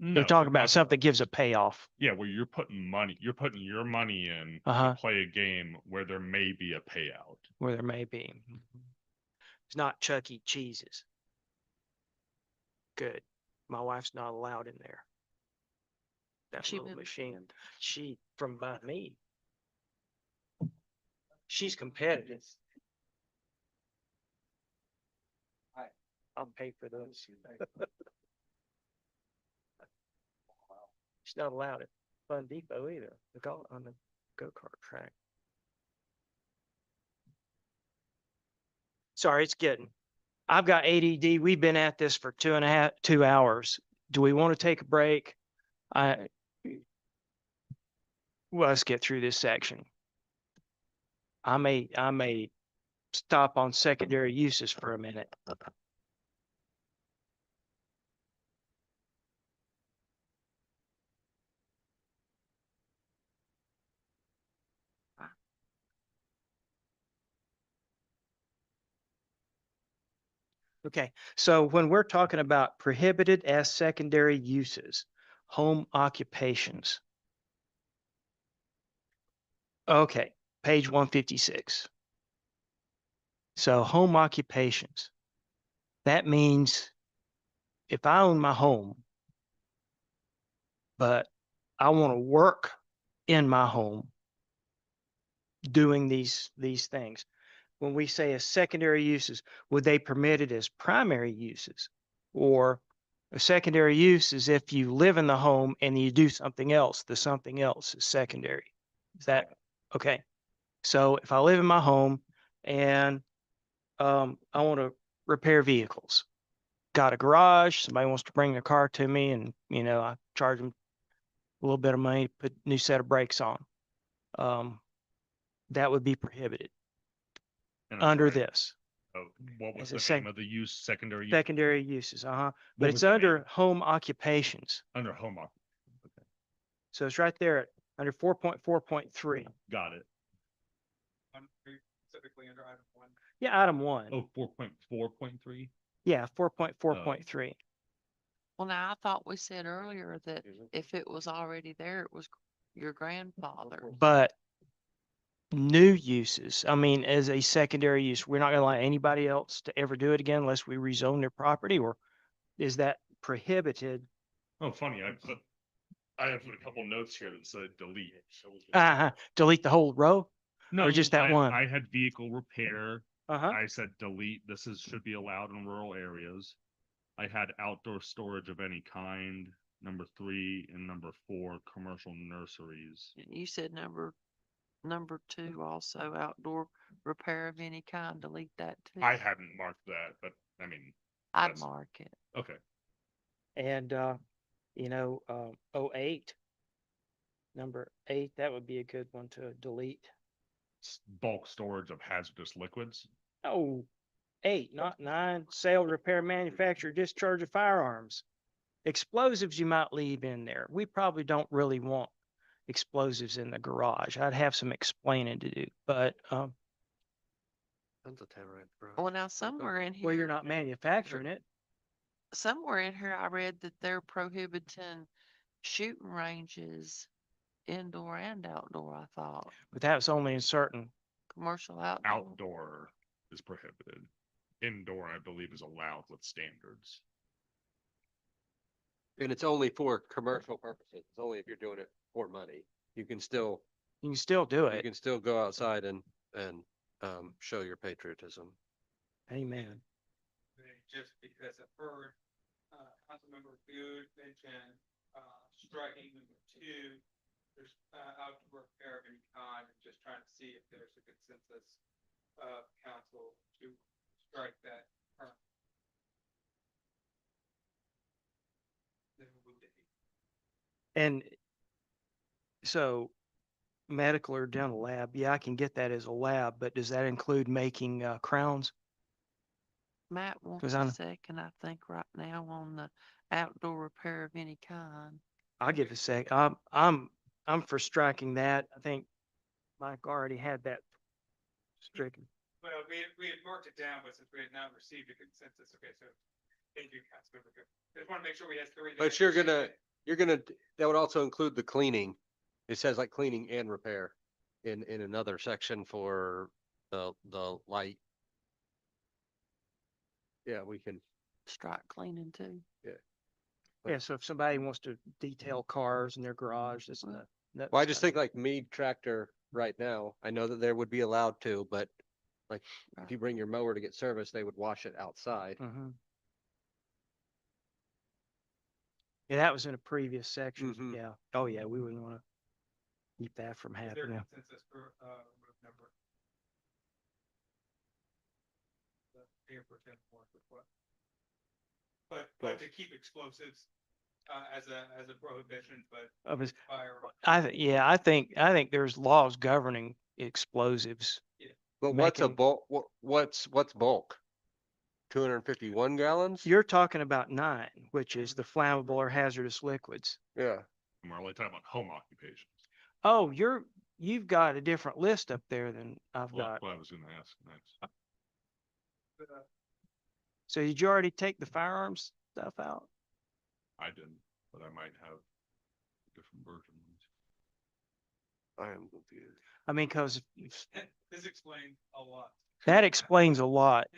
No, You're talking we're about talking- something that gives a payoff. Yeah, where you're putting your money in Uh-huh. to play a game where there may be a payout. Where there may be. It's not Chuck E. Cheese's. Good. My wife's not allowed in there. That She little moved machine. in. She from by me. She's competitive. I'll pay for those. She's not allowed at Fun Depot either. On the go-kart track. Sorry, it's getting. I've got ADD. We've been at this for 2 hours. Do we want to take a break? Well, let's get through this section. I may stop on secondary uses for a minute. Okay, so when we're talking about prohibited as secondary uses, home occupations. Okay, page 156. So home occupations. That means if I own my home, but I want to work in my home doing these things, when we say as secondary uses, would they permit it as primary uses? Or a secondary use is if you live in the home and you do something else, the something else is secondary. Is that, okay? So if I live in my home and I want to repair vehicles, got a garage, somebody wants to bring their car to me and, I charge them a little bit of money, put a new set of brakes on. That would be prohibited And I'm under sorry, this. what was As the a name of the use, secondary use? Secondary uses, but What it's was the name? under home occupations. Under home occupation. Okay, So it's right there under 4.4.3. got it. Specifically under item one. Yeah, item one. Oh, 4.4.3? Yeah, 4.4.3. Well, now I thought we said earlier that if it was already there, it was your grandfather. But new uses, I mean, as a secondary use, we're not gonna allow anybody else to ever do it again unless we rezone their property, or is that prohibited? Oh, funny, I have a couple notes here that said delete. Delete the whole row? No, just that one? I had vehicle repair. Uh-huh. I said delete, this should be allowed in rural areas. I had outdoor storage of any kind, number 3, and number 4, commercial nurseries. You said number 2 also, outdoor repair of any kind, delete that too. I hadn't marked that, but I mean, I'd that's- mark it. okay. And, 08, number 8, that would be a good one to delete. Bulk storage of hazardous liquids. Oh, 8, not 9, sale, repair, manufacture, discharge of firearms. Explosives you might leave in there. We probably don't really want explosives in the garage. I'd have some explaining to do, but, Tons of tamarack, bro. Well, now somewhere in here. well, you're not manufacturing it. Somewhere in here, I read that they're prohibiting shooting ranges, indoor and outdoor, I thought, But that was only in certain, commercial outdoor. Outdoor is prohibited. Indoor, I believe, is allowed with standards. And it's only for commercial purposes. It's only if you're doing it for money. You can still, you can still do you it. can still go outside and, show your patriotism. Amen. Just because I've heard, Councilmember Good mention, striking number 2, there's, outdoor repair of any kind, and just trying to see if there's a consensus of council to strike that term. Then we'll move to 8. And so medical or dental lab, yeah, I can get that as a lab, but does that include making crowns? Matt wants 'Cause a I'm- second, I think, right now on the outdoor repair of any kind. I'll give a sec. I'm for striking that. I think Mike already had that stricken. Well, we had marked it down, but since we had not received a consensus, okay, so thank you, Councilmember Good. Just want to make sure we have 3. But that would also include the cleaning. It says like cleaning and repair in another section for the light. Yeah, we can, Strike cleaning too. Yeah, so if somebody wants to detail cars in their garage, that's not. well, I just think like Mead tractor right now, I know that there would be allowed to, but like if you bring your mower to get service, they would wash it outside. Mm-hmm. Yeah, that was in a previous section. Mhm. Yeah. Oh, yeah, we wouldn't want to keep that from Is there happening. consensus for, remove number? The mayor pro tem board request. But to keep explosives, as a prohibition, but Of his- fire. I think there's laws governing explosives. But what's a Making- bulk, what's bulk? 251 gallons? You're talking about 9, which is the flammable or hazardous liquids. Yeah. And we're only talking about home occupations. Oh, you've got a different list up there than I've Well, got. that's what I was gonna ask next. So did you already take the firearms stuff out? I didn't, but I might have different versions. I am confused. I mean, because This explains a lot. that explains a lot.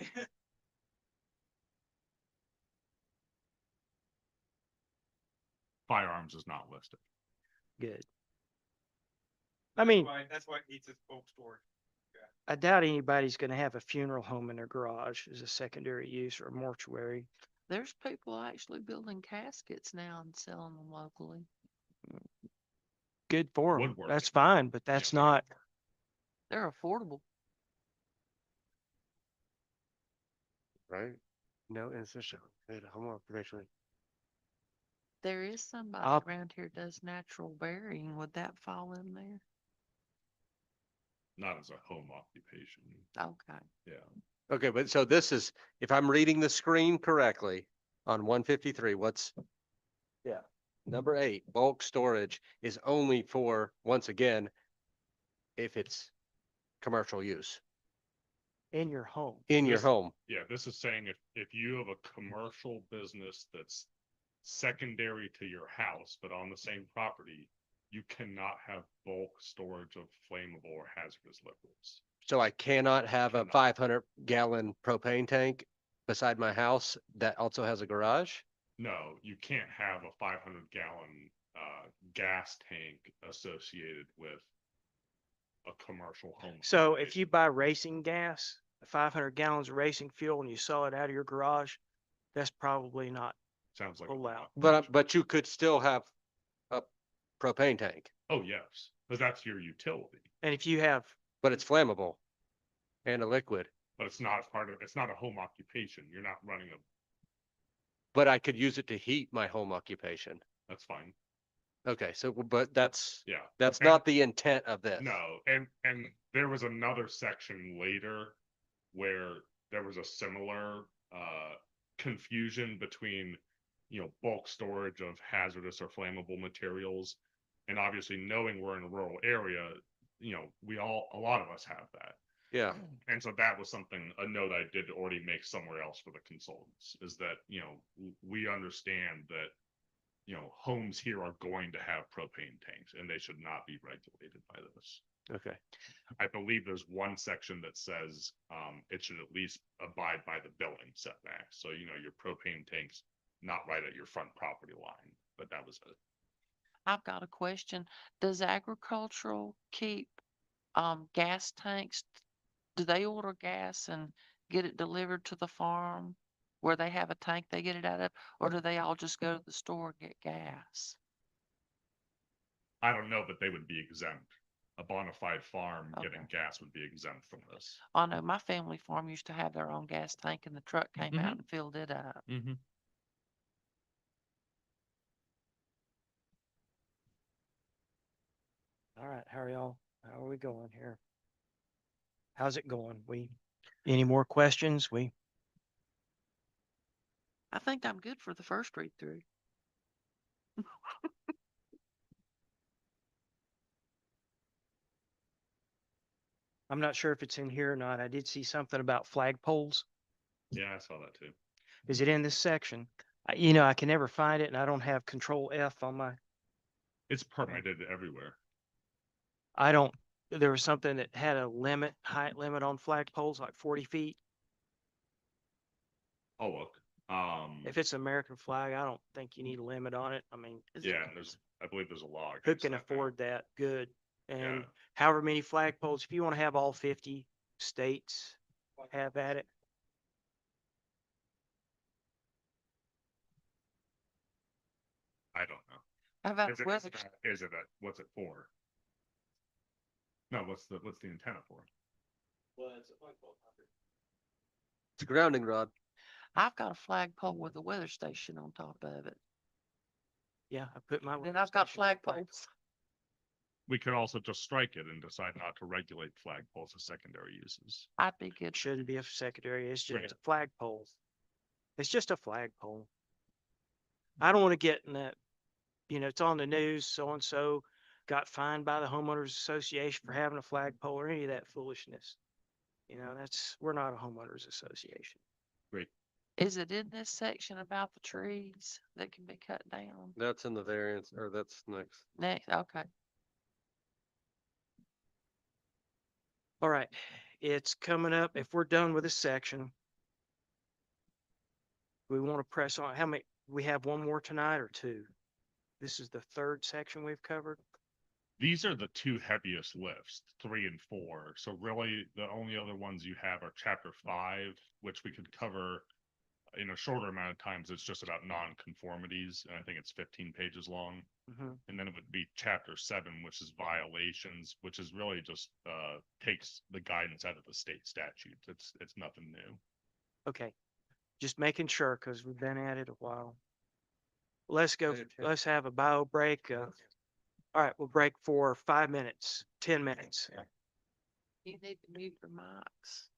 Firearms is not listed. Good. I mean, That's why it needs its bulk storage. I doubt anybody's gonna have a funeral home in their garage as a secondary use or a mortuary. There's people actually building caskets now and selling them locally. Good for them. Woodworking. That's fine, but that's not, They're affordable. Right? No, institution, home occupation. There is somebody I'll- around here does natural burying. Would that fall in there? Not as a home occupation. Okay. Yeah. Okay, but so this is, if I'm reading the screen correctly, on 153, what's? Yeah. Number 8, bulk storage is only for, once again, if it's commercial use in your home. in your This- home. Yeah, this is saying if you have a commercial business that's secondary to your house, but on the same property, you cannot have bulk storage of flammable or hazardous liquids. So I cannot have a Cannot. 500-gallon propane tank beside my house that also has a garage? No, you can't have a 500-gallon gas tank associated with a commercial home. So if occupation. you buy racing gas, 500 gallons of racing fuel, and you sell it out of your garage, that's probably not. Sounds like a allow. lot. But you could still have a propane tank, Oh, yes, because that's your utility, And if you have, but it's flammable and a liquid. but it's not it's not a home occupation. You're not running a, But I could use it to heat my home occupation. that's fine. Okay, so, but that's Yeah. that's And- not the intent of this. No, and there was another section later where there was a similar confusion between, you know, bulk storage of hazardous or flammable materials. And obviously knowing we're in a rural area, you know, a lot of us have that. Yeah, And so that was something, a note I did already make somewhere else for the consultants, is that, you know, we understand that, you know, homes here are going to have propane tanks and they should not be regulated by this. okay. I believe there's one section that says it should at least abide by the building setbacks. So, you know, your propane tanks not right at your front property line, but that was it. I've got a question. Does agricultural keep gas tanks? Do they order gas and get it delivered to the farm where they have a tank they get it out of? Or do they all just go to the store and get gas? I don't know, but they would be exempt. A bona fide farm getting Okay. gas would be exempt from this. I know my family farm used to have their own gas tank and the truck came out Mhm. and filled it up. Mm-hmm. all right, how are we going here? How's it going? Any more questions? I think I'm good for the first read through. I'm not sure if it's in here or not. I did see something about flagpoles. Yeah, I saw that too. Is it in this section? You know, I can never find it and I don't have control F on my, It's permitted everywhere. there was something that had a height limit on flagpoles, like 40 feet. Oh, look. If it's American flag, I don't think you need a limit on it. I mean, Is Yeah, it? I believe there's a law. who against can that now. afford that? Good. And Yeah. however many flagpoles, if you want to have all 50 states have at it. I don't know. How about Is it, weather? what's it for? No, what's the antenna for? It's a grounding rod. I've got a flagpole with a weather station on top of it. Yeah, I put my. Then I've got flagpoles. We could also just strike it and decide not to regulate flagpoles as secondary uses. I'd be good. Shouldn't be a secondary. It's Right. just a flagpole. It's just a flagpole. I don't want to get in that, you know, it's on the news, so-and-so got fined by the homeowners association for having a flagpole or any of that foolishness. You know, we're not a homeowners association. Great. Is it in this section about the trees that can be cut down? That's in the variance, or that's next. Next, okay. All right, it's coming up. If we're done with this section, we want to press on. We have one more tonight or two? This is the third section we've covered. these are the two heaviest lifts, 3 and 4. So really, the only other ones you have are chapter 5, which we could cover in a shorter amount of times. It's just about non-conformities, and I think it's 15 pages long. Mhm. And then it would be chapter 7, which is violations, which is really just takes the guidance out of the state statutes. It's nothing new. Okay, just making sure, because we've been at it a while. Let's go, let's have a bio break. All right, we'll break for 5 minutes, 10 minutes. You need to mute your mics.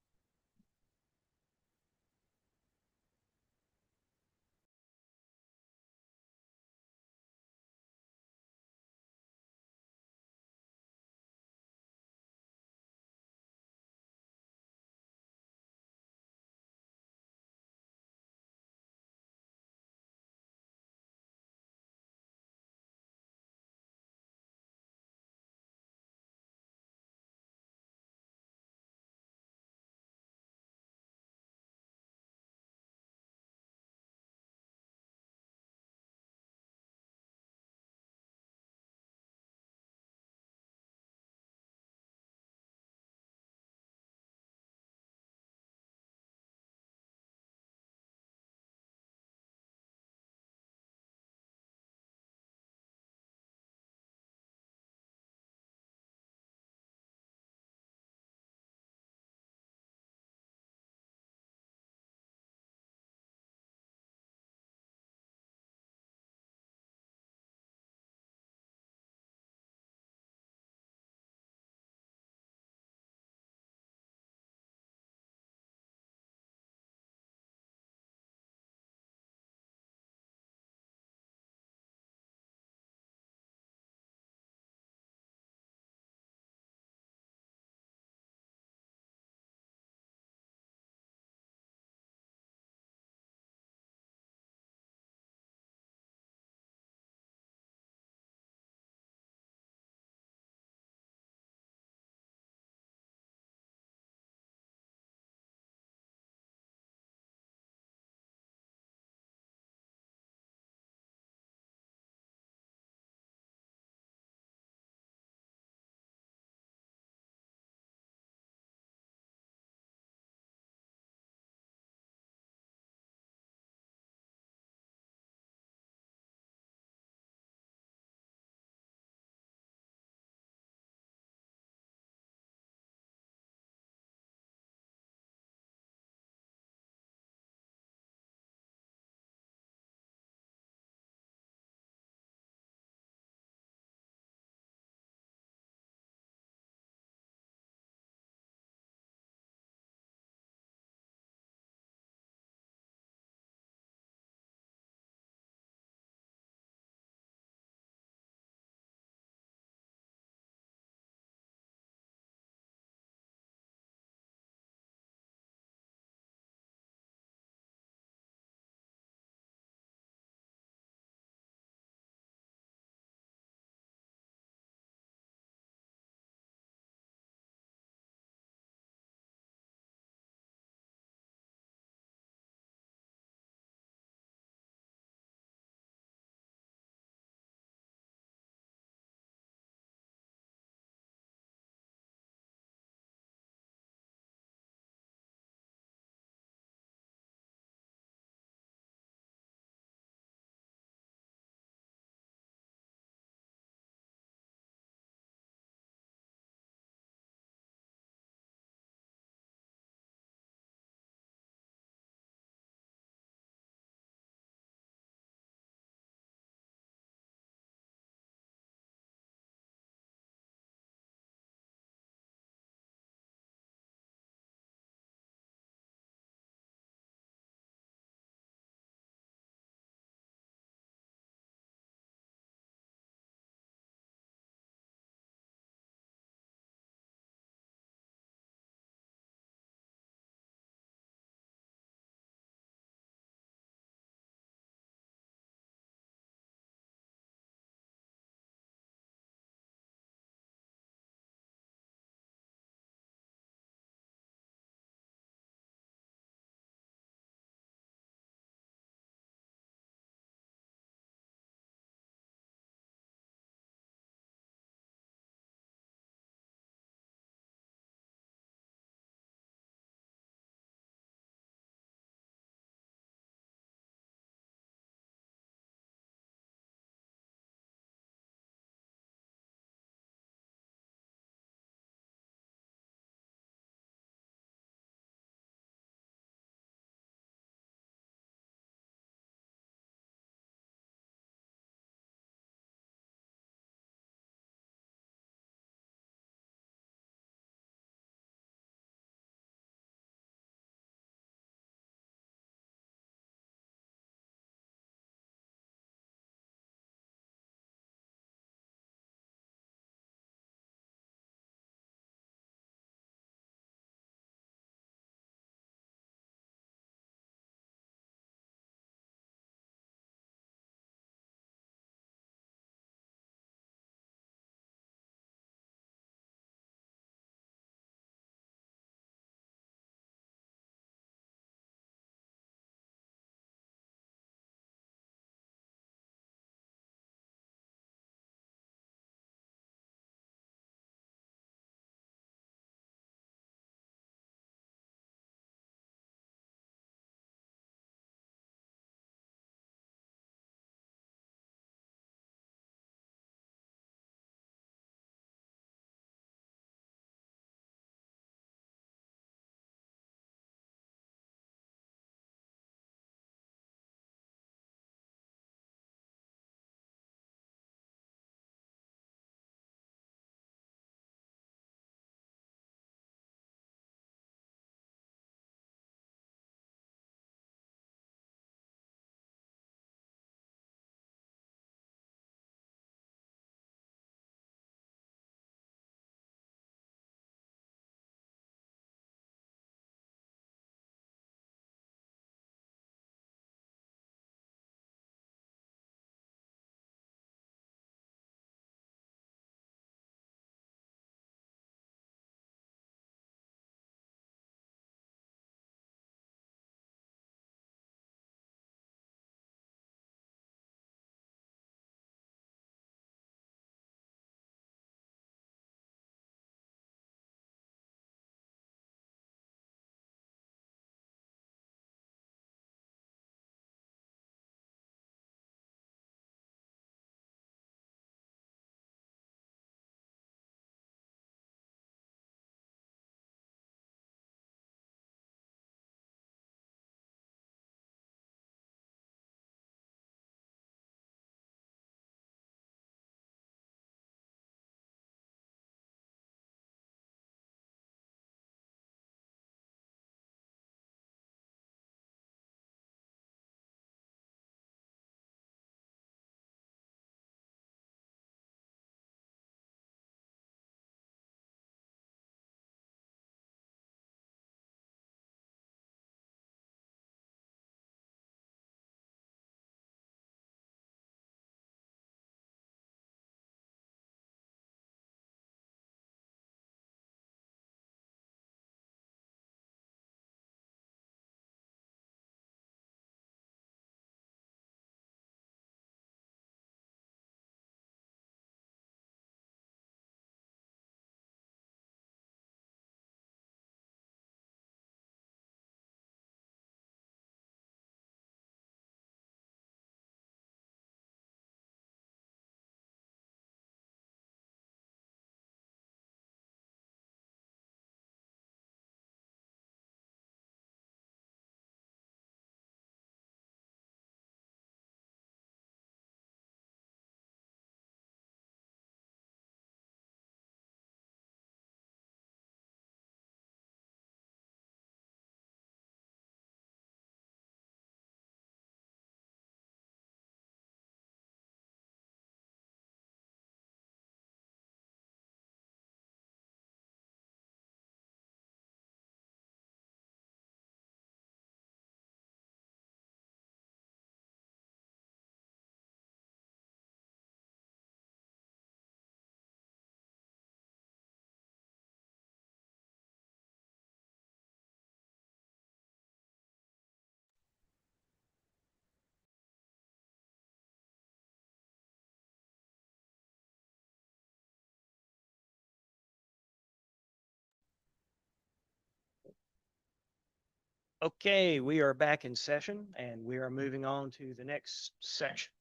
Okay, we are back in session and we are moving on to the next section,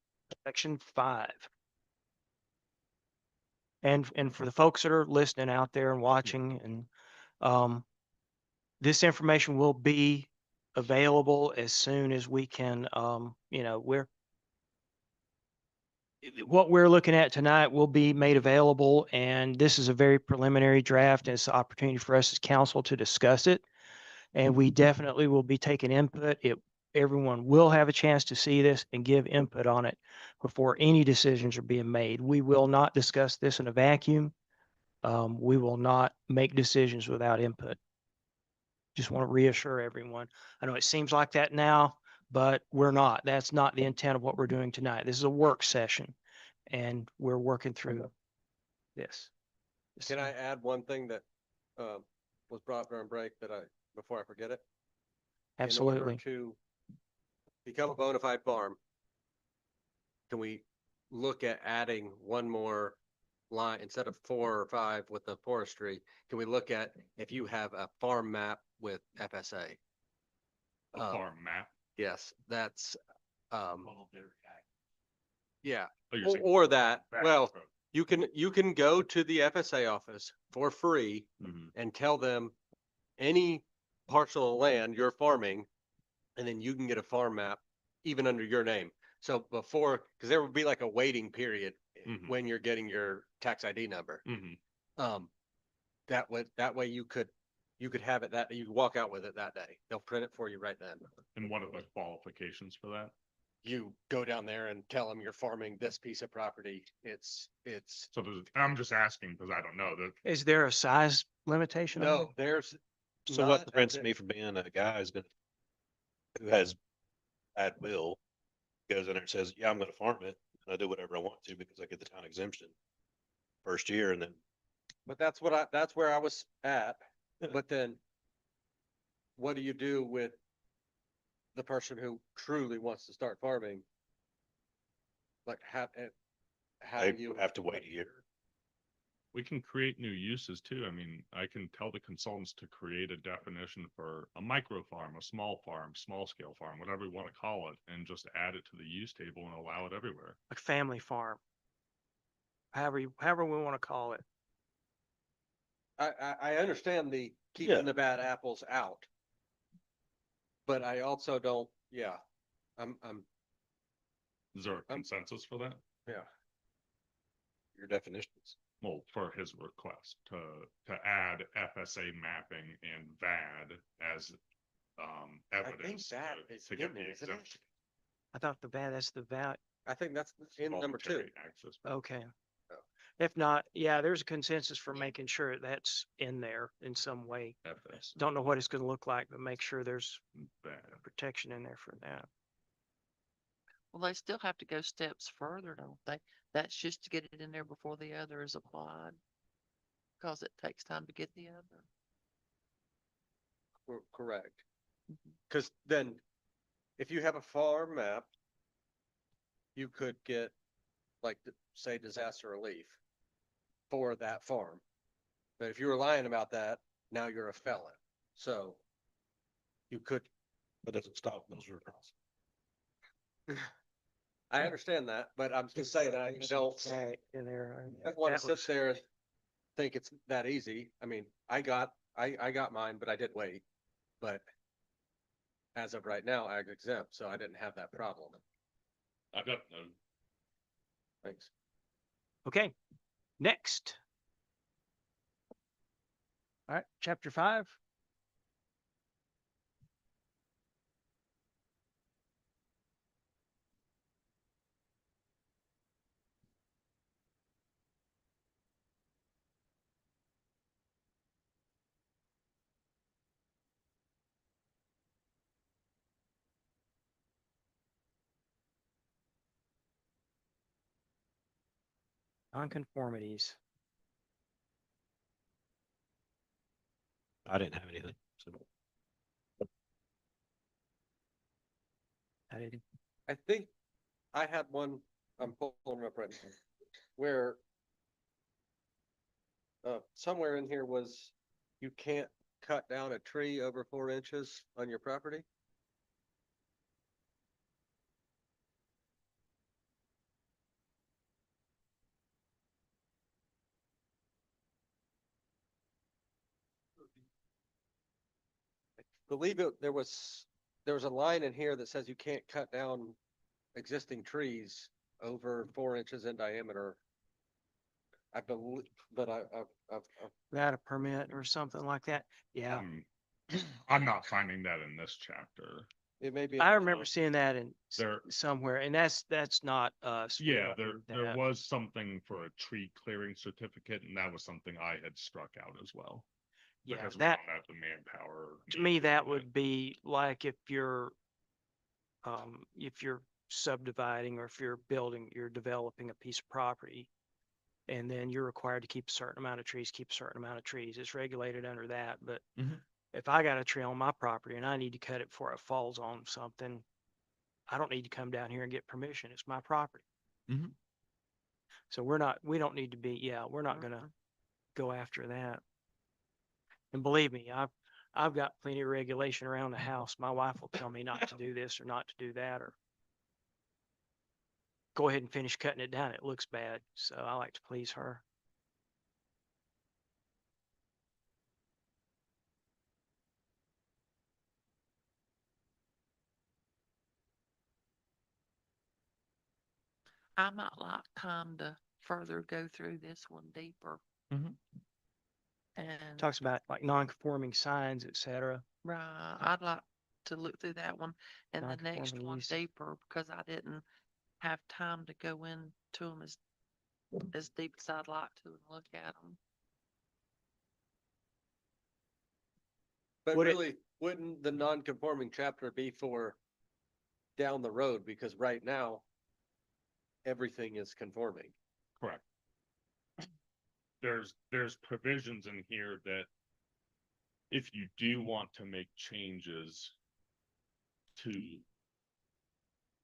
section 5. And for the folks that are listening out there and watching and this information will be available as soon as we can, what we're looking at tonight will be made available, and this is a very preliminary draft. And it's an opportunity for us as council to discuss it. And we definitely will be taking input. Everyone will have a chance to see this and give input on it before any decisions are being made. We will not discuss this in a vacuum. We will not make decisions without input. Just want to reassure everyone. I know it seems like that now, but we're not. That's not the intent of what we're doing tonight. This is a work session and we're working through this. Can I add one thing that, was brought up during break before I forget it? In order Absolutely. to become a bona fide farm, can we look at adding one more line instead of 4 or 5 with the forestry? Can we look at if you have a farm map with FSA? A farm map. Yes, that's, yeah, Oh, you're or, saying or that, back well, road. you can go to the FSA office for free Mhm. and tell them any parcel of land you're farming, and then you can get a farm map even under your name. So before, because there would be like a waiting period Mhm. when you're getting your tax ID number. Mhm. That way you could have it you could walk out with it that day. They'll print it for you right then. And what are the qualifications for that? You go down there and tell them you're farming this piece of property. It's, So I'm just asking because I don't know that. Is there a size limitation on it? no, there's. So not what as prevents it- me from being a guy who has at will, goes in there and says, yeah, I'm gonna farm it, and I do whatever I want to because I get the town exemption first year, and then But that's where I was at. But then what do you do with the person who truly wants to start farming? Like how I do you have to wait a year. We can create new uses too. I mean, I can tell the consultants to create a definition for a micro farm, a small farm, small scale farm, whatever we want to call it, and just add it to the use table and allow it everywhere. Like family farm? However we want to call it. I understand the Yeah. keeping the bad apples out. But I also don't, yeah, I'm, Is there a consensus for that? yeah. Your definitions. Well, for his request to add FSA mapping and VAD as evidence that to, is to get in the there, isn't it? exemption. I thought that's the value. I think that's in number 2. Voluntary access. Okay. Oh. If not, yeah, there's a consensus for making sure that's in there in some way. FS. Don't know what it's going to look like, but make sure there's VAD. protection in there for that. Well, they still have to go steps further, don't they? That's just to get it in there before the other is applied. Because it takes time to get the other. Correct. Mhm. Cause then if you have a farm map, you could get like, say, disaster relief for that farm. But if you were lying about that, now you're a felon. So you could, That doesn't stop those referrals. I understand that, but I'm just saying, I don't, Right in there. I don't want That to sit looks- there and think it's that easy. I mean, I got mine, but I did wait. But as of right now, ag exempt, so I didn't have that problem. I've got no. Thanks. Okay, next. All right, chapter 5. Nonconformities. I didn't have anything, so. I didn't. I think I had one, I'm pulling up right now, where somewhere in here was, you can't cut down a tree over 4 inches on your property? I believe there was a line in here that says you can't cut down existing trees over 4 inches in diameter. I believe, but Without a permit or something like that. Yeah, I'm not finding that in this chapter. it may be. I remember seeing that in There, somewhere, and that's not us. We yeah, don't do there that. was something for a tree clearing certificate, and that was something I had struck out as well. Yeah, Because we that, don't have the manpower. to needed me, do that it. would be like if you're subdividing or if you're building, you're developing a piece of property. And then you're required to keep a certain amount of trees, keep a certain amount of trees. It's regulated under that, but Mhm. if I got a tree on my property and I need to cut it before it falls on something, I don't need to come down here and get permission. It's my property. Mhm. So we don't need to be, yeah, we're not gonna go after that. And believe me, I've got plenty of regulation around the house. My wife will tell me not to do this or not to do that, or go ahead and finish cutting it down. It looks bad. So I like to please her. I might like time to further go through this one deeper. Mhm. And, Talks about like non-conforming signs, et cetera. right, I'd like to look through that one and the next Non-conforming one use. deeper, because I didn't have time to go into them as deep as I'd like to and look at them. But Would it- really, wouldn't the non-conforming chapter be for down the road? Because right now, everything is conforming. Correct. There's provisions in here that if you do want to make changes to,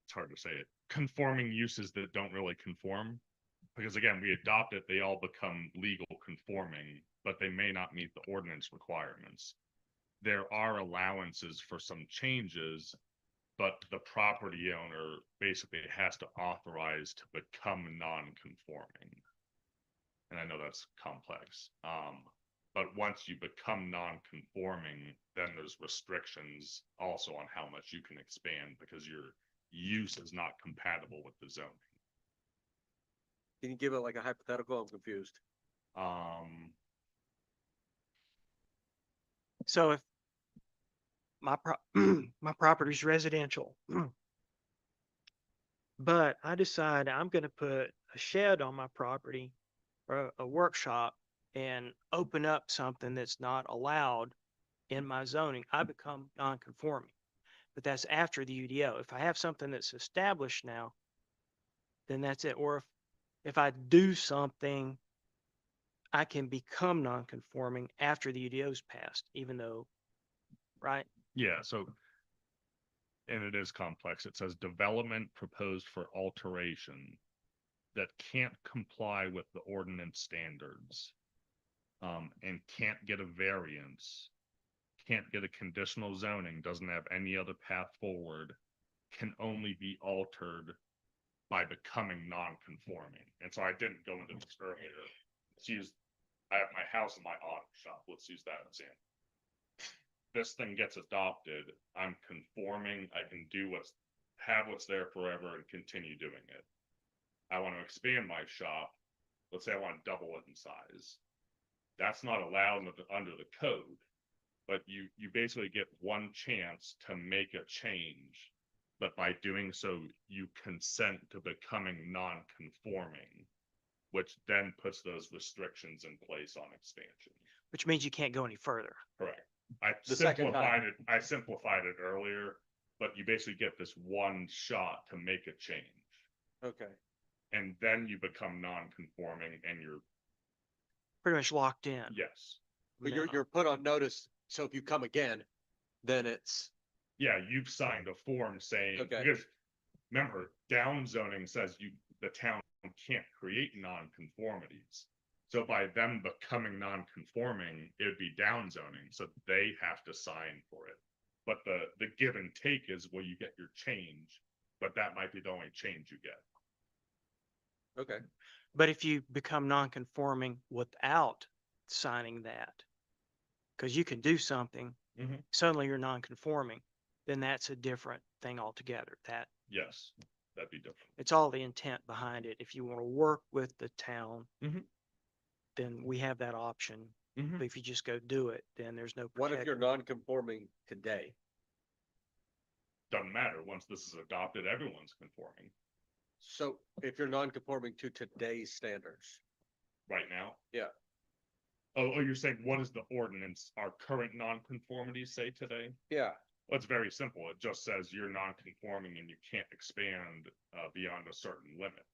it's hard to say it, conforming uses that don't really conform, because again, we adopt it, they all become legal conforming, but they may not meet the ordinance requirements. There are allowances for some changes, but the property owner basically has to authorize to become non-conforming. And I know that's complex. But once you become non-conforming, then there's restrictions also on how much you can expand because your use is not compatible with the zoning. Can you give it like a hypothetical? I'm confused. So if my property's residential, but I decide I'm gonna put a shed on my property or a workshop and open up something that's not allowed in my zoning, I become non-conforming. But that's after the UDO. If I have something that's established now, then that's it. Or if I do something, I can become non-conforming after the UDO's passed, even though, right? Yeah, so, and it is complex. It says development proposed for alteration that can't comply with the ordinance standards, and can't get a variance, can't get a conditional zoning, doesn't have any other path forward, can only be altered by becoming non-conforming. And so I didn't go into this earlier. I have my house and my auto shop. Let's use that example. This thing gets adopted. I'm conforming. I can do have what's there forever and continue doing it. I want to expand my shop. Let's say I want to double it in size. That's not allowed under the code, but you basically get one chance to make a change. But by doing so, you consent to becoming non-conforming, which then puts those restrictions in place on expansion. Which means you can't go any further. Correct. I The second time. simplified it earlier, but you basically get this one shot to make a change. Okay. And then you become non-conforming and you're, Pretty much locked in. yes. But you're put on notice. So if you come again, then it's, Yeah, you've signed a form saying, Okay. because remember, down zoning says the town can't create non-conformities. So by them becoming non-conforming, it would be down zoning, so they have to sign for it. But the give and take is, well, you get your change, but that might be the only change you get. Okay. But if you become non-conforming without signing that, because you can do something, Mhm. suddenly you're non-conforming, then that's a different thing altogether. That Yes, that'd be different. it's all the intent behind it. If you want to work with the town, Mhm. then we have that option. Mhm. But if you just go do it, then there's no What if you're protection. non-conforming today? Doesn't matter. Once this is adopted, everyone's conforming So if you're non-conforming to today's standards, right now. Yeah. Oh, you're saying what is the ordinance, our current non-conformity say today? yeah, Well, it's very simple. It just says you're non-conforming and you can't expand beyond a certain limit.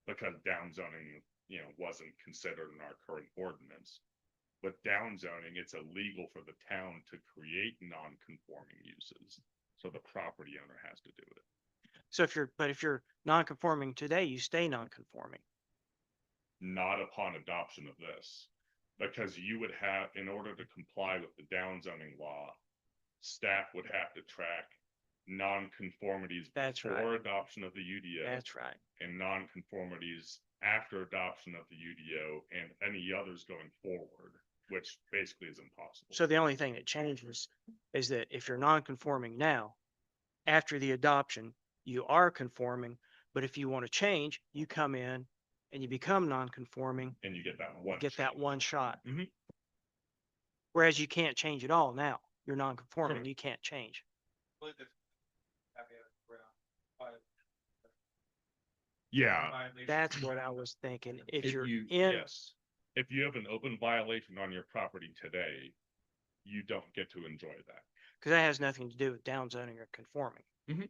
Because down zoning, wasn't considered in our current ordinance. With down zoning, it's illegal for the town to create non-conforming uses. So the property owner has to do it. So if you're non-conforming today, you stay non-conforming. Not upon adoption of this. Because you would have, in order to comply with the down zoning law, staff would have to track non-conformities That's before right. adoption of the UDO That's right. and non-conformities after adoption of the UDO and any others going forward, which basically is impossible. So the only thing that changes is that if you're non-conforming now, after the adoption, you are conforming. But if you want to change, you come in and you become non-conforming, And you get that one. get that one shot. Mhm. Whereas you can't change at all now. You're non-conforming, Correct. you can't change. Believe that having a around five Yeah, violations. That's what I was thinking. If if you're you, in, yes, if you have an open violation on your property today, you don't get to enjoy that. because that has nothing to do with downzoning or conforming. Mhm.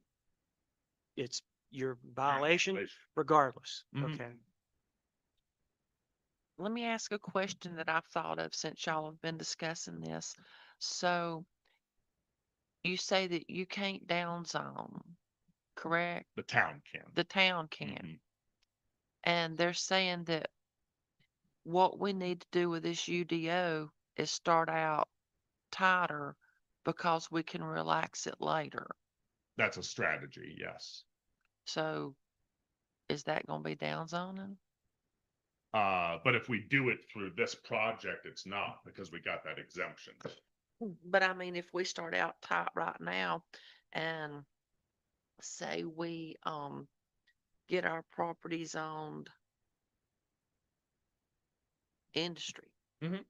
It's your violation Violation. regardless. Mhm. Okay. Let me ask a question that I've thought of since y'all have been discussing this. So you say that you can't downzone, correct? The town can. The town can. Mhm. And they're saying that what we need to do with this UDO is start out tighter because we can relax it later. That's a strategy, yes. So is that gonna be downzoning? But if we do it through this project, it's not because we got that exemption. But I mean, if we start out tight right now and say we get our properties owned industry Mhm.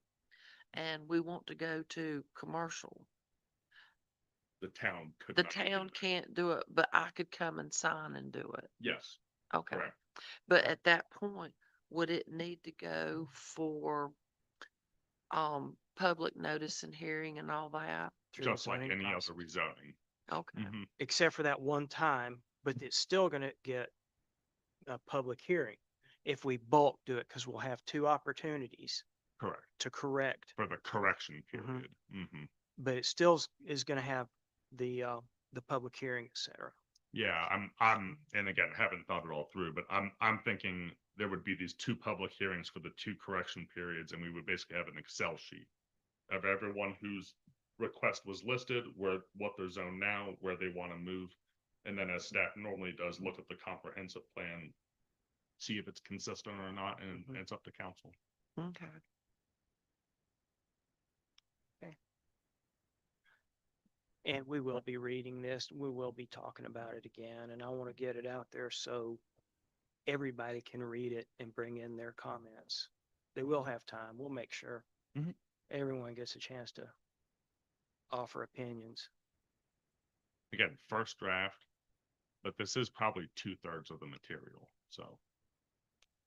and we want to go to commercial, The town could the not do town that. can't do it, but I could come and sign and do it. Yes, Okay. correct. But at that point, would it need to go for public notice and hearing and all that? Through the Just like zoning any other process. rezoning. Okay. Mhm. Except for that one time, but it's still gonna get a public hearing if we bulk do it, because we'll have two opportunities Correct. to correct. For the correction Mhm. period. Mhm. But it still is gonna have the public hearing, et cetera. Yeah, and again, haven't thought it all through, but I'm thinking there would be these two public hearings for the two correction periods, and we would basically have an Excel sheet of everyone whose request was listed, what they're zoned now, where they want to move. And then as staff normally does, look at the comprehensive plan, see if it's consistent or not, and Mhm. it's up to council. Okay. And we will be reading this, we will be talking about it again, and I want to get it out there so everybody can read it and bring in their comments. They will have time. We'll make sure Mhm. everyone gets a chance to offer opinions. Again, first draft, but this is probably 2/3 of the material, so.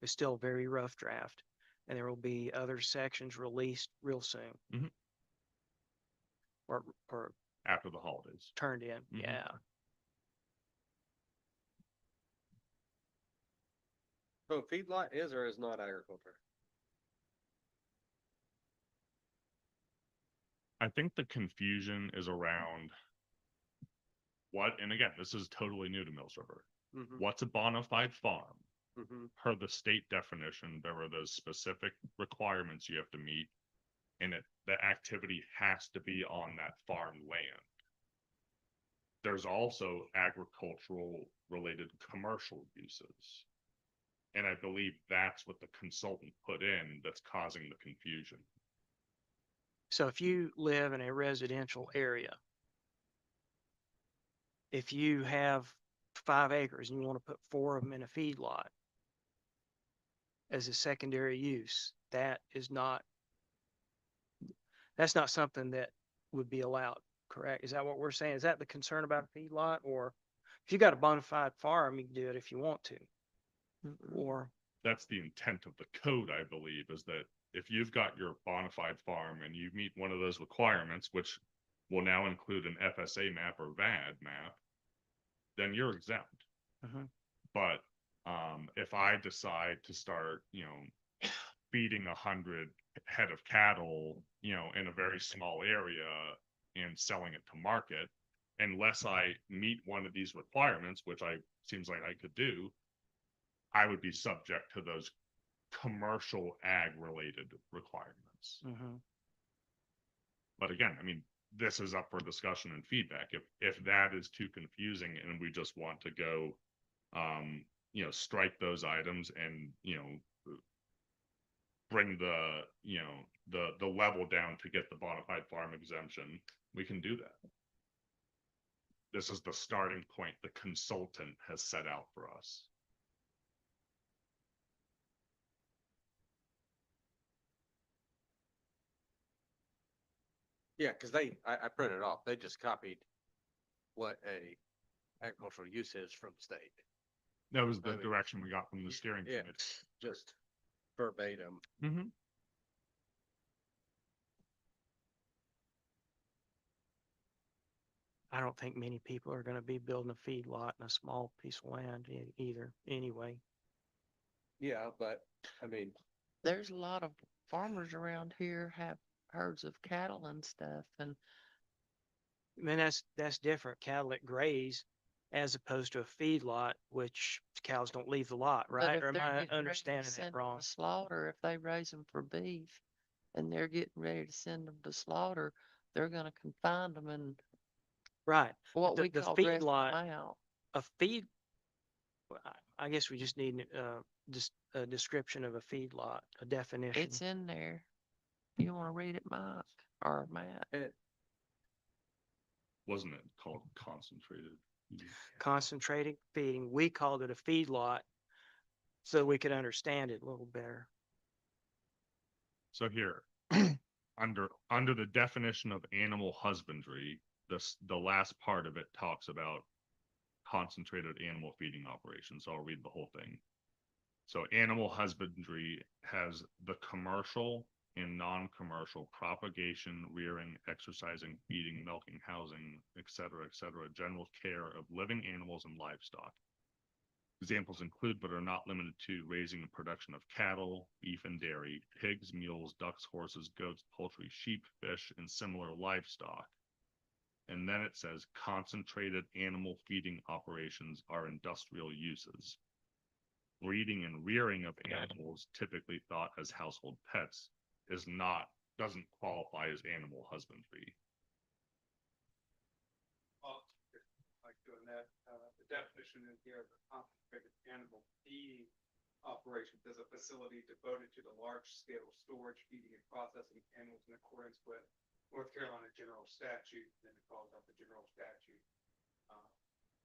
It's still a very rough draft, and there will be other sections released real soon. Mhm. Or After the holidays. turned in, Mhm. yeah. so feedlot is or is not agriculture? I think the confusion is around what, and again, this is totally new to Mills River. Mhm. What's a bona fide farm? Mhm. per the state definition, there are those specific requirements you have to meet. And the activity has to be on that farm land. There's also agricultural related commercial uses. And I believe that's what the consultant put in that's causing the confusion. So if you live in a residential area, if you have 5 acres and you want to put 4 of them in a feedlot as a secondary use, that's not something that would be allowed, correct? Is that what we're saying? Is that the concern about a feedlot? Or if you got a bona fide farm, you can do it if you want to. Or, That's the intent of the code, I believe, is that if you've got your bona fide farm and you meet one of those requirements, which will now include an FSA map or VAD map, then you're exempt. Mhm. But if I decide to start, feeding 100 head of cattle, in a very small area and selling it to market, unless I meet one of these requirements, which seems like I could do, I would be subject to those commercial ag related requirements. mhm. But again, I mean, this is up for discussion and feedback. If that is too confusing and we just want to go, strike those items and, bring the level down to get the bona fide farm exemption, we can do that. This is the starting point the consultant has set out for us. Yeah, cause I printed it off. They just copied what a agricultural use is from the state. That was I the mean, direction we got from the steering Yeah, committee. just verbatim. Mhm. I don't think many people are going to be building a feedlot in a small piece of land either, anyway. Yeah, but I mean, There's a lot of farmers around here have herds of cattle and stuff, and I mean, that's different. Cattle that graze as opposed to a feedlot, which cows don't leave the lot, but right? if Or am they're I getting ready to understanding that send them wrong? to slaughter, if they raise them for beef and they're getting ready to send them to slaughter, they're gonna confine them and Right. what we The call dressing feedlot, them out. a feed, I guess we just need just a description of a feedlot, a definition. It's in there. You wanna read it, Mike or Matt? Wasn't it called concentrated? Concentrated feeding. We called it a feedlot so we could understand it a little better. So here, under the definition of animal husbandry, the last part of it talks about concentrated animal feeding operations. So I'll read the whole thing. So animal husbandry has the commercial and non-commercial propagation, rearing, exercising, feeding, milking, housing, etc., general care of living animals and livestock. Examples include, but are not limited to, raising and production of cattle, beef and dairy, pigs, mules, ducks, horses, goats, poultry, sheep, fish, and similar livestock. And then it says concentrated animal feeding operations are industrial uses. Breeding and rearing of animals, typically thought as household pets, doesn't qualify as animal husbandry. Like doing that, the definition in here of the concentrated animal feeding operations is a facility devoted to the large-scale storage, feeding, and processing of animals in accordance with North Carolina General Statute, then it calls out the General Statute.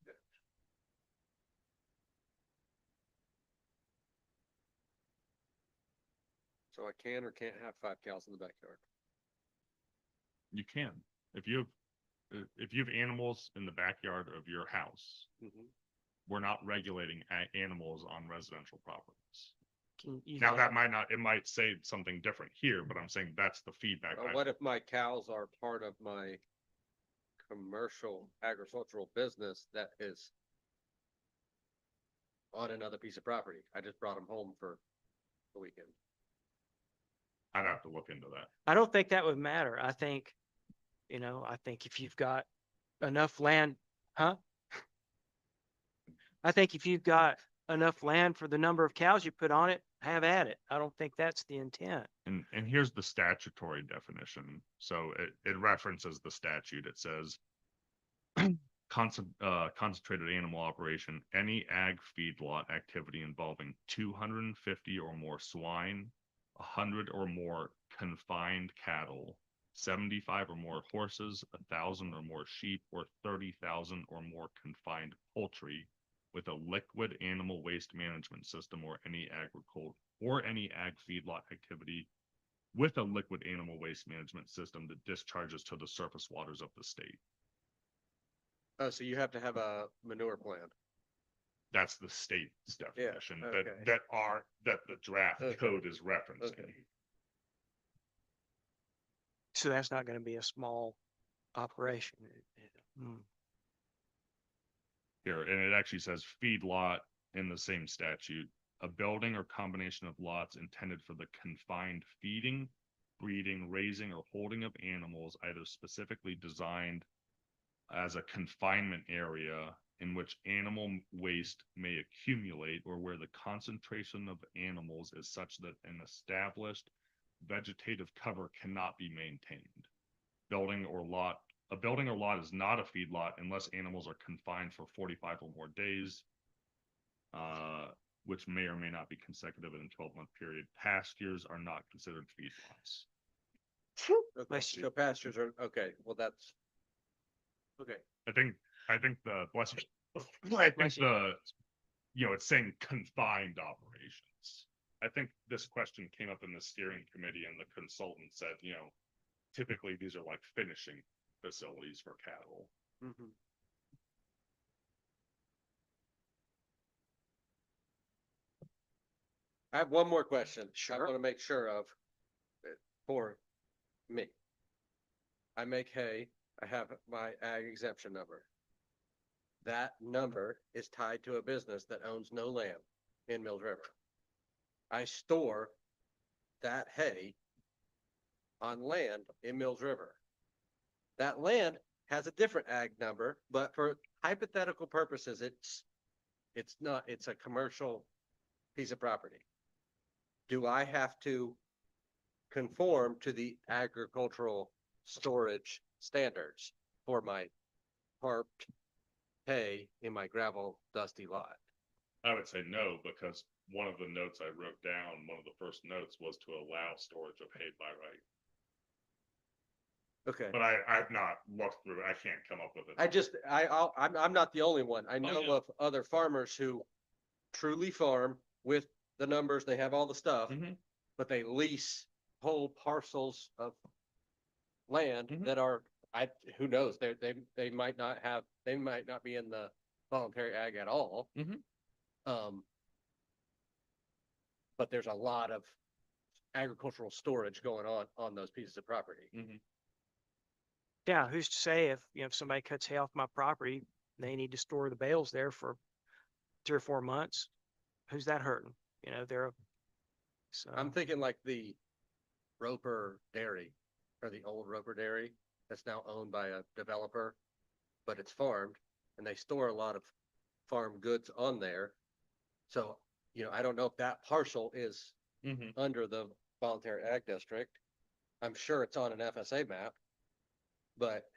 definition. so I can or can't have 5 cows in the backyard. You can, if you have animals in the backyard of your house, Mhm. we're not regulating animals on residential properties. You Now can that have- might not, it might say something different here, but I'm saying that's the feedback. What if my cows are part of my commercial agricultural business that is on another piece of property? I just brought them home for the weekend. I'd have to look into that. I don't think that would matter. I think if you've got enough land, huh? I think if you've got enough land for the number of cows you put on it, have at it. I don't think that's the intent. And here's the statutory definition. So it references the statute. It says concentrated animal operation, any ag feedlot activity involving 250 or more swine, 100 or more confined cattle, 75 or more horses, 1,000 or more sheep, or 30,000 or more confined poultry, with a liquid animal waste management system, or any ag feedlot activity with a liquid animal waste management system that discharges to the surface waters of the state. Oh, so you have to have a manure plan. That's the state's definition okay. that the draft Okay. code is referencing. Okay. So that's not going to be a small operation. Here, and it actually says feedlot in the same statute, a building or combination of lots intended for the confined feeding, breeding, raising, or holding of animals, either specifically designed as a confinement area in which animal waste may accumulate, or where the concentration of animals is such that an established vegetative cover cannot be maintained. A building or lot is not a feedlot unless animals are confined for 45 or more days, which may or may not be consecutive in a 12-month period. Pastures are not considered feedlots. Okay, Bless you. so pastures are, okay, well, that's. Okay, I think the bless you. Bless you. It's saying confined operations. I think this question came up in the steering committee, and the consultant said, typically these are like finishing facilities for cattle. mhm. I have one more question. I Sure. want to make sure of it for me. I make hay, I have my ag exemption number. That number is tied to a business that owns no land in Mills River. I store that hay on land in Mills River. That land has a different ag number, but for hypothetical purposes, it's not, it's a commercial piece of property. Do I have to conform to the agricultural storage standards for my parked hay in my gravel dusty lot? I would say no, because one of the notes I wrote down, one of the first notes was to allow storage of hay by right. Okay. But I've not looked through it. I can't come up with it. I'm not the only one. I know yeah. of other farmers who truly farm with the numbers, they have all the stuff, Mhm. but they lease whole parcels of land Mhm. that are, who knows, they might not be in the voluntary ag at all. Mhm. But there's a lot of agricultural storage going on those pieces of property. Yeah, who's to say if somebody cuts hay off my property, they need to store the bales there for 3 or 4 months. Who's that hurting? So I'm thinking like the Roper Dairy, or the old Roper Dairy that's now owned by a developer, but it's farmed, and they store a lot of farm goods on there. So, I don't know if that parcel is Mhm. under the voluntary ag district. I'm sure it's on an FSA map, but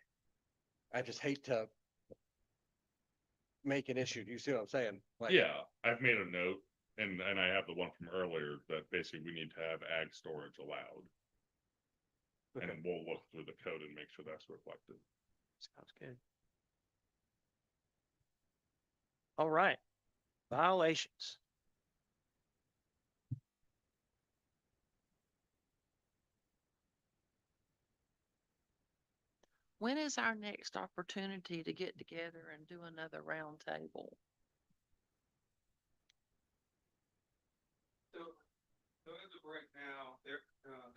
I just hate to make an issue. Do you see what I'm saying? Like, Yeah, I've made a note, and I have the one from earlier that basically we need to have ag storage allowed. Okay. And we'll look through the code and make sure that's reflected. sounds good. All right. Violations. When is our next opportunity to get together and do another round table? So as of right now, there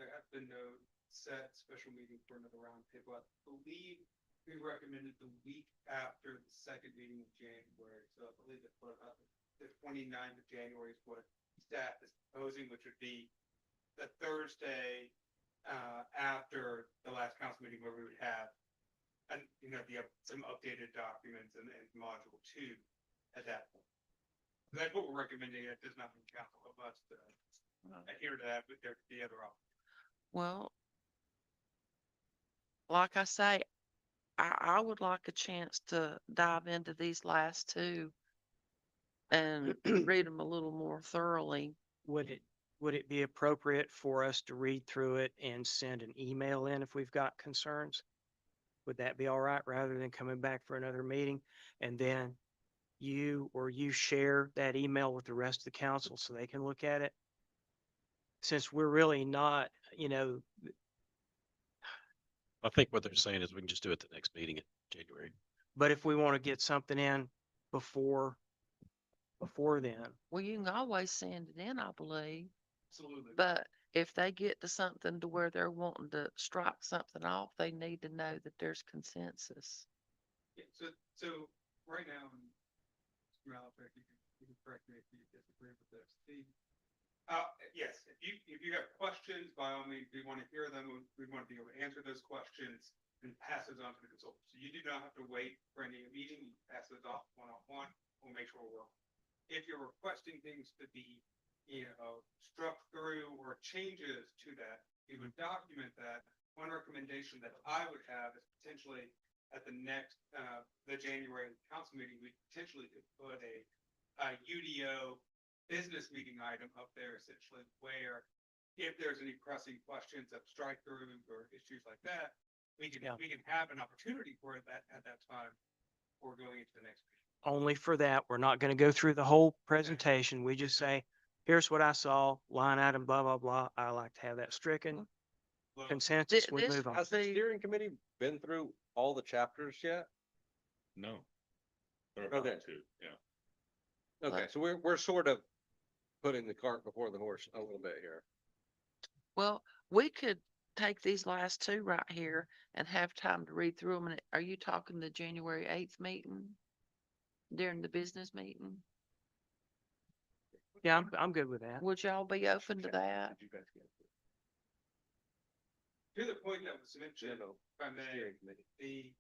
has been no set special meeting for another roundtable. I believe we recommended the week after the second meeting of January. So I believe that the 29th of January is what staff is proposing, which would be the Thursday after the last council meeting, where we would have some updated documents and module 2 at that point. That's what we're recommending. It does not mean council of us to adhere to that, but there the other option. Well, like I say, I would like a chance to dive into these last two and read them a little more thoroughly. Would it be appropriate for us to read through it and send an email in if we've got concerns? Would that be all right, rather than coming back for another meeting? And then you share that email with the rest of the council so they can look at it? Since we're really not, I think what they're saying is we can just do it the next meeting in January. but if we want to get something in before then, Well, you can always send it in, I believe, Absolutely. but if they get to something to where they're wanting to strike something off, they need to know that there's consensus. Yeah, so right now, and Mr. Malachek, you can correct me if you disagree with this. Yes, if you have questions, by all means, we want to hear them. We want to be able to answer those questions and pass those on to the consultant. So you do not have to wait for any meeting. You pass those off one-on-one. We'll make sure we're. If you're requesting things to be, struck through or changes to that, we would document that. One recommendation that I would have is potentially at the next, the January council meeting, we potentially could put a UDO business meeting item up there, essentially, where if there's any pressing questions of strike through or issues like that, we can have an opportunity for that at that time before going into the next meeting. only for that. We're not going to go through the whole presentation. We just say, here's what I saw, line item, blah, blah, blah. I like to have that stricken. Well, Consensus, we This move on. Has the See- steering committee been through all the chapters yet? No. They're Okay. about to, yeah. Okay, so we're sort of putting the cart before the horse a little bit here. Well, we could take these last two right here and have time to read through them. And are you talking the January 8th meeting? During the business meeting? Yeah, I'm good with that. Would y'all be open to that? to the point that was mentioned, You know, if I may, steering committee.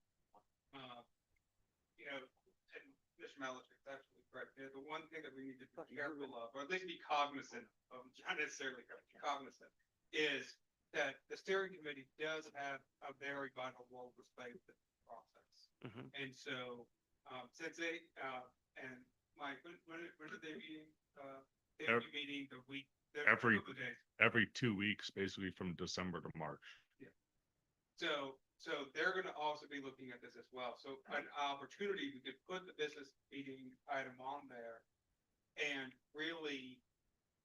and Mr. Malachek is absolutely correct. The one thing that we need to be careful of, or at least be cognizant of, not necessarily cognizant, is that the steering committee does have a very vital role to play in the process. Mhm. And so, since they, and Mike, when are they meeting? They'll be meeting the week. Every- couple of days. Every 2 weeks, basically from December to March. So they're gonna also be looking at this as well. So an opportunity, we could put the business meeting item on there and really,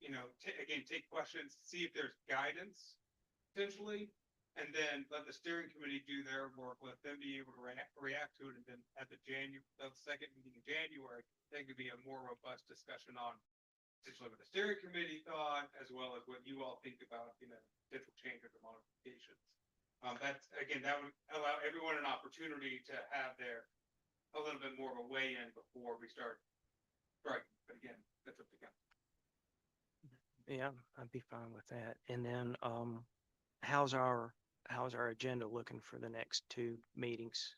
again, take questions, see if there's guidance potentially, and then let the steering committee do their work, let them be able to react to it, and then at the second meeting in January, there could be a more robust discussion on essentially what the steering committee thought, as well as what you all think about, potential changes or modifications. That would allow everyone an opportunity to have a little bit more of a weigh in before we start striking. But again, that's up to council. Yeah, I'd be fine with that. And then, how's our agenda looking for the next two meetings?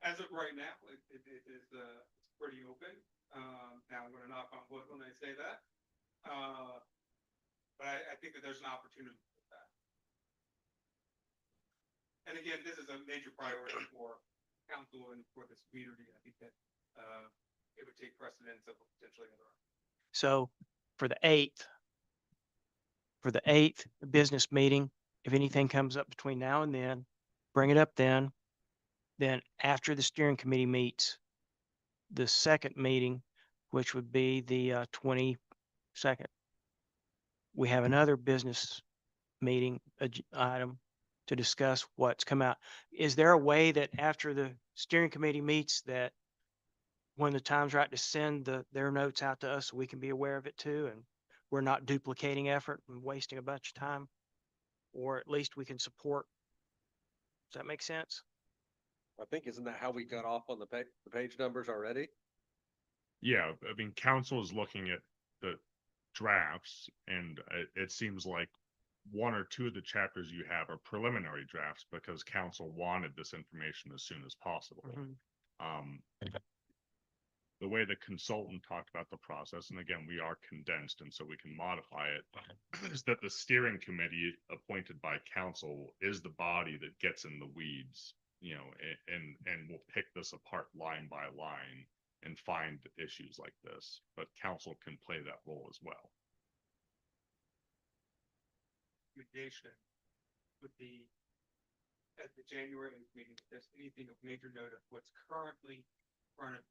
As of right now, it is, it's pretty open. Now I'm gonna knock on wood when I say that. But I think that there's an opportunity for that. And again, this is a major priority for council and for this community. I think that, it would take precedence of potentially another. So for the 8th business meeting, if anything comes up between now and then, bring it up then. Then after the steering committee meets, the second meeting, which would be the 22nd, we have another business meeting item to discuss what's come out. Is there a way that after the steering committee meets, that when the time's right to send their notes out to us, so we can be aware of it too, and we're not duplicating effort and wasting a bunch of time? Or at least we can support. Does that make sense? I think, isn't that how we got off on the page numbers already? Yeah, I mean, council is looking at the drafts, and it seems like one or two of the chapters you have are preliminary drafts because council wanted this information as soon as possible. Mhm. the way the consultant talked about the process, and again, we are condensed and so we can modify it, is that the steering committee appointed by council is the body that gets in the weeds, you know, and will pick this apart line by line and find issues like this, but council can play that role as well. Recommendation would be at the January 8th meeting, if there's anything of major note of what's currently in front of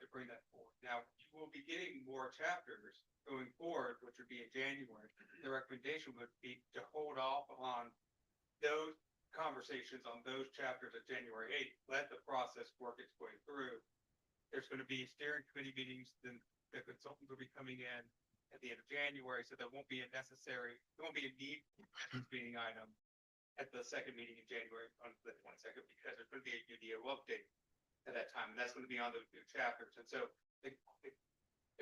to bring that forward. Now, you will be getting more chapters going forward, which would be in January. The recommendation would be to hold off on those conversations on those chapters at January 8th. Let the process work its way through. There's going to be steering committee meetings, then the consultants will be coming in at the end of January, so there won't be a need for this meeting item at the second meeting in January on the 22nd, because there's going to be a UDO update at that time, and that's going to be on those new chapters. And so the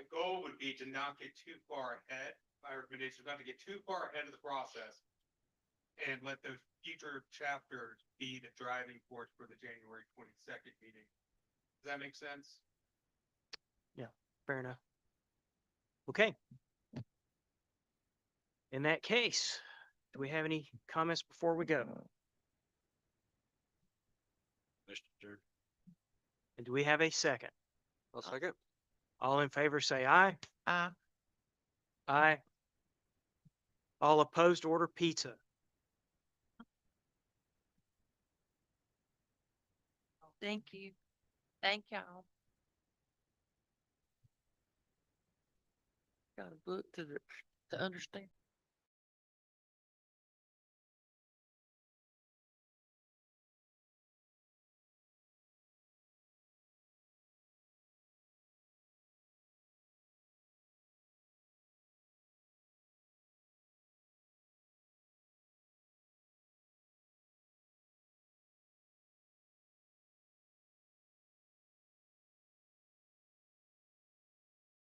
goal would be to not get too far ahead. My recommendation is not to get too far ahead of the process and let those future chapters be the driving force for the January 22nd meeting. Does that make sense? Fair enough. Okay. In that case, do we have any comments before we go? Mr. And do we have a second? I'll second. All in favor, say aye. Uh, Aye. All opposed, order pizza. thank you. Thank y'all. Got a book to understand.